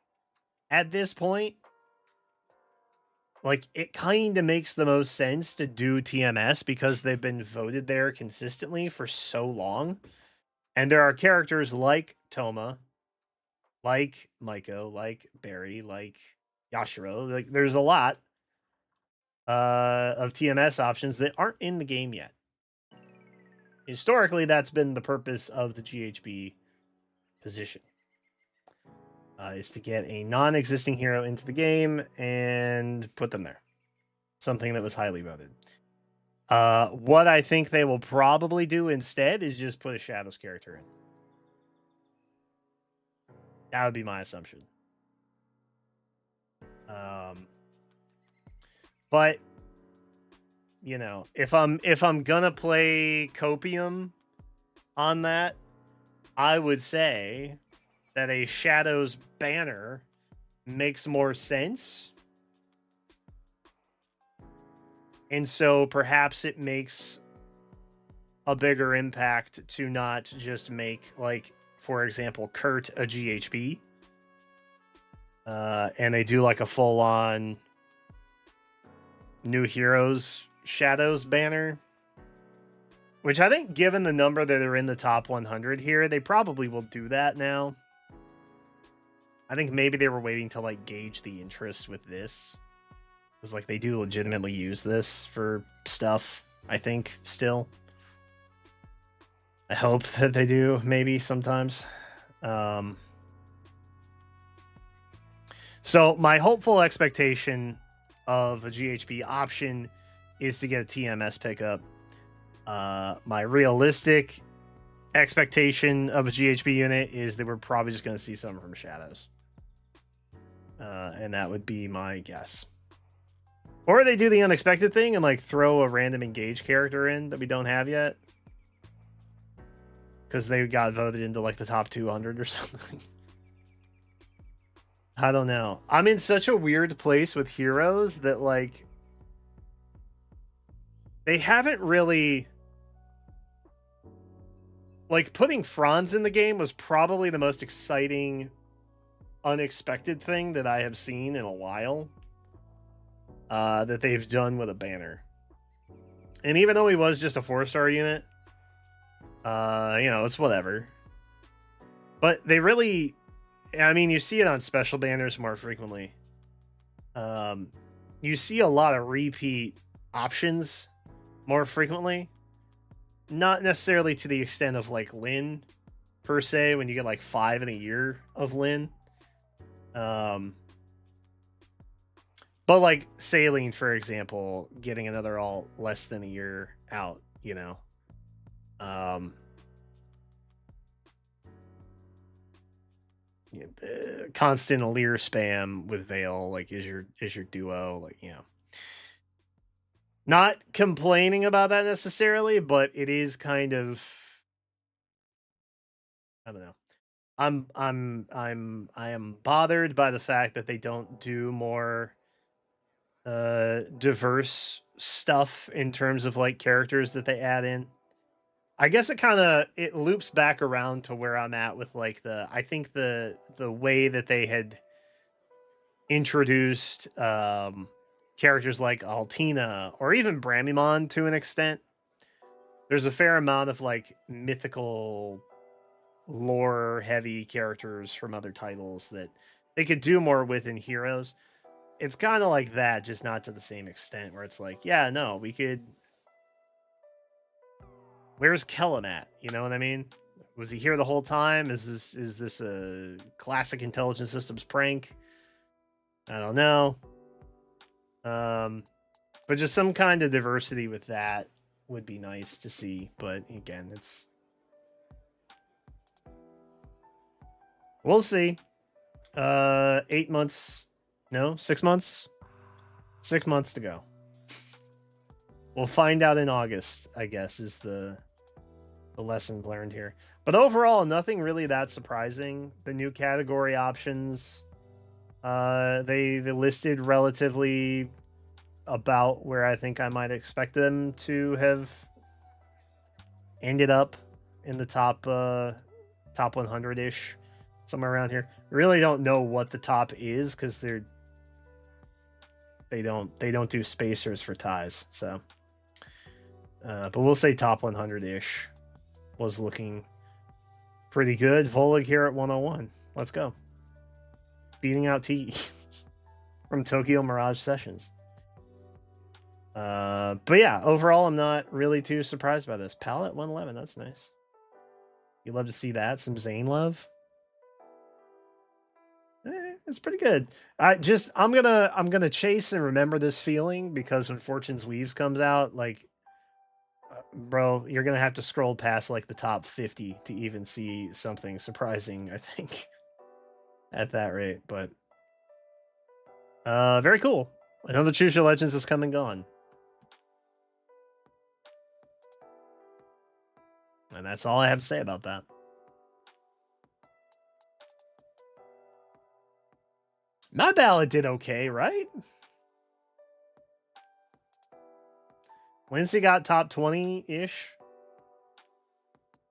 at this point, like it kind of makes the most sense to do TMS because they've been voted there consistently for so long. And there are characters like Toma, like Maiko, like Barry, like Yashiro. Like there's a lot of TMS options that aren't in the game yet. Historically, that's been the purpose of the GHB position. Is to get a non-existing hero into the game and put them there. Something that was highly voted. What I think they will probably do instead is just put a Shadows character in. That would be my assumption. But you know, if I'm gonna play Copium on that, I would say that a Shadows banner makes more sense. And so perhaps it makes a bigger impact to not just make, like, for example, Kurt a GHB. And they do like a full-on New Heroes Shadows banner. Which I think, given the number that are in the top 100 here, they probably will do that now. I think maybe they were waiting to, like, gauge the interest with this. Because, like, they do legitimately use this for stuff, I think, still. I hope that they do, maybe, sometimes. So, my hopeful expectation of a GHB option is to get a TMS pickup. My realistic expectation of a GHB unit is that we're probably just going to see something from Shadows. And that would be my guess. Or they do the unexpected thing and, like, throw a random engage character in that we don't have yet. Because they got voted into, like, the top 200 or something. I don't know. I'm in such a weird place with heroes that, like, they haven't really... Like, putting Franz in the game was probably the most exciting, unexpected thing that I have seen in a while. That they've done with a banner. And even though he was just a 4-star unit, you know, it's whatever. But they really... I mean, you see it on special banners more frequently. You see a lot of repeat options more frequently. Not necessarily to the extent of, like, Lyn, per se, when you get, like, 5 in a year of Lyn. But, like, Saline, for example, getting another all less than a year out, you know. The constant Leer spam with Veil, like, is your duo, like, you know. Not complaining about that necessarily, but it is kind of, I don't know. I am bothered by the fact that they don't do more diverse stuff in terms of, like, characters that they add in. I guess it loops back around to where I'm at with, like, I think the way that they had introduced characters like Altina or even Bramimon to an extent. There's a fair amount of, like, mythical lore heavy characters from other titles that they could do more with in Heroes. It's kind of like that, just not to the same extent, where it's like, yeah, no, we could... Where's Kellum at? You know what I mean? Was he here the whole time? Is this a classic intelligence systems prank? I don't know. But just some kind of diversity with that would be nice to see. But again, it's... We'll see. 8 months. No, 6 months? 6 months to go. We'll find out in August, I guess, is the lesson learned here. But overall, nothing really that surprising. The new category options, they listed relatively about where I think I might expect them to have ended up in the top 100-ish, somewhere around here. Really don't know what the top is because they don't do spacers for ties. So, but we'll say top 100-ish was looking pretty good. Volig here at 101. Let's go. Beating out T from Tokyo Mirage Sessions. But yeah, overall, I'm not really too surprised by this. Palette 111, that's nice. You love to see that. Some Zane love. It's pretty good. I'm gonna chase and remember this feeling, because when Fortune's Weaves comes out, like, bro, you're gonna have to scroll past, like, the top 50 to even see something surprising, I think. at that rate. But very cool. Another Choose Your Legends has come and gone. And that's all I have to say about that. My ballot did okay, right? Wednesday got top 20-ish.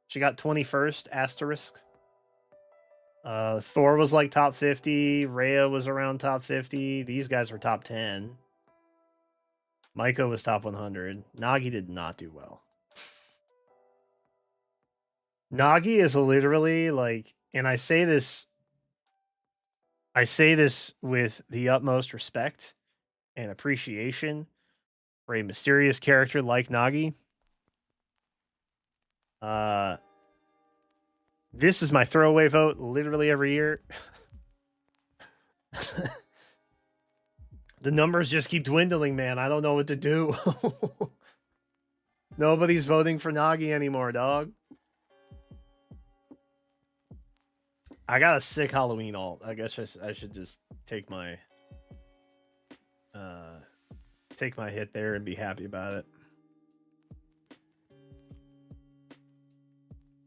She got 21st, asterisk. Thor was like top 50. Rhea was around top 50. These guys were top 10. Maiko was top 100. Nagi did not do well. Nagi is literally like, and I say this with the utmost respect and appreciation for a mysterious character like Nagi. This is my throwaway vote literally every year. The numbers just keep dwindling, man. I don't know what to do. Nobody's voting for Nagi anymore, dog. I got a sick Halloween alt. I guess I should just take my hit there and be happy about it.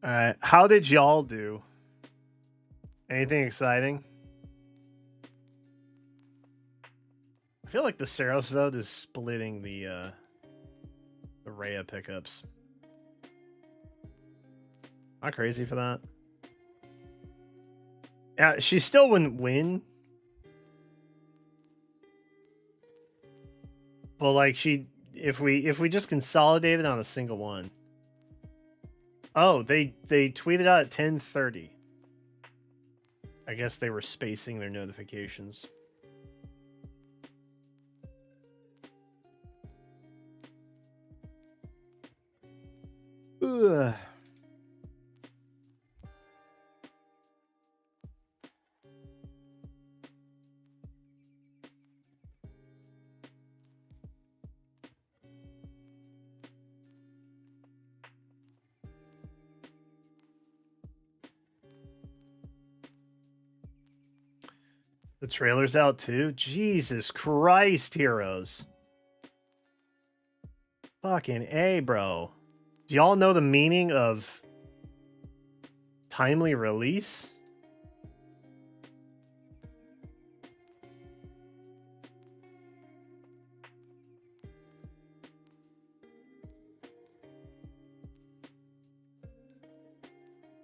All right, how did y'all do? Anything exciting? I feel like the Saros vote is splitting the Rhea pickups. Am I crazy for that? Yeah, she still wouldn't win. But like if we just consolidated on a single one. Oh, they tweeted out at 10:30. I guess they were spacing their notifications. Ugh. The trailer's out too? Jesus Christ, heroes. Fucking A, bro. Do y'all know the meaning of timely release?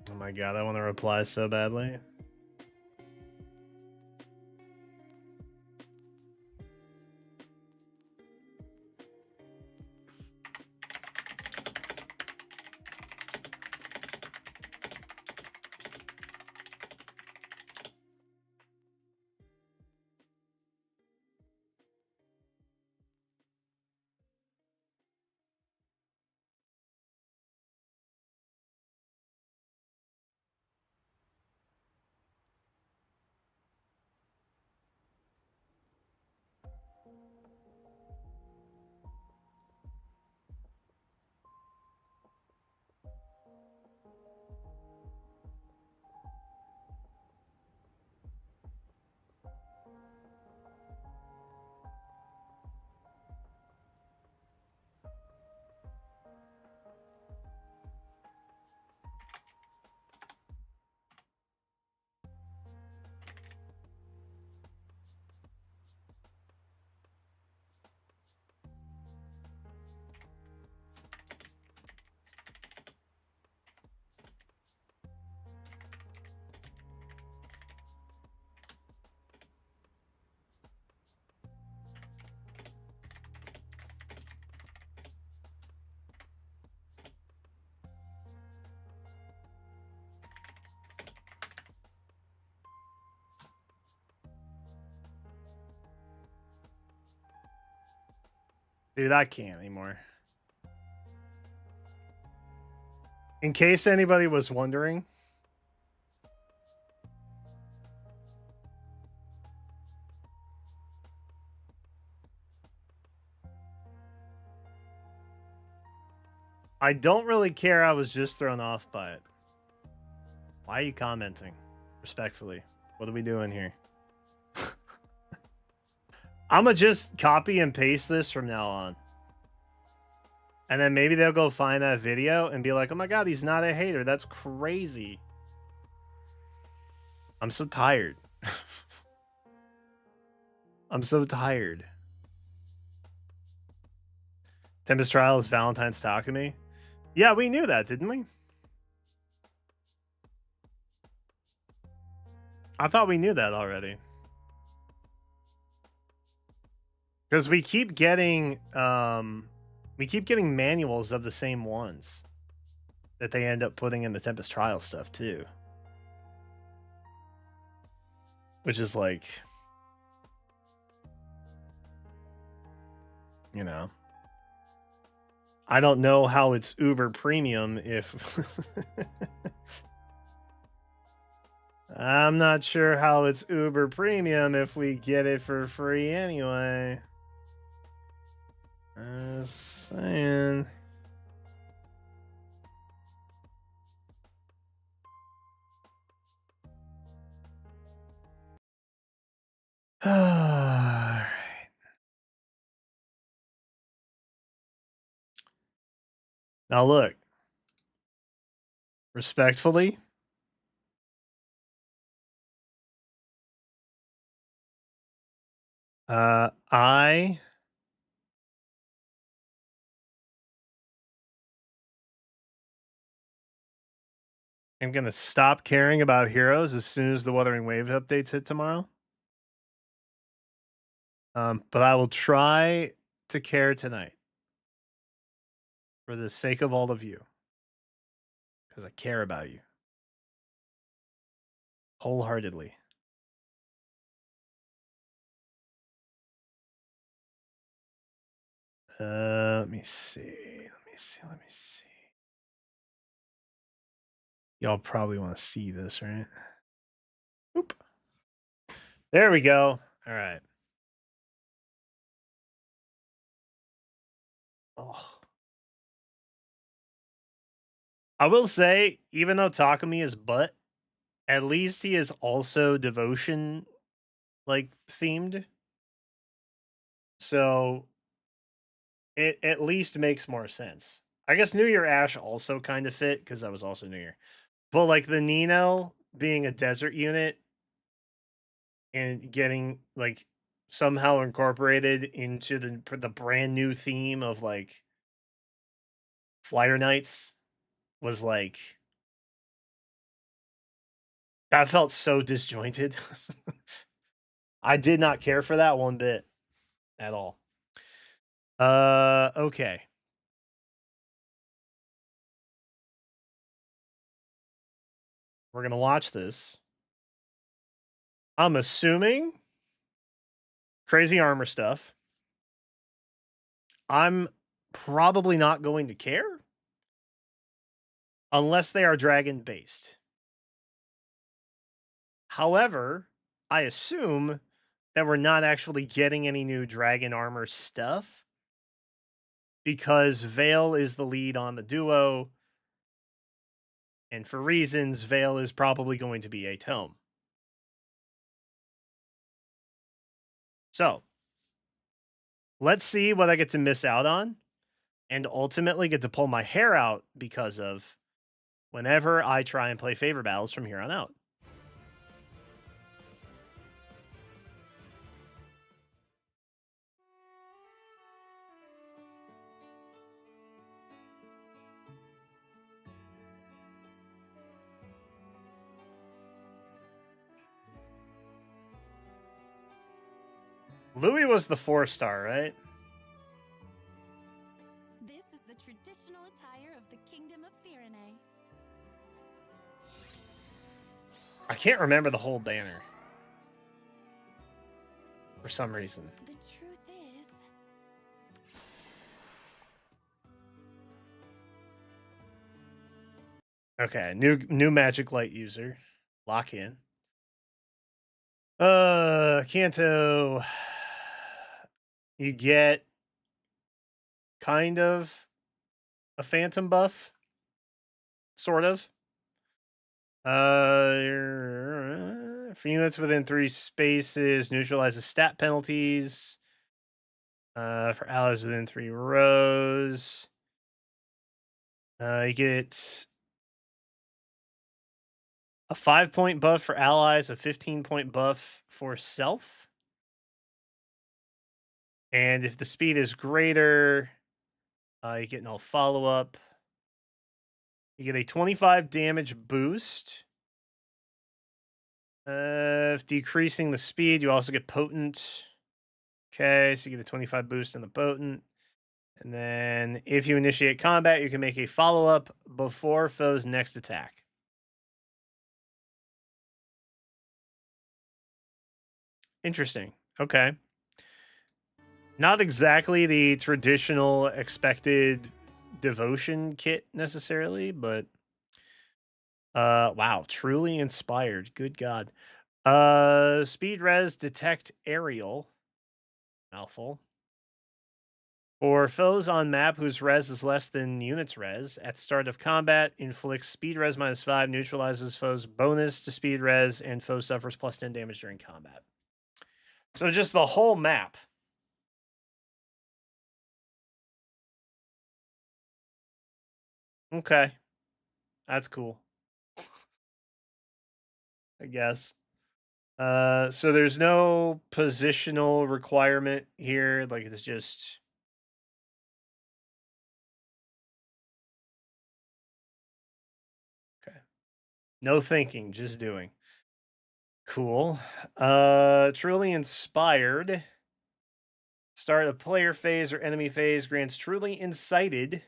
Oh my god, I want to reply so badly. Dude, I can't anymore. In case anybody was wondering, I don't really care. I was just thrown off by it. Why are you commenting? Respectfully. What are we doing here? I'm gonna just copy and paste this from now on. And then maybe they'll go find that video and be like, oh my god, he's not a hater. That's crazy. I'm so tired. I'm so tired. Tempest Trial is Valentine's Takumi. Yeah, we knew that, didn't we? I thought we knew that already. Because we keep getting manuals of the same ones that they end up putting in the Tempest Trial stuff too. Which is like, you know, I don't know how it's uber premium if I'm not sure how it's uber premium if we get it for free anyway. Just saying. Alright. Now look. Respectfully. I am going to stop caring about heroes as soon as the Wuthering Waves updates hit tomorrow. But I will try to care tonight for the sake of all of you. Because I care about you. Wholeheartedly. Let me see. Y'all probably want to see this, right? Oop. There we go. All right. Oh. I will say, even though Takumi is butt, at least he is also devotion like themed. So it at least makes more sense. I guess New Year Ash also kind of fit because that was also New Year. But like the Nino being a desert unit and getting like somehow incorporated into the brand new theme of like Flyer Knights was like that felt so disjointed. I did not care for that one bit at all. Okay. We're going to watch this. I'm assuming crazy armor stuff. I'm probably not going to care unless they are dragon based. However, I assume that we're not actually getting any new dragon armor stuff because Vale is the lead on the duo. And for reasons, Vale is probably going to be a tome. So, let's see what I get to miss out on and ultimately get to pull my hair out because of whenever I try and play favor battles from here on out. Louis was the 4-star, right? This is the traditional attire of the Kingdom of Firene. I can't remember the whole banner. For some reason. The truth is, Okay, new magic light user. Lock in. Kanto. You get kind of a phantom buff. Sort of. For units within 3 spaces, neutralizes stat penalties. For allies within 3 rows. You get a 5-point buff for allies, a 15-point buff for self. And if the speed is greater, you get no follow-up. You get a 25 damage boost. Decreasing the speed, you also get potent. Okay, so you get a 25 boost in the potent. And then if you initiate combat, you can make a follow-up before foe's next attack. Interesting. Okay. Not exactly the traditional expected devotion kit necessarily, but wow, truly inspired. Good God. Speed res detect aerial. Mouthful. For foes on map whose res is less than units res, at start of combat, inflicts speed res -5, neutralizes foe's bonus to speed res, and foe suffers +10 damage during combat. So just the whole map. Okay. That's cool, I guess. So there's no positional requirement here. Like it's just okay. No thinking, just doing. Cool. Truly inspired. Start a player phase or enemy phase grants truly incited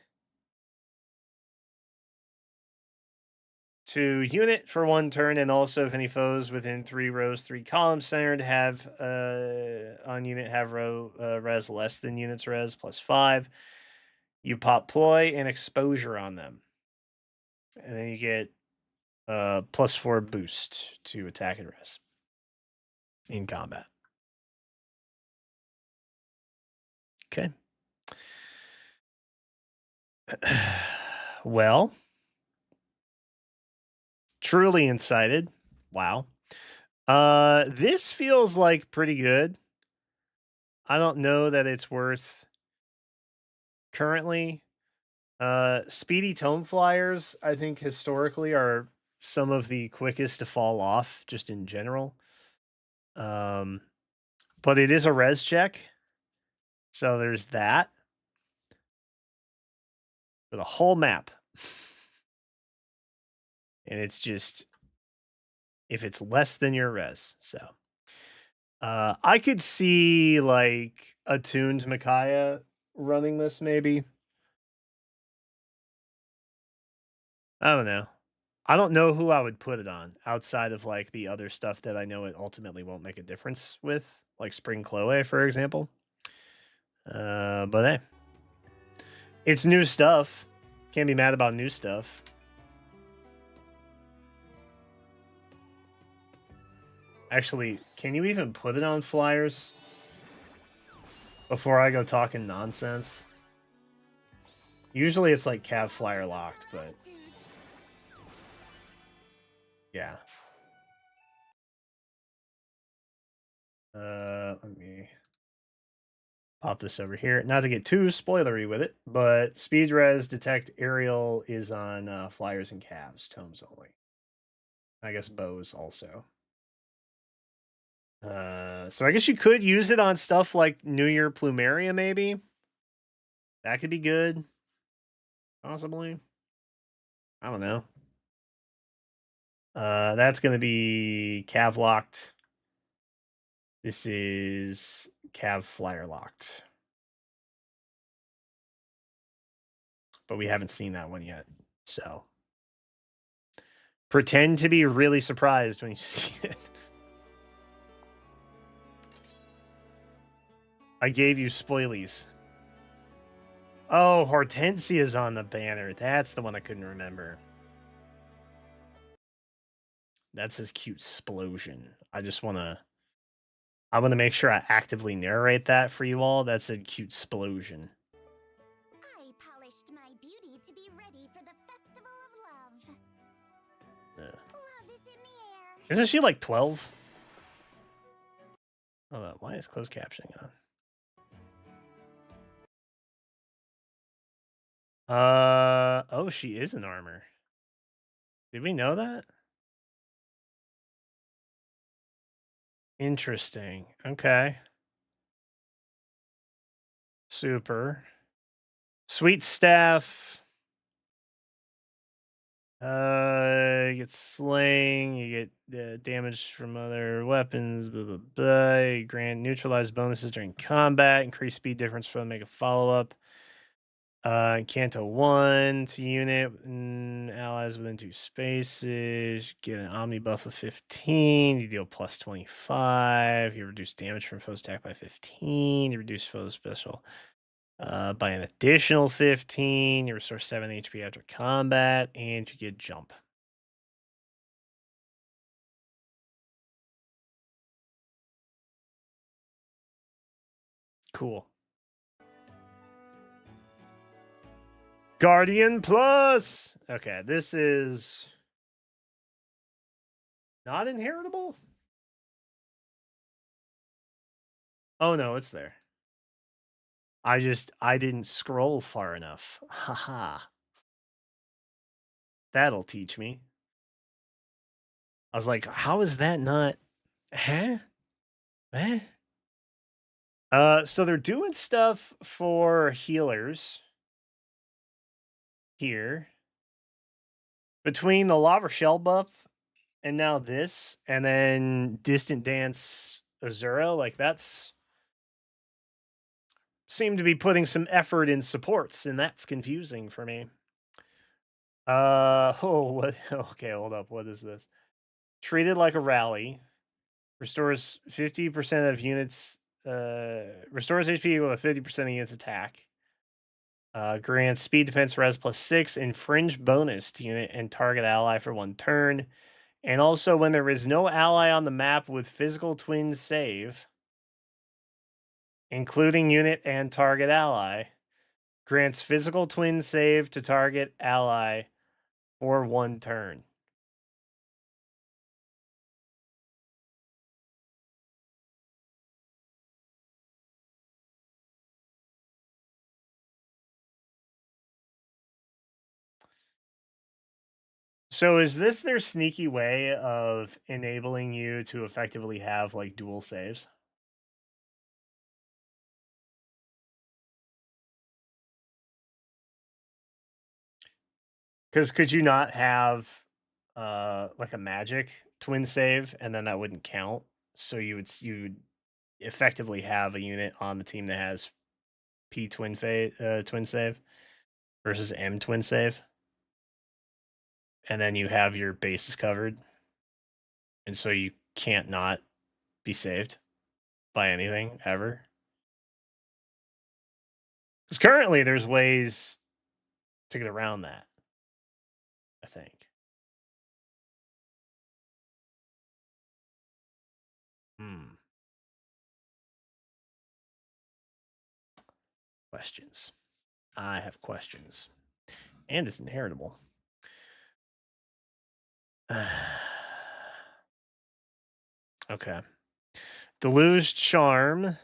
to unit for 1 turn, and also if any foes within 3 rows, 3 columns centered have on unit have row res less than units res +5. You pop ploy and exposure on them, and then you get +4 boost to attack and res in combat. Okay. Well, truly incited. Wow. This feels like pretty good. I don't know that it's worth currently. Speedy tome flyers, I think historically are some of the quickest to fall off just in general. But it is a res check. So there's that. For the whole map. And it's just if it's less than your res. So I could see like attuned Micaiah running this maybe. I don't know. I don't know who I would put it on outside of like the other stuff that I know it ultimately won't make a difference with, like Spring Chloe, for example. But hey, it's new stuff. Can't be mad about new stuff. Actually, can you even put it on flyers before I go talking nonsense? Usually it's like Cav flyer locked, but yeah. Let me pop this over here. Not to get too spoilery with it, but speed res detect aerial is on flyers and Cavs, tomes only. I guess bows also. So I guess you could use it on stuff like New Year Plumeria, maybe. That could be good. Possibly. I don't know. That's going to be Cav locked. This is Cav flyer locked. But we haven't seen that one yet. So pretend to be really surprised when you see it. I gave you spoilies. Oh, Hortensia's on the banner. That's the one I couldn't remember. That's his cute explosion. I want to make sure I actively narrate that for you all. That's a cute explosion. I polished my beauty to be ready for the festival of love. Love is in the air. Isn't she like 12? Hold on, why is closed captioning on? Oh, she is an armor. Did we know that? Interesting. Okay. Super. Sweet staff. You get slaying, you get damage from other weapons, blah blah blah. You grant neutralize bonuses during combat, increase speed difference from make a follow up. Canto 1 to unit allies within 2 spaces. Get an Omni buff of 15. You deal plus 25. You reduce damage from foes attack by 15. You reduce foes special by an additional 15. You restore 7 HP after combat. And you get jump. Cool. Guardian Plus. Okay, this is not inheritable. Oh no, it's there. I didn't scroll far enough. Haha. That'll teach me. I was like, how is that not huh? Eh? So they're doing stuff for healers here. Between the Lava Shell buff and now this, and then Distant Dance Azura, like that's seem to be putting some effort in supports, and that's confusing for me. Oh, what? Okay, hold up. What is this? Treated like a rally, restores 50% of units. Restores HP equal to 50% of units attack. Grants speed defense res +6, infringe bonus to unit and target ally for 1 turn. And also, when there is no ally on the map with physical twin save, including unit and target ally, grants physical twin save to target ally for 1 turn. So is this their sneaky way of enabling you to effectively have like dual saves? Because could you not have like a magic twin save and then that wouldn't count? So you would effectively have a unit on the team that has P twin save versus M twin save, and then you have your bases covered, and so you can't not be saved by anything ever. Because currently there's ways to get around that, I think. Hmm. Questions. I have questions. And it's inheritable. Okay. Deluge Charm.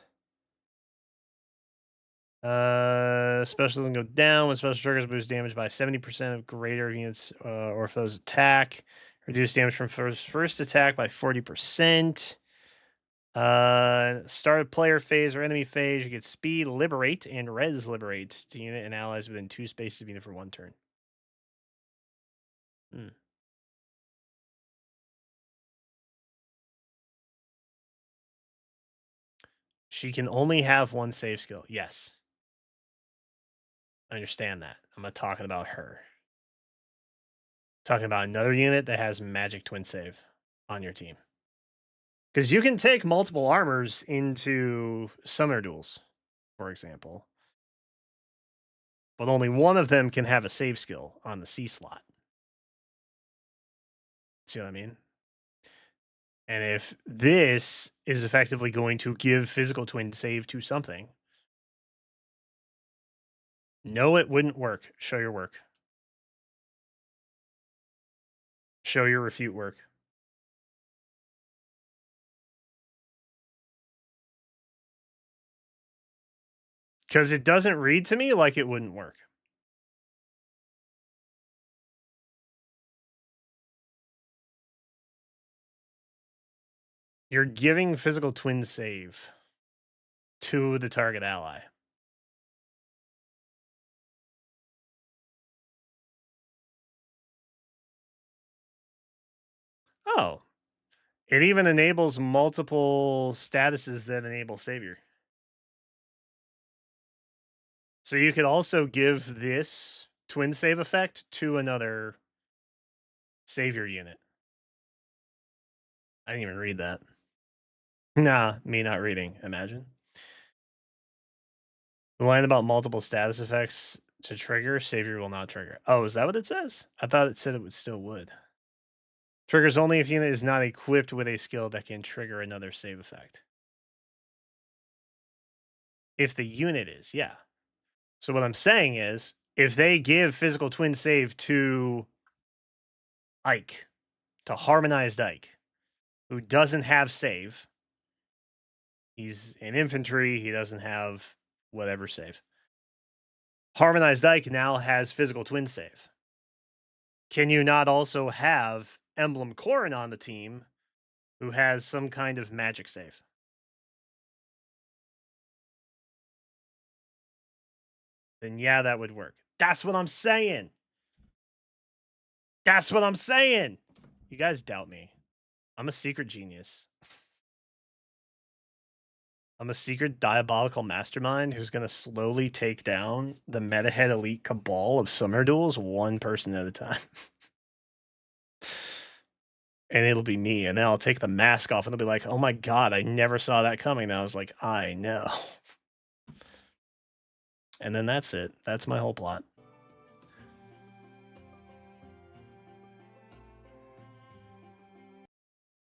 Special doesn't go down when special triggers boost damage by 70% of greater units or foes attack. Reduce damage from first attack by 40%. Start a player phase or enemy phase. You get speed, liberate, and res liberate to unit and allies within 2 spaces of unit for 1 turn. Hmm. She can only have 1 save skill. Yes. I understand that. I'm not talking about her. Talking about another unit that has magic twin save on your team. Because you can take multiple armors into summoner duels, for example. But only one of them can have a save skill on the C slot. See what I mean? And if this is effectively going to give physical twin save to something, no, it wouldn't work. Show your work. Show your refute work. Because it doesn't read to me like it wouldn't work. You're giving physical twin save to the target ally. Oh, it even enables multiple statuses that enable savior. So you could also give this twin save effect to another savior unit. I didn't even read that. Nah, me not reading. Imagine. The line about multiple status effects to trigger, savior will not trigger. Oh, is that what it says? I thought it said it would still would. Triggers only if unit is not equipped with a skill that can trigger another save effect. If the unit is, yeah. So what I'm saying is, if they give physical twin save to Ike, to harmonized Ike, who doesn't have save, he's in infantry, he doesn't have whatever save. Harmonized Ike now has physical twin save. Can you not also have Emblem Corrin on the team who has some kind of magic save? Then yeah, that would work. That's what I'm saying. That's what I'm saying. You guys doubt me. I'm a secret genius. I'm a secret diabolical mastermind who's going to slowly take down the meta head elite cabal of summer duels one person at a time. And it'll be me. And then I'll take the mask off and they'll be like, oh my God, I never saw that coming. And I was like, I know. And then that's it. That's my whole plot.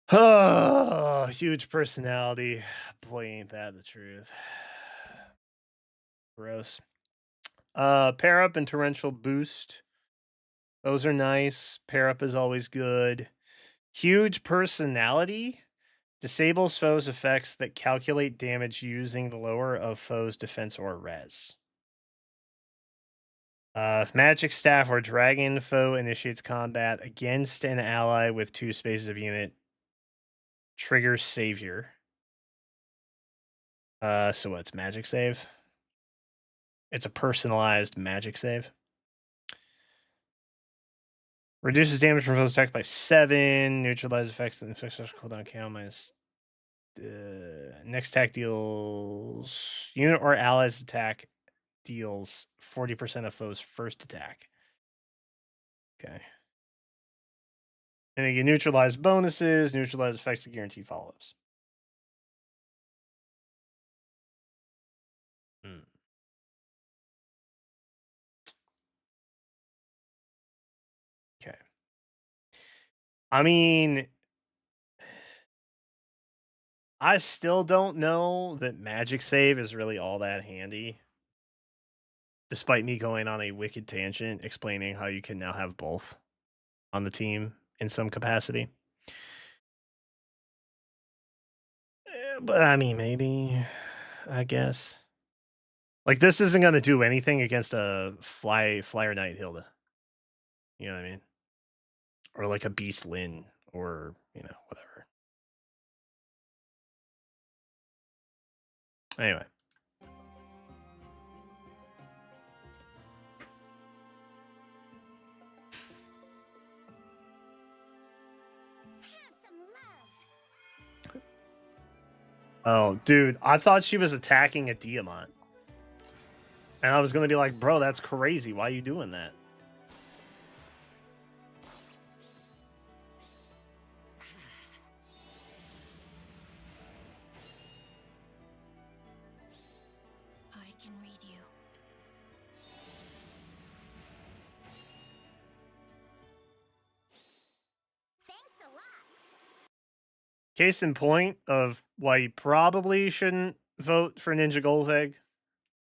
Oh, huge personality. Boy, ain't that the truth. Gross. Pair up and torrential boost. Those are nice. Pair up is always good. Huge personality disables foes' effects that calculate damage using the lower of foes' defense or res. If magic staff or dragon foe initiates combat against an ally with 2 spaces of unit, triggers savior. So what's magic save? It's a personalized magic save. Reduces damage from foes attacked by 7. Neutralize effects that inflict special cooldown count minus. Next attack deals unit or allies attack deals 40% of foes' first attack. Okay. And then you neutralize bonuses, neutralize effects that guarantee follow-ups. Okay. I mean, I still don't know that magic save is really all that handy. Despite me going on a wicked tangent explaining how you can now have both on the team in some capacity. But I mean, maybe, I guess. Like, this isn't going to do anything against a Flyer Knight Hilda. You know what I mean? Or like a Beast Lyn, or, whatever. Anyway. Have some love. Oh, dude, I thought she was attacking a Diamant. And I was going to be like, bro, that's crazy. Why are you doing that? I can read you. Thanks a lot. Case in point of why you probably shouldn't vote for Ninja Goldegg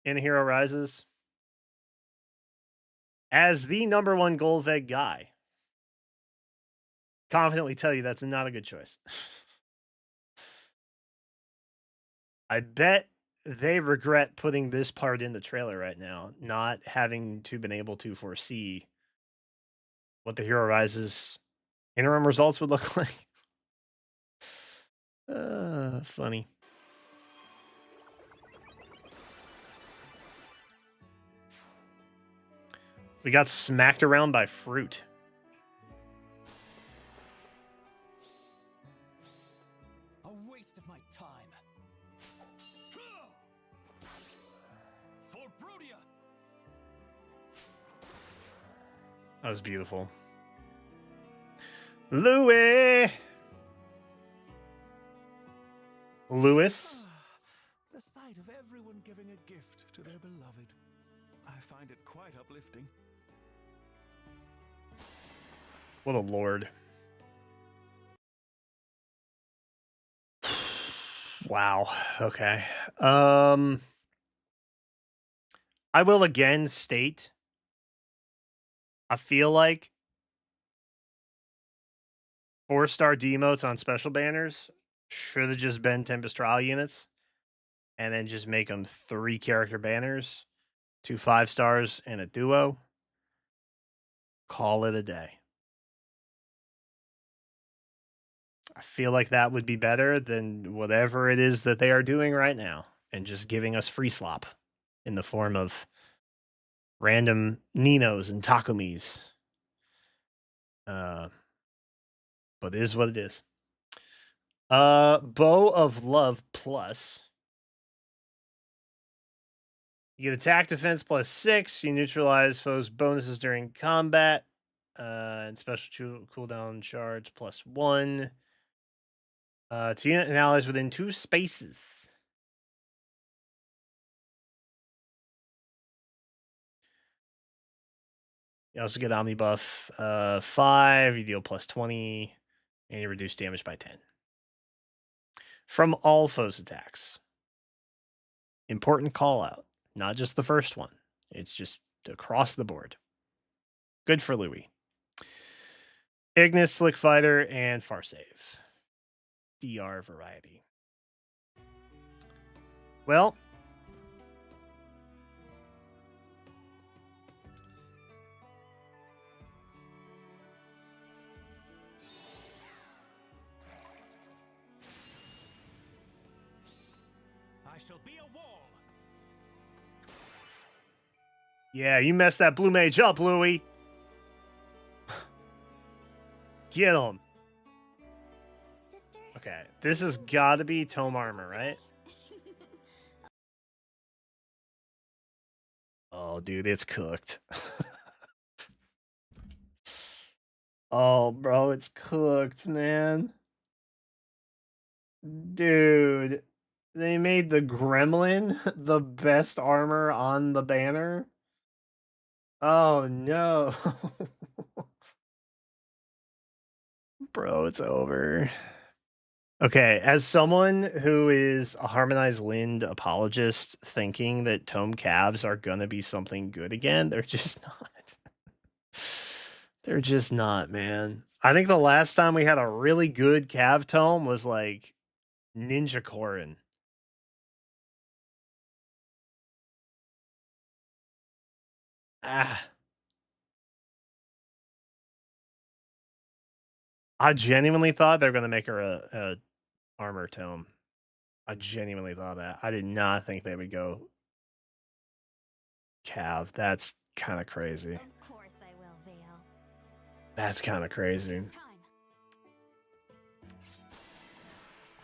in Hero Rises. As the number 1 Goldegg guy, confidently tell you that's not a good choice. I bet they regret putting this part in the trailer right now, not having to been able to foresee what the Hero Rises interim results would look like. Funny. We got smacked around by fruit. A waste of my time. For Brutia! That was beautiful. Louis! Lewis? The sight of everyone giving a gift to their beloved. I find it quite uplifting. What a lord. Wow. Okay. I will again state I feel like 4-star demotes on special banners should have just been Tempest Trial units and then just make them 3 character banners, 2 5-stars, and a duo. Call it a day. I feel like that would be better than whatever it is that they are doing right now and just giving us free slop in the form of random Ninos and Takumis. But it is what it is. Bow of Love Plus. You get attack defense plus 6. You neutralize foes' bonuses during combat. And special cooldown charge plus 1. To unit and allies within 2 spaces. You also get Omni buff 5. You deal plus 20. And you reduce damage by 10. From all foes' attacks. Important call out. Not just the first one. It's just across the board. Good for Louis. Ignis, Slick Fighter, and Farsave. DR variety. Well, I shall be a wall. yeah, you messed that blue mage up, Louis. Get him. Sister? Okay, this has got to be Tome Armor, right? Oh, dude, it's cooked. Oh, bro, it's cooked, man. Dude, they made the Gremlin the best armor on the banner. Oh, no. Bro, it's over. Okay, as someone who is a Harmonized Lind apologist thinking that Tome Calves are gonna be something good again, they're just not. They're just not, man. I think the last time we had a really good Cav Tome was like Ninja Corin. Ah. I genuinely thought they were gonna make her a armor tome. I genuinely thought that. I did not think they would go Cav. That's kind of crazy. Of course I will, Vale. That's kind of crazy. It's time.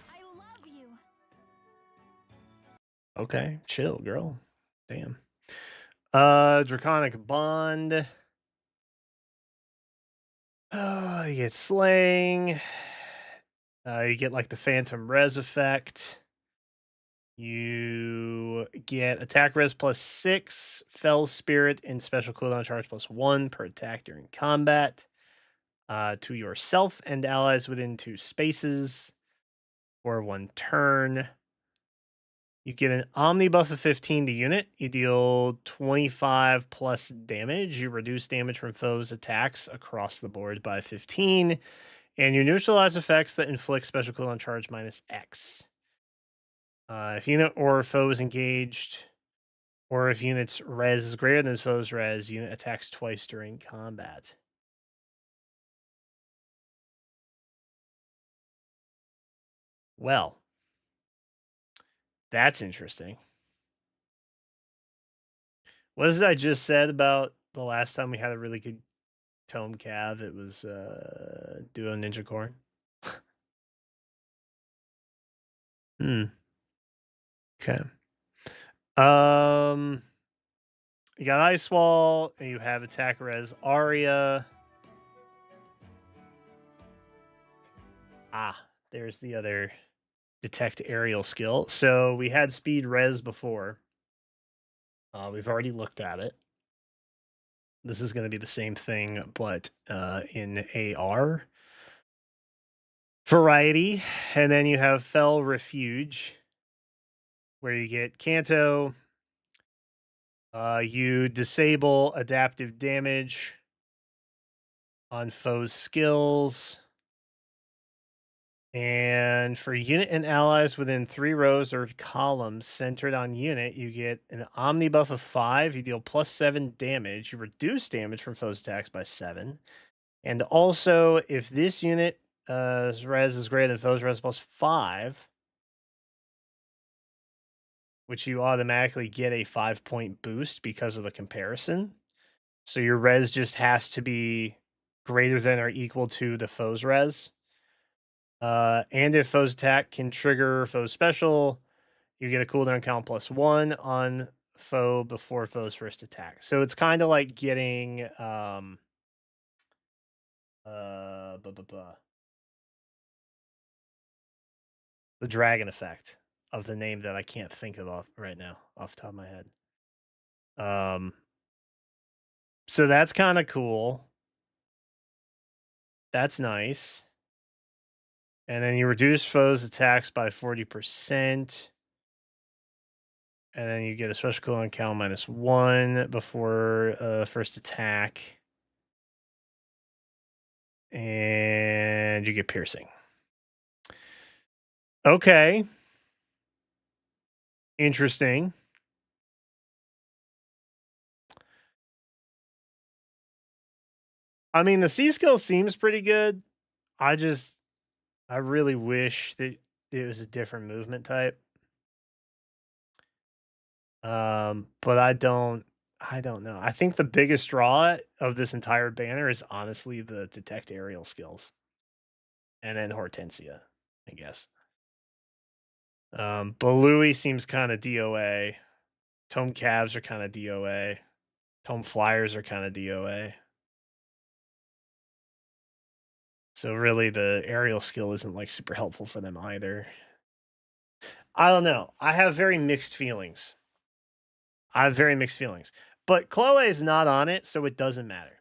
I love you. Okay, chill, girl. Damn. Draconic Bond. You get Slaying. You get like the Phantom Res effect. You get attack res plus 6, Fell Spirit, and special cooldown charge plus 1 per attack during combat. To yourself and allies within 2 spaces for 1 turn. You get an Omni buff of 15 to unit. You deal 25 plus damage. You reduce damage from foes' attacks across the board by 15. And you neutralize effects that inflict special cooldown charge minus X. If unit or foe is engaged, or if unit's res is greater than foe's res, unit attacks twice during combat. Well, that's interesting. What is it I just said about the last time we had a really good tome cav? It was Duo Ninja Corn. Hmm. Okay. You got Ice Wall, and you have attack res Aria. Ah, there's the other detect aerial skill. So we had speed res before. We've already looked at it. This is going to be the same thing, but in AR variety. And then you have Fell Refuge, where you get Kanto. You disable adaptive damage on foes' skills. And for unit and allies within 3 rows or columns centered on unit, you get an Omni buff of 5. You deal +7 damage. You reduce damage from foes' attacks by 7. And also, if this unit res is greater than foes' res +5, which you automatically get a 5-point boost because of the comparison. So your res just has to be greater than or equal to the foe's res. And if foe's attack can trigger foe's special, you get a cooldown count +1 on foe before foe's first attack. So it's kind of like getting the dragon effect of the name that I can't think of right now off the top of my head. So that's kind of cool. That's nice. And then you reduce foes' attacks by 40%. And then you get a special cooldown count -1 before first attack. And you get piercing. Okay. Interesting. I mean, the C skill seems pretty good. I really wish that it was a different movement type. But I don't know. I think the biggest draw of this entire banner is honestly the detect aerial skills. And then Hortensia, I guess. Balui seems kind of DOA. Tome Cavs are kind of DOA. Tome Flyers are kind of DOA. So really the aerial skill isn't like super helpful for them either. I don't know. I have very mixed feelings. But Chloe is not on it, so it doesn't matter.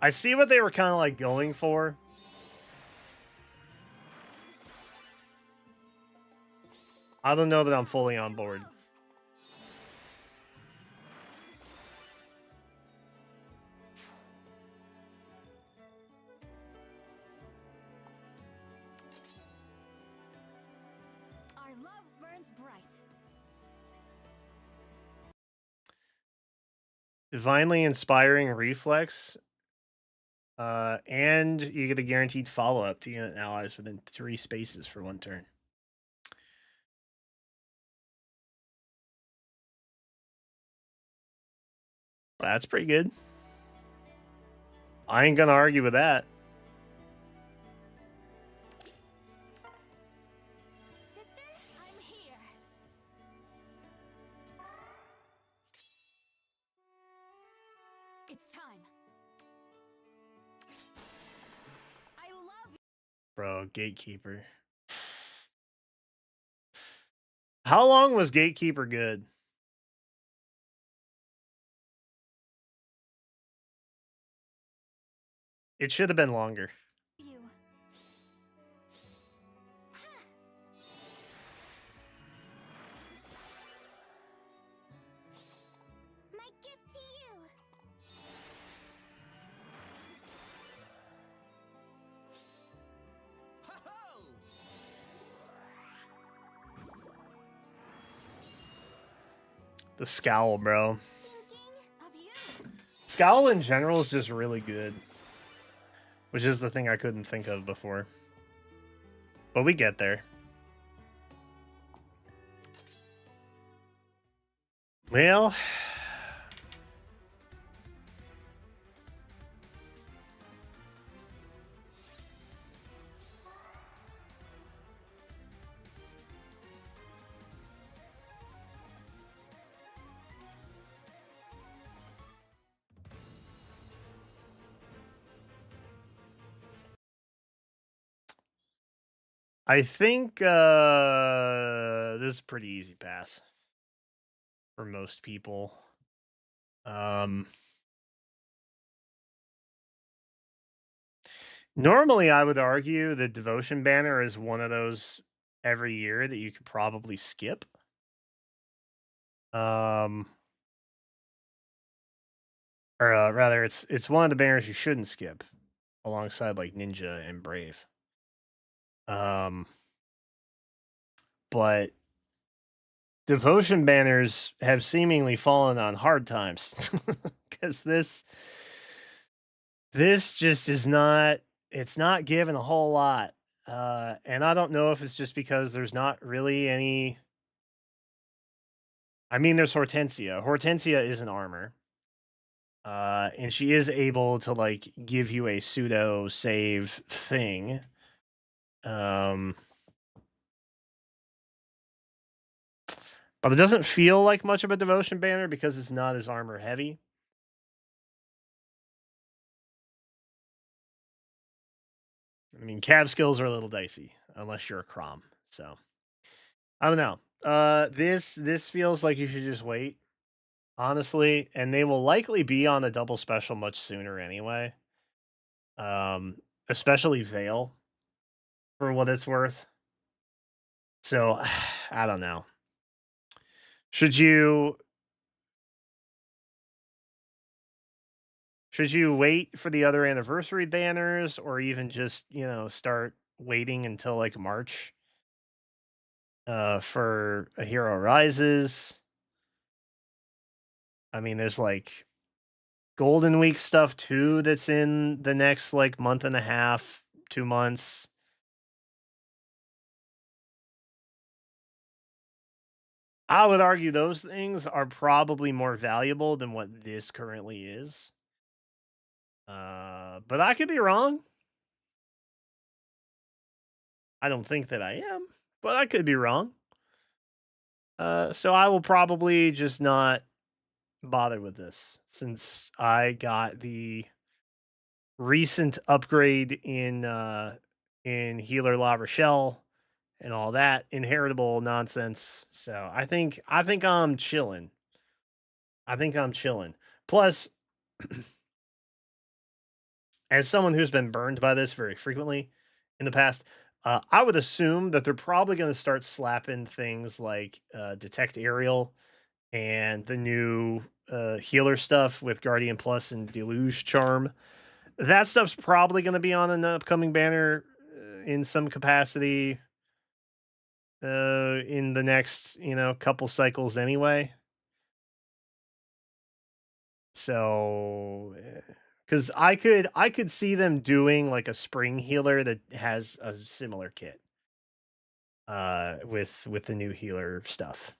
I see what they were kind of like going for. I don't know that I'm fully on board. Our love burns bright. Divinely inspiring reflex. And you get a guaranteed follow-up to unit allies within 3 spaces for 1 turn. That's pretty good. I ain't gonna argue with that. Sister, I'm here. It's time. I love Bro, Gatekeeper. How long was Gatekeeper good? It should have been longer. you. My gift to you. The Scowl, bro. Thinking of you. Scowl in general is just really good, which is the thing I couldn't think of before. But we get there. Well, I think this is a pretty easy pass for most people. Normally, I would argue the Devotion Banner is one of those every year that you could probably skip. Or rather, it's one of the banners you shouldn't skip, alongside like Ninja and Brave. But Devotion banners have seemingly fallen on hard times because this just is not, it's not given a whole lot. And I don't know if it's just because there's not really any. I mean, there's Hortensia. Hortensia is an armor. And she is able to like give you a pseudo save thing. But it doesn't feel like much of a devotion banner because it's not as armor heavy. I mean, cab skills are a little dicey unless you're a Crom. So I don't know. This feels like you should just wait, honestly, and they will likely be on the double special much sooner anyway. Especially Veil, for what it's worth. So I don't know. Should you wait for the other anniversary banners, or even just start waiting until like March for A Hero Rises? I mean, there's like Golden Week stuff too that's in the next like month and a half, 2 months. I would argue those things are probably more valuable than what this currently is. But I could be wrong. I don't think that I am, but I could be wrong. So I will probably just not bother with this since I got the recent upgrade in Healer La Rochelle and all that inheritable nonsense. So I think I'm chilling. I think I'm chilling. Plus, as someone who's been burned by this very frequently in the past, I would assume that they're probably going to start slapping things like Detect Aerial and the new healer stuff with Guardian Plus and Deluge Charm. That stuff's probably going to be on an upcoming banner in some capacity in the next couple cycles anyway. So because I could see them doing like a spring healer that has a similar kit with the new healer stuff.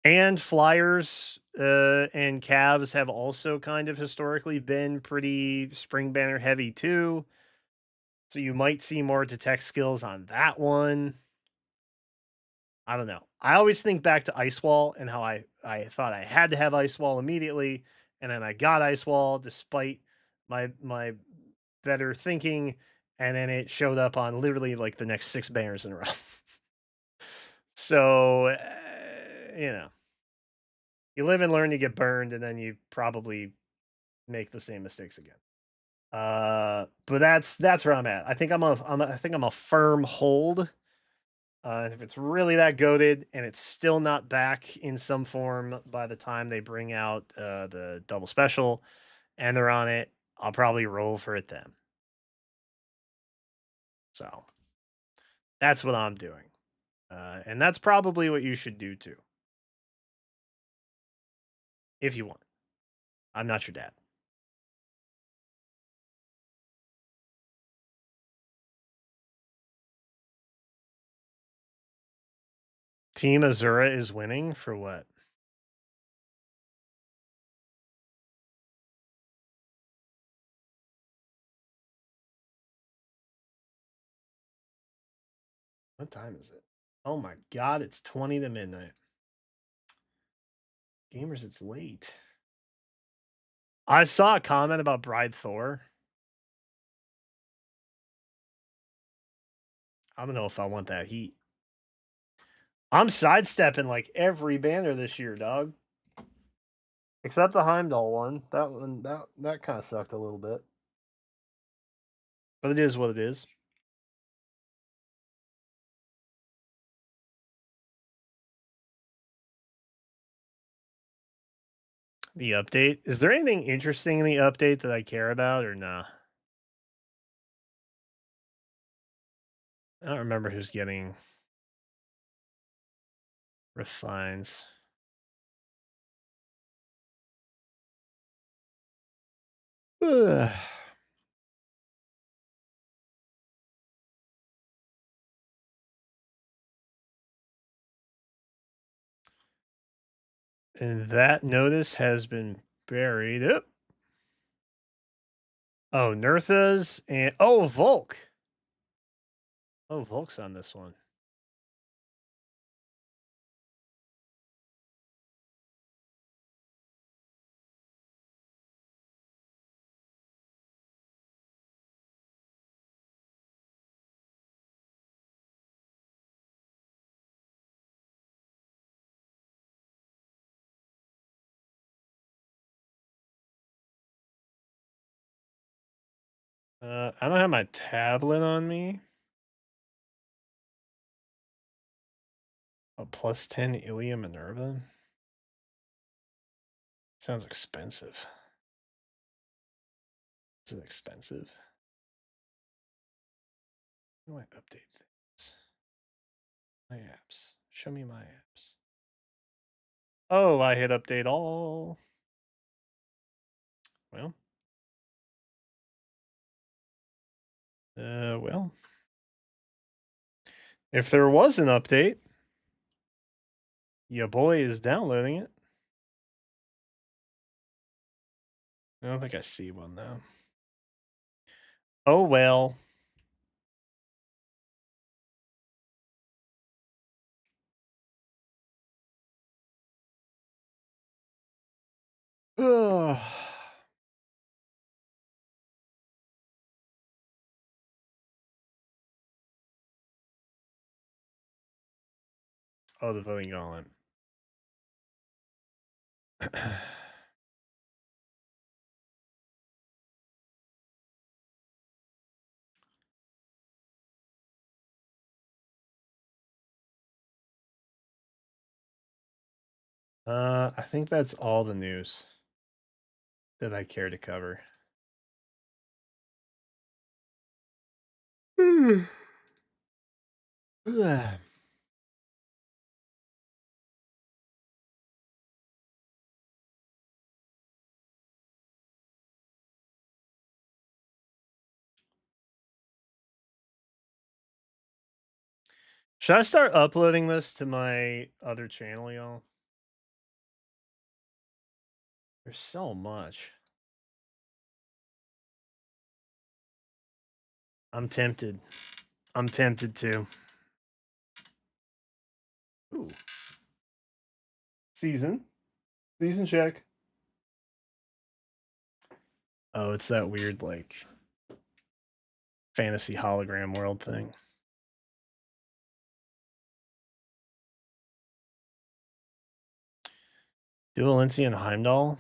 And flyers and calves have also kind of historically been pretty spring banner heavy too. So you might see more detect skills on that one. I don't know. I always think back to Ice Wall and how I thought I had to have Ice Wall immediately, and then I got Ice Wall despite my better thinking, and then it showed up on literally like the next 6 banners in a row. So you live and learn, you get burned, and then you probably make the same mistakes again. But that's where I'm at. I think I'm a firm hold. If it's really that goated and it's still not back in some form by the time they bring out the double special and they're on it, I'll probably roll for it then. So that's what I'm doing. And that's probably what you should do too. if you want. I'm not your dad. Team Azura is winning for what? What time is it? Oh my god, it's 20 to midnight. Gamers, it's late. I saw a comment about Bride Thor. I don't know if I want that heat. I'm sidestepping like every banner this year, dog. Except the Heimdall one. That kind of sucked a little bit. But it is what it is. The update. Is there anything interesting in the update that I care about or nah? I don't remember who's getting refines. Ugh. And that notice has been buried. Oop. Oh, Nerthas and Volk. Oh, Volk's on this one. I don't have my tablet on me. A plus 10 Ilia Minerva? Sounds expensive. Is it expensive? How do I update things? My apps. Show me my apps. Oh, I hit update all. Well. Well. If there was an update, your boy is downloading it. I don't think I see one though. Oh well. Ugh. Oh, the voting gauntlet. I think that's all the news that I care to cover. Ugh. Should I start uploading this to my other channel, y'all? There's so much. I'm tempted. I'm tempted to. Ooh. Season check. Oh, it's that weird like fantasy hologram world thing. Dualency and Heimdall.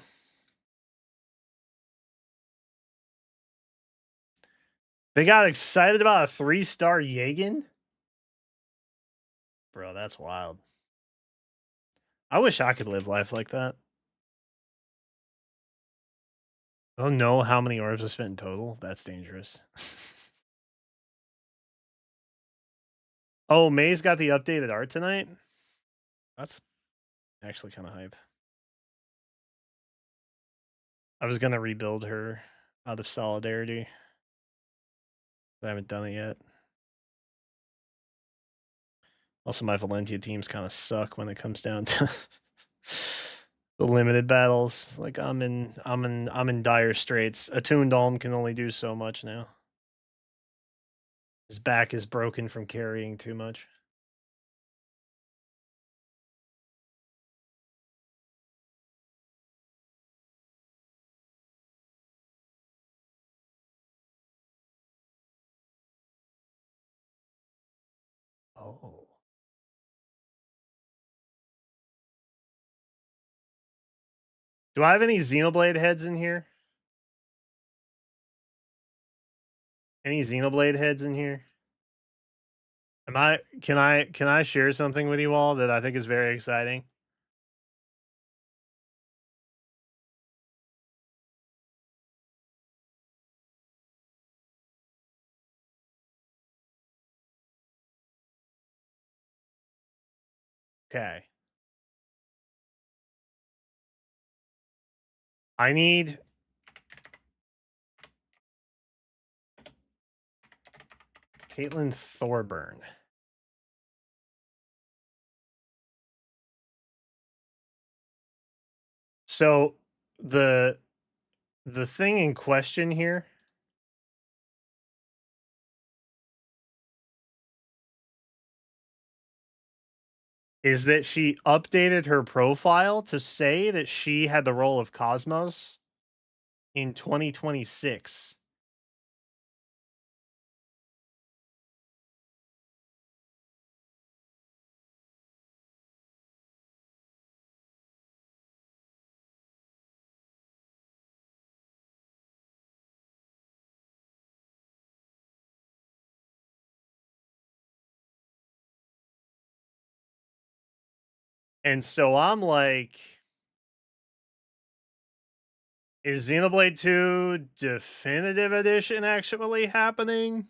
They got excited about a 3-star Jagen? Bro, that's wild. I wish I could live life like that. I don't know how many orbs I spent in total. That's dangerous. Oh, May's got the updated art tonight? That's actually kind of hype. I was gonna rebuild her out of solidarity. I haven't done it yet. Also, my Valentia teams kind of suck when it comes down to the limited battles. Like I'm in dire straits. Attuned Alm can only do so much now. His back is broken from carrying too much. Oh. Do I have any Xenoblade heads in here? Any Xenoblade heads in here? Can I share something with you all that I think is very exciting? Okay. I need Caitlin Thorburn. So the thing in question here is that she updated her profile to say that she had the role of Cosmos in 2026. And so I'm like, is Xenoblade 2 Definitive Edition actually happening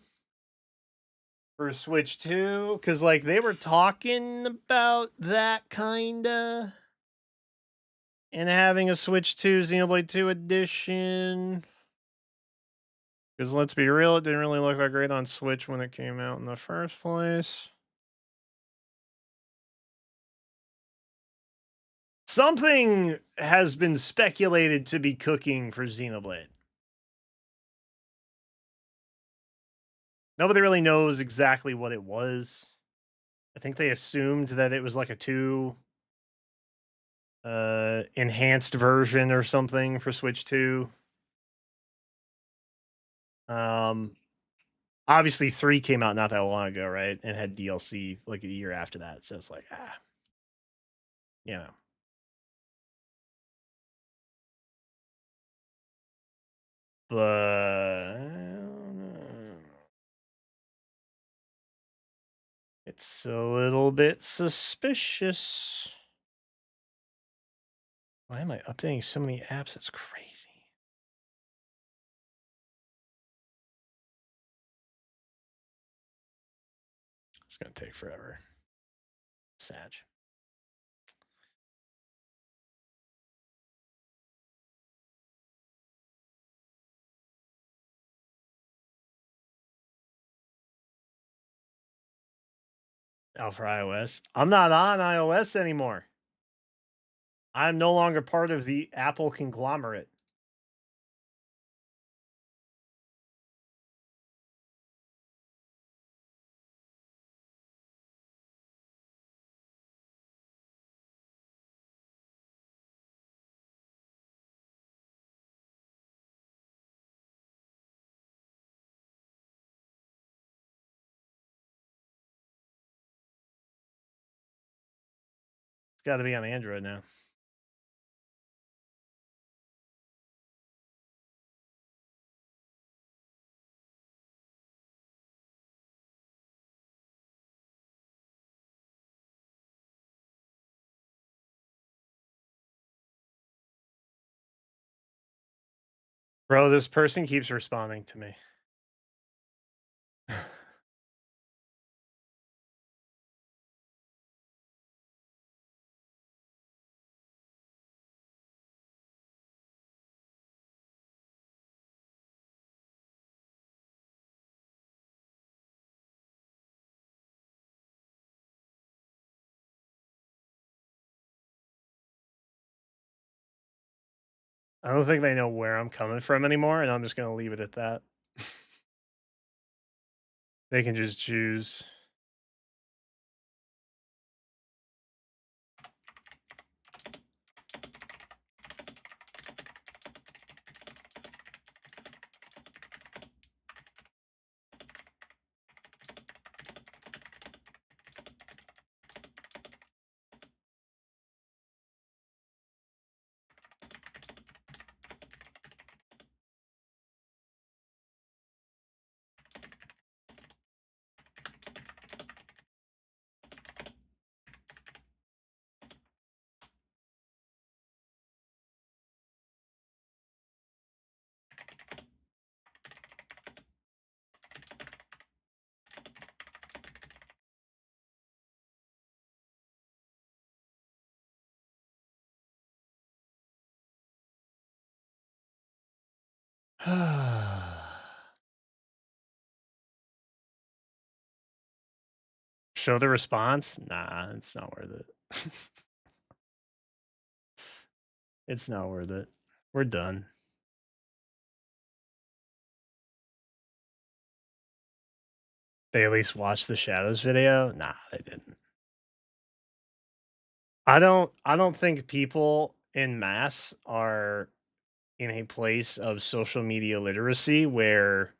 for Switch 2? Because, like, they were talking about that, kinda. And having a Switch 2 Xenoblade 2 Edition. Because let's be real, it didn't really look that great on Switch when it came out in the first place. Something has been speculated to be cooking for Xenoblade. Nobody really knows exactly what it was. I think they assumed that it was like a 2 enhanced version or something for Switch 2. Obviously 3 came out not that long ago, right? And had DLC like a year after that. So it's like, you know. But it's a little bit suspicious. Why am I updating so many apps? That's crazy. It's going to take forever. Sag. Oh, for iOS. I'm not on iOS anymore. I'm no longer part of the Apple conglomerate. It's got to be on Android now. Bro, this person keeps responding to me. I don't think they know where I'm coming from anymore, and I'm just gonna leave it at that. They can just choose. Show the response? Nah, it's not worth it. It's not worth it. We're done. They at least watched the Shadows video? Nah, they didn't. I don't think people in mass are in a place of social media literacy where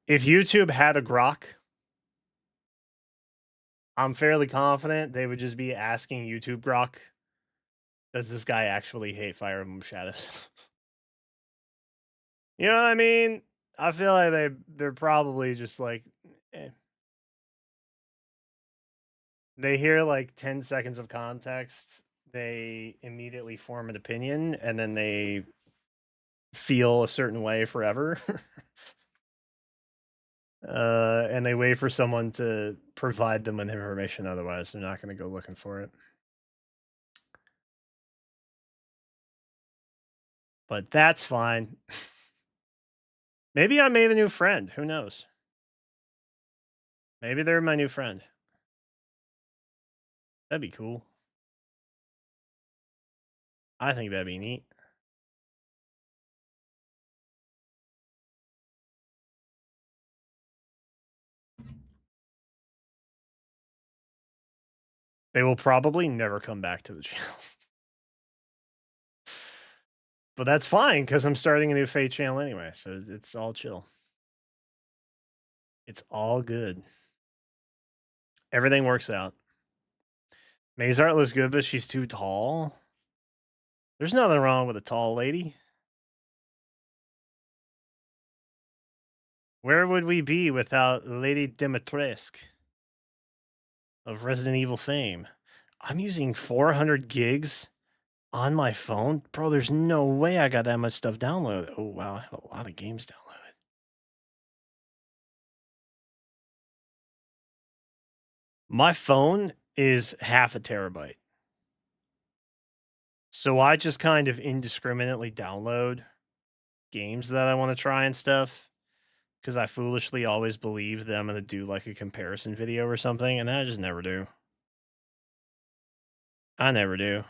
if YouTube had a grok, I'm fairly confident they would just be asking YouTube grok, does this guy actually hate Fire Emblem Shadows? You know what I mean? I feel like they're probably just like, eh. They hear like 10 seconds of context, they immediately form an opinion, and then they feel a certain way forever. And they wait for someone to provide them with information. Otherwise, they're not going to go looking for it. But that's fine. Maybe I made a new friend. Who knows? Maybe they're my new friend. That'd be cool. I think that'd be neat. They will probably never come back to the channel. But that's fine because I'm starting a new Fate channel anyway, so it's all chill. It's all good. Everything works out. Mazart looks good, but she's too tall. There's nothing wrong with a tall lady. Where would we be without Lady Dimitrescu of Resident Evil fame? I'm using 400 gigs on my phone? Bro, there's no way I got that much stuff downloaded. Oh, wow. I have a lot of games downloaded. My phone is half a terabyte. So I just kind of indiscriminately download games that I want to try and stuff because I foolishly always believe that I'm going to do like a comparison video or something, and I just never do. I never do.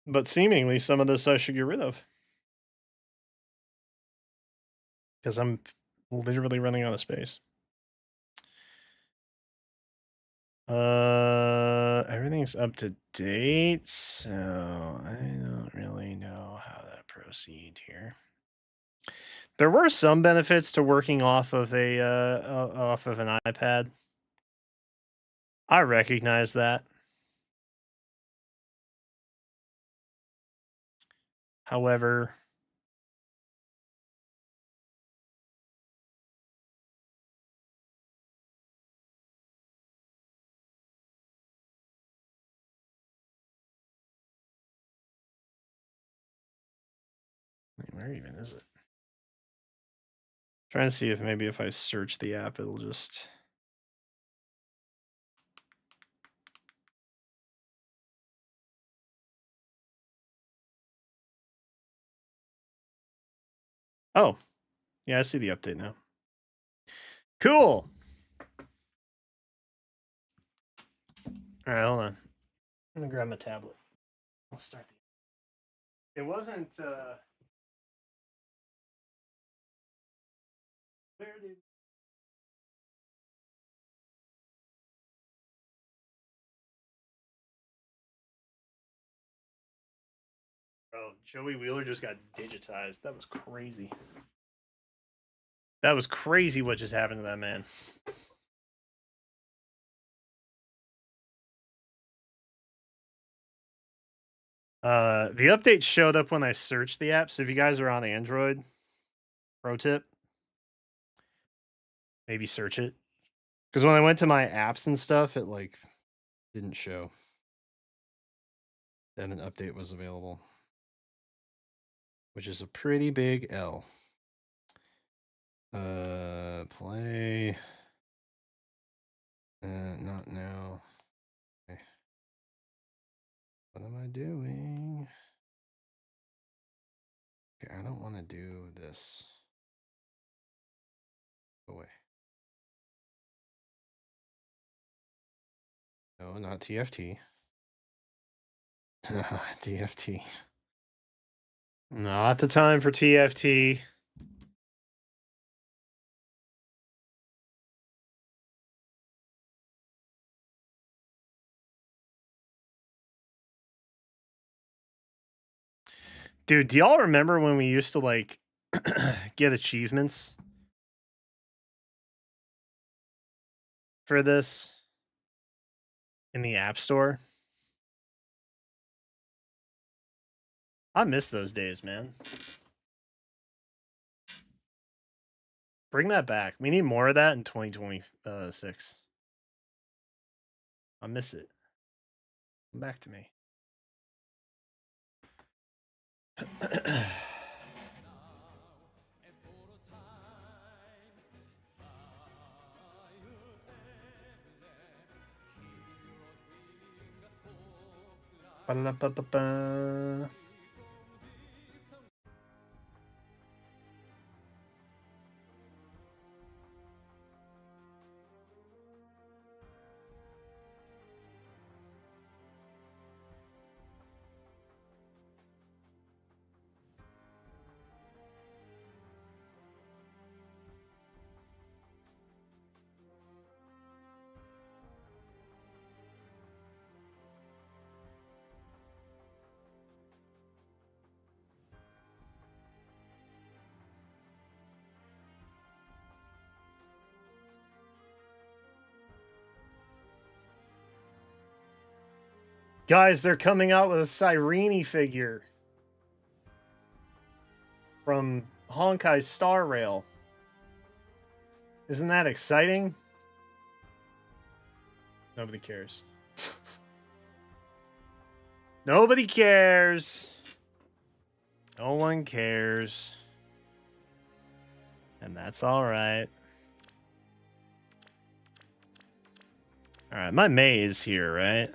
But seemingly some of this I should get rid of because I'm literally running out of space. Everything's up to date, so I don't really know how to proceed here. There were some benefits to working off of an iPad. I recognize that. However, where even is it? Trying to see if maybe if I search the app, it'll just. Oh, yeah, I see the update now. Cool. All right, hold on. I'm gonna grab my tablet. I'll start the. It wasn't. Where did? Oh, Joey Wheeler just got digitized. That was crazy. That was crazy what just happened to that man. The update showed up when I searched the app. So if you guys are on Android, pro tip, maybe search it. Because when I went to my apps and stuff, it like didn't show that an update was available, which is a pretty big L. Play. Not now. Okay. What am I doing? Okay, I don't want to do this. Go away. No, not TFT. TFT. Not the time for TFT. Dude, do y'all remember when we used to like get achievements for this in the App Store? I miss those days, man. Bring that back. We need more of that in 2026. I miss it. Come back to me. Ba-da-da-ba-ba-ba. Guys, they're coming out with a Cyrene figure from Honkai's Star Rail. Isn't that exciting? Nobody cares. Nobody cares. No one cares. And that's all right. All right, my May is here, right?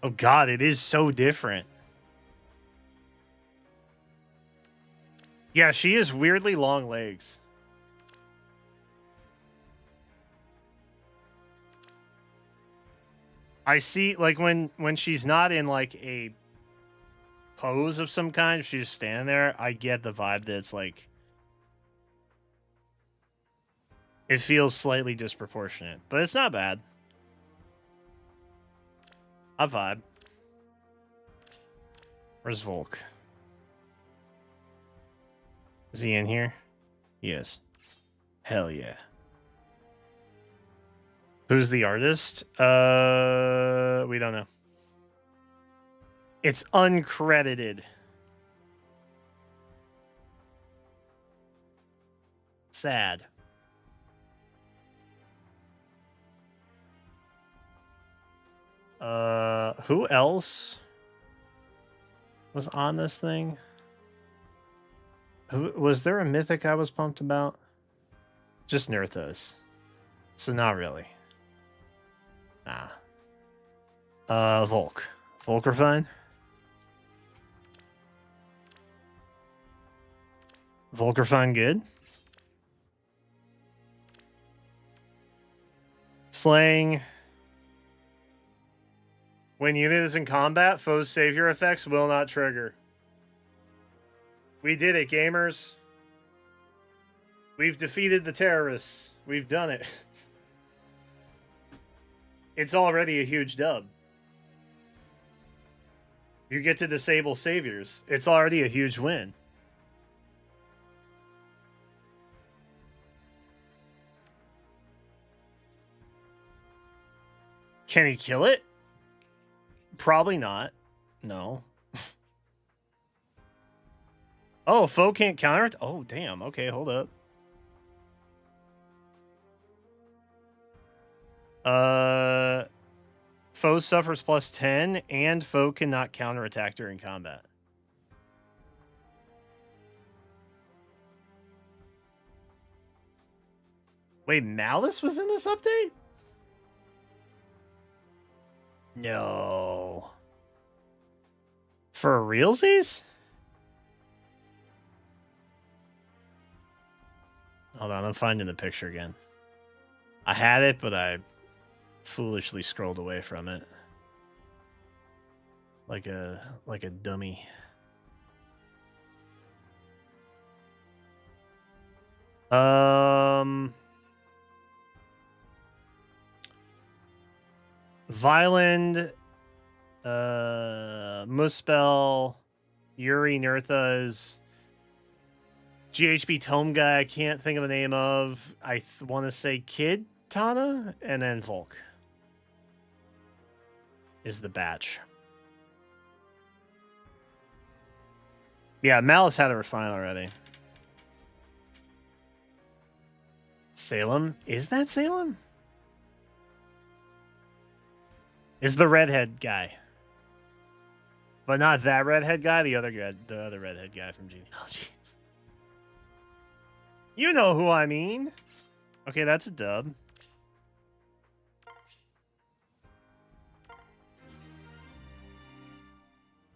Oh god, it is so different. Yeah, she has weirdly long legs. I see, like, when she's not in like a pose of some kind, if she's just standing there, I get the vibe that it's like it feels slightly disproportionate, but it's not bad. I vibe. Where's Volk? Is he in here? He is. Hell yeah. Who's the artist? We don't know. It's uncredited. Sad. Who else was on this thing? Who was there a mythic I was pumped about? Just Nirthos. So not really. Nah. Volk. Volk are fine. Volker find good. Slaying. When unit is in combat, foe's savior effects will not trigger. We did it, gamers. We've defeated the terrorists. We've done it. It's already a huge dub. You get to disable saviors. It's already a huge win. Can he kill it? Probably not. No. Oh, foe can't counter it? Oh, damn. Okay, hold up. Foe suffers plus 10, and foe cannot counterattack during combat. Wait, Malice was in this update? No. For realsies? Hold on, I'm finding the picture again. I had it, but I foolishly scrolled away from it. Like a dummy. Violend, Muspel, Yuri Nertha's GHB Tome guy, I can't think of the name of. I want to say Kid Tana, and then Volk is the batch. Yeah, Malice had a refine already. Salem? Is that Salem? Is the redhead guy. But not that redhead guy, the other redhead guy from Genealogy. You know who I mean. Okay, that's a dub.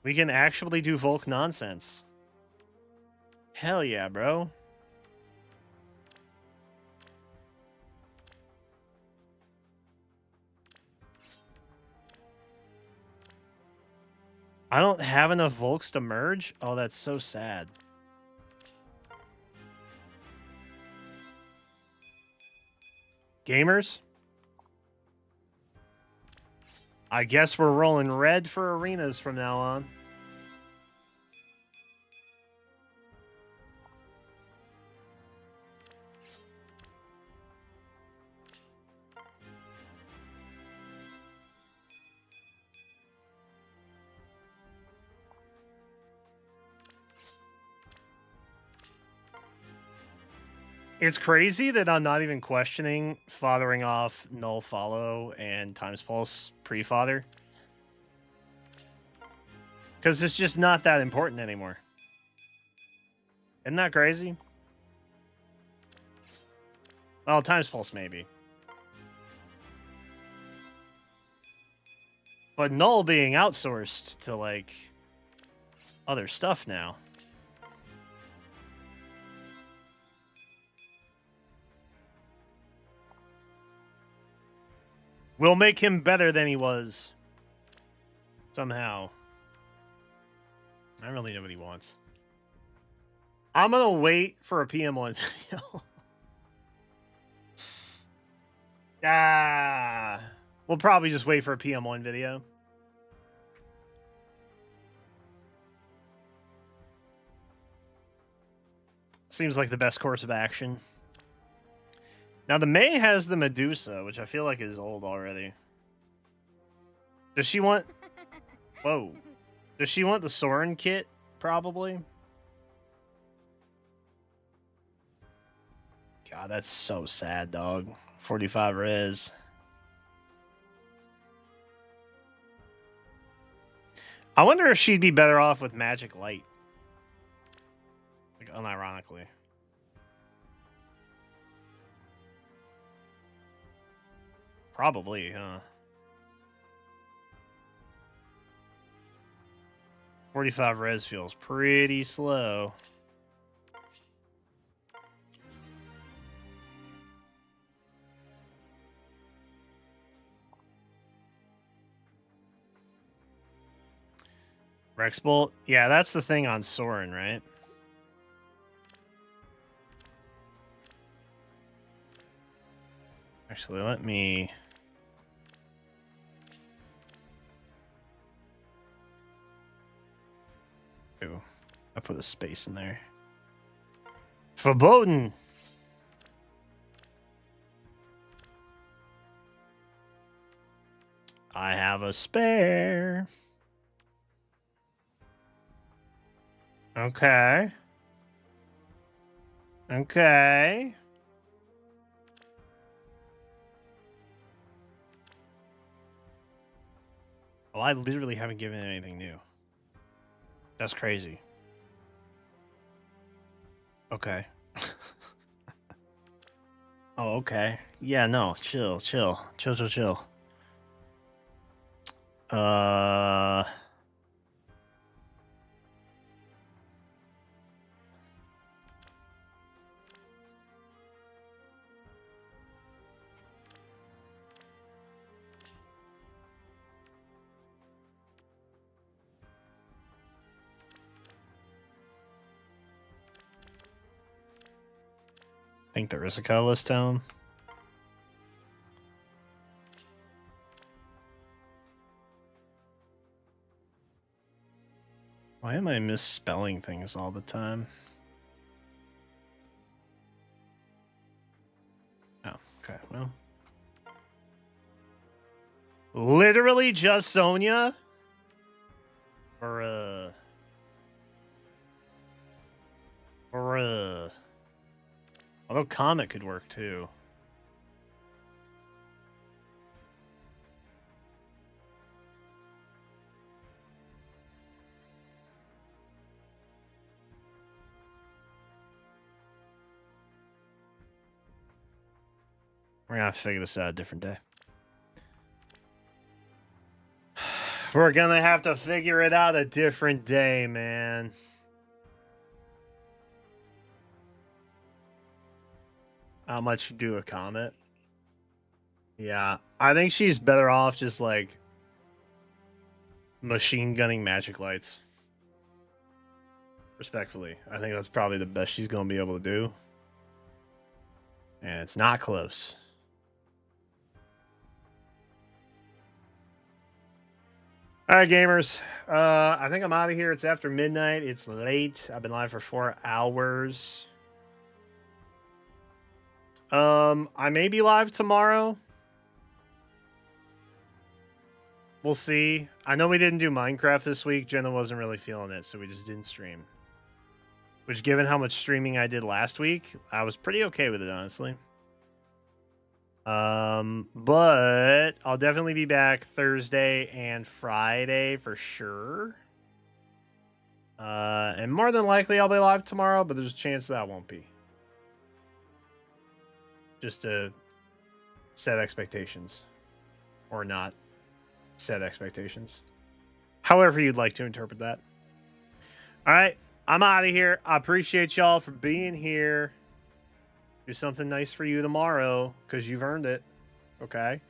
We can actually do Volk nonsense. Hell yeah, bro. I don't have enough Volks to merge? Oh, that's so sad. Gamers? I guess we're rolling red for arenas from now on. It's crazy that I'm not even questioning fathering off null follow and times pulse pre-father. Because it's just not that important anymore. Isn't that crazy? Well, times pulse maybe. But null being outsourced to, like, other stuff now. We'll make him better than he was. Somehow. I don't really know what he wants. I'm gonna wait for a PM1 video. We'll probably just wait for a PM1 video. Seems like the best course of action. Now, the May has the Medusa, which I feel like is old already. Does she want... Whoa. Does she want the Soren kit? Probably. God, that's so sad, dog. 45 res. I wonder if she'd be better off with Magic Light. Like, unironically. Probably, huh? 45 res feels pretty slow. Rex Bolt? Yeah, that's the thing on Soren, right? Actually, let me... Ooh, I put a space in there. Verboten! I have a spare. Okay. Okay. Well, I literally haven't given it anything new. That's crazy. Okay. Oh, okay. Yeah, no, chill. Uh, I think there is a colorless tone. Why am I misspelling things all the time? Oh, okay. Well, literally just Sonya? Bruh. Although Comet could work too. We're gonna have to figure this out a different day. We're gonna have to figure it out a different day, man. How much do a Comet? Yeah, I think she's better off just like machine gunning magic lights. Respectfully, I think that's probably the best she's gonna be able to do. And it's not close. All right, gamers. I think I'm out of here. It's after midnight. It's late. I've been live for 4 hours. I may be live tomorrow. We'll see. I know we didn't do Minecraft this week. Jenna wasn't really feeling it, so we just didn't stream. Which, given how much streaming I did last week, I was pretty okay with it, honestly. But I'll definitely be back Thursday and Friday for sure. And more than likely I'll be live tomorrow, but there's a chance that I won't be. Just to set expectations. Or not set expectations. However you'd like to interpret that. Alright, I'm out of here. I appreciate y'all for being here. Do something nice for you tomorrow, because you've earned it. Okay?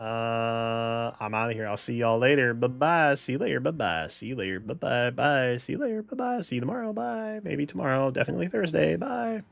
I'm out of here. I'll see y'all later. Bye-bye. See you later. Bye-bye. See you later. Bye-bye. Bye. See you later. Bye-bye. See you tomorrow. Bye. Maybe tomorrow. Definitely Thursday. Bye.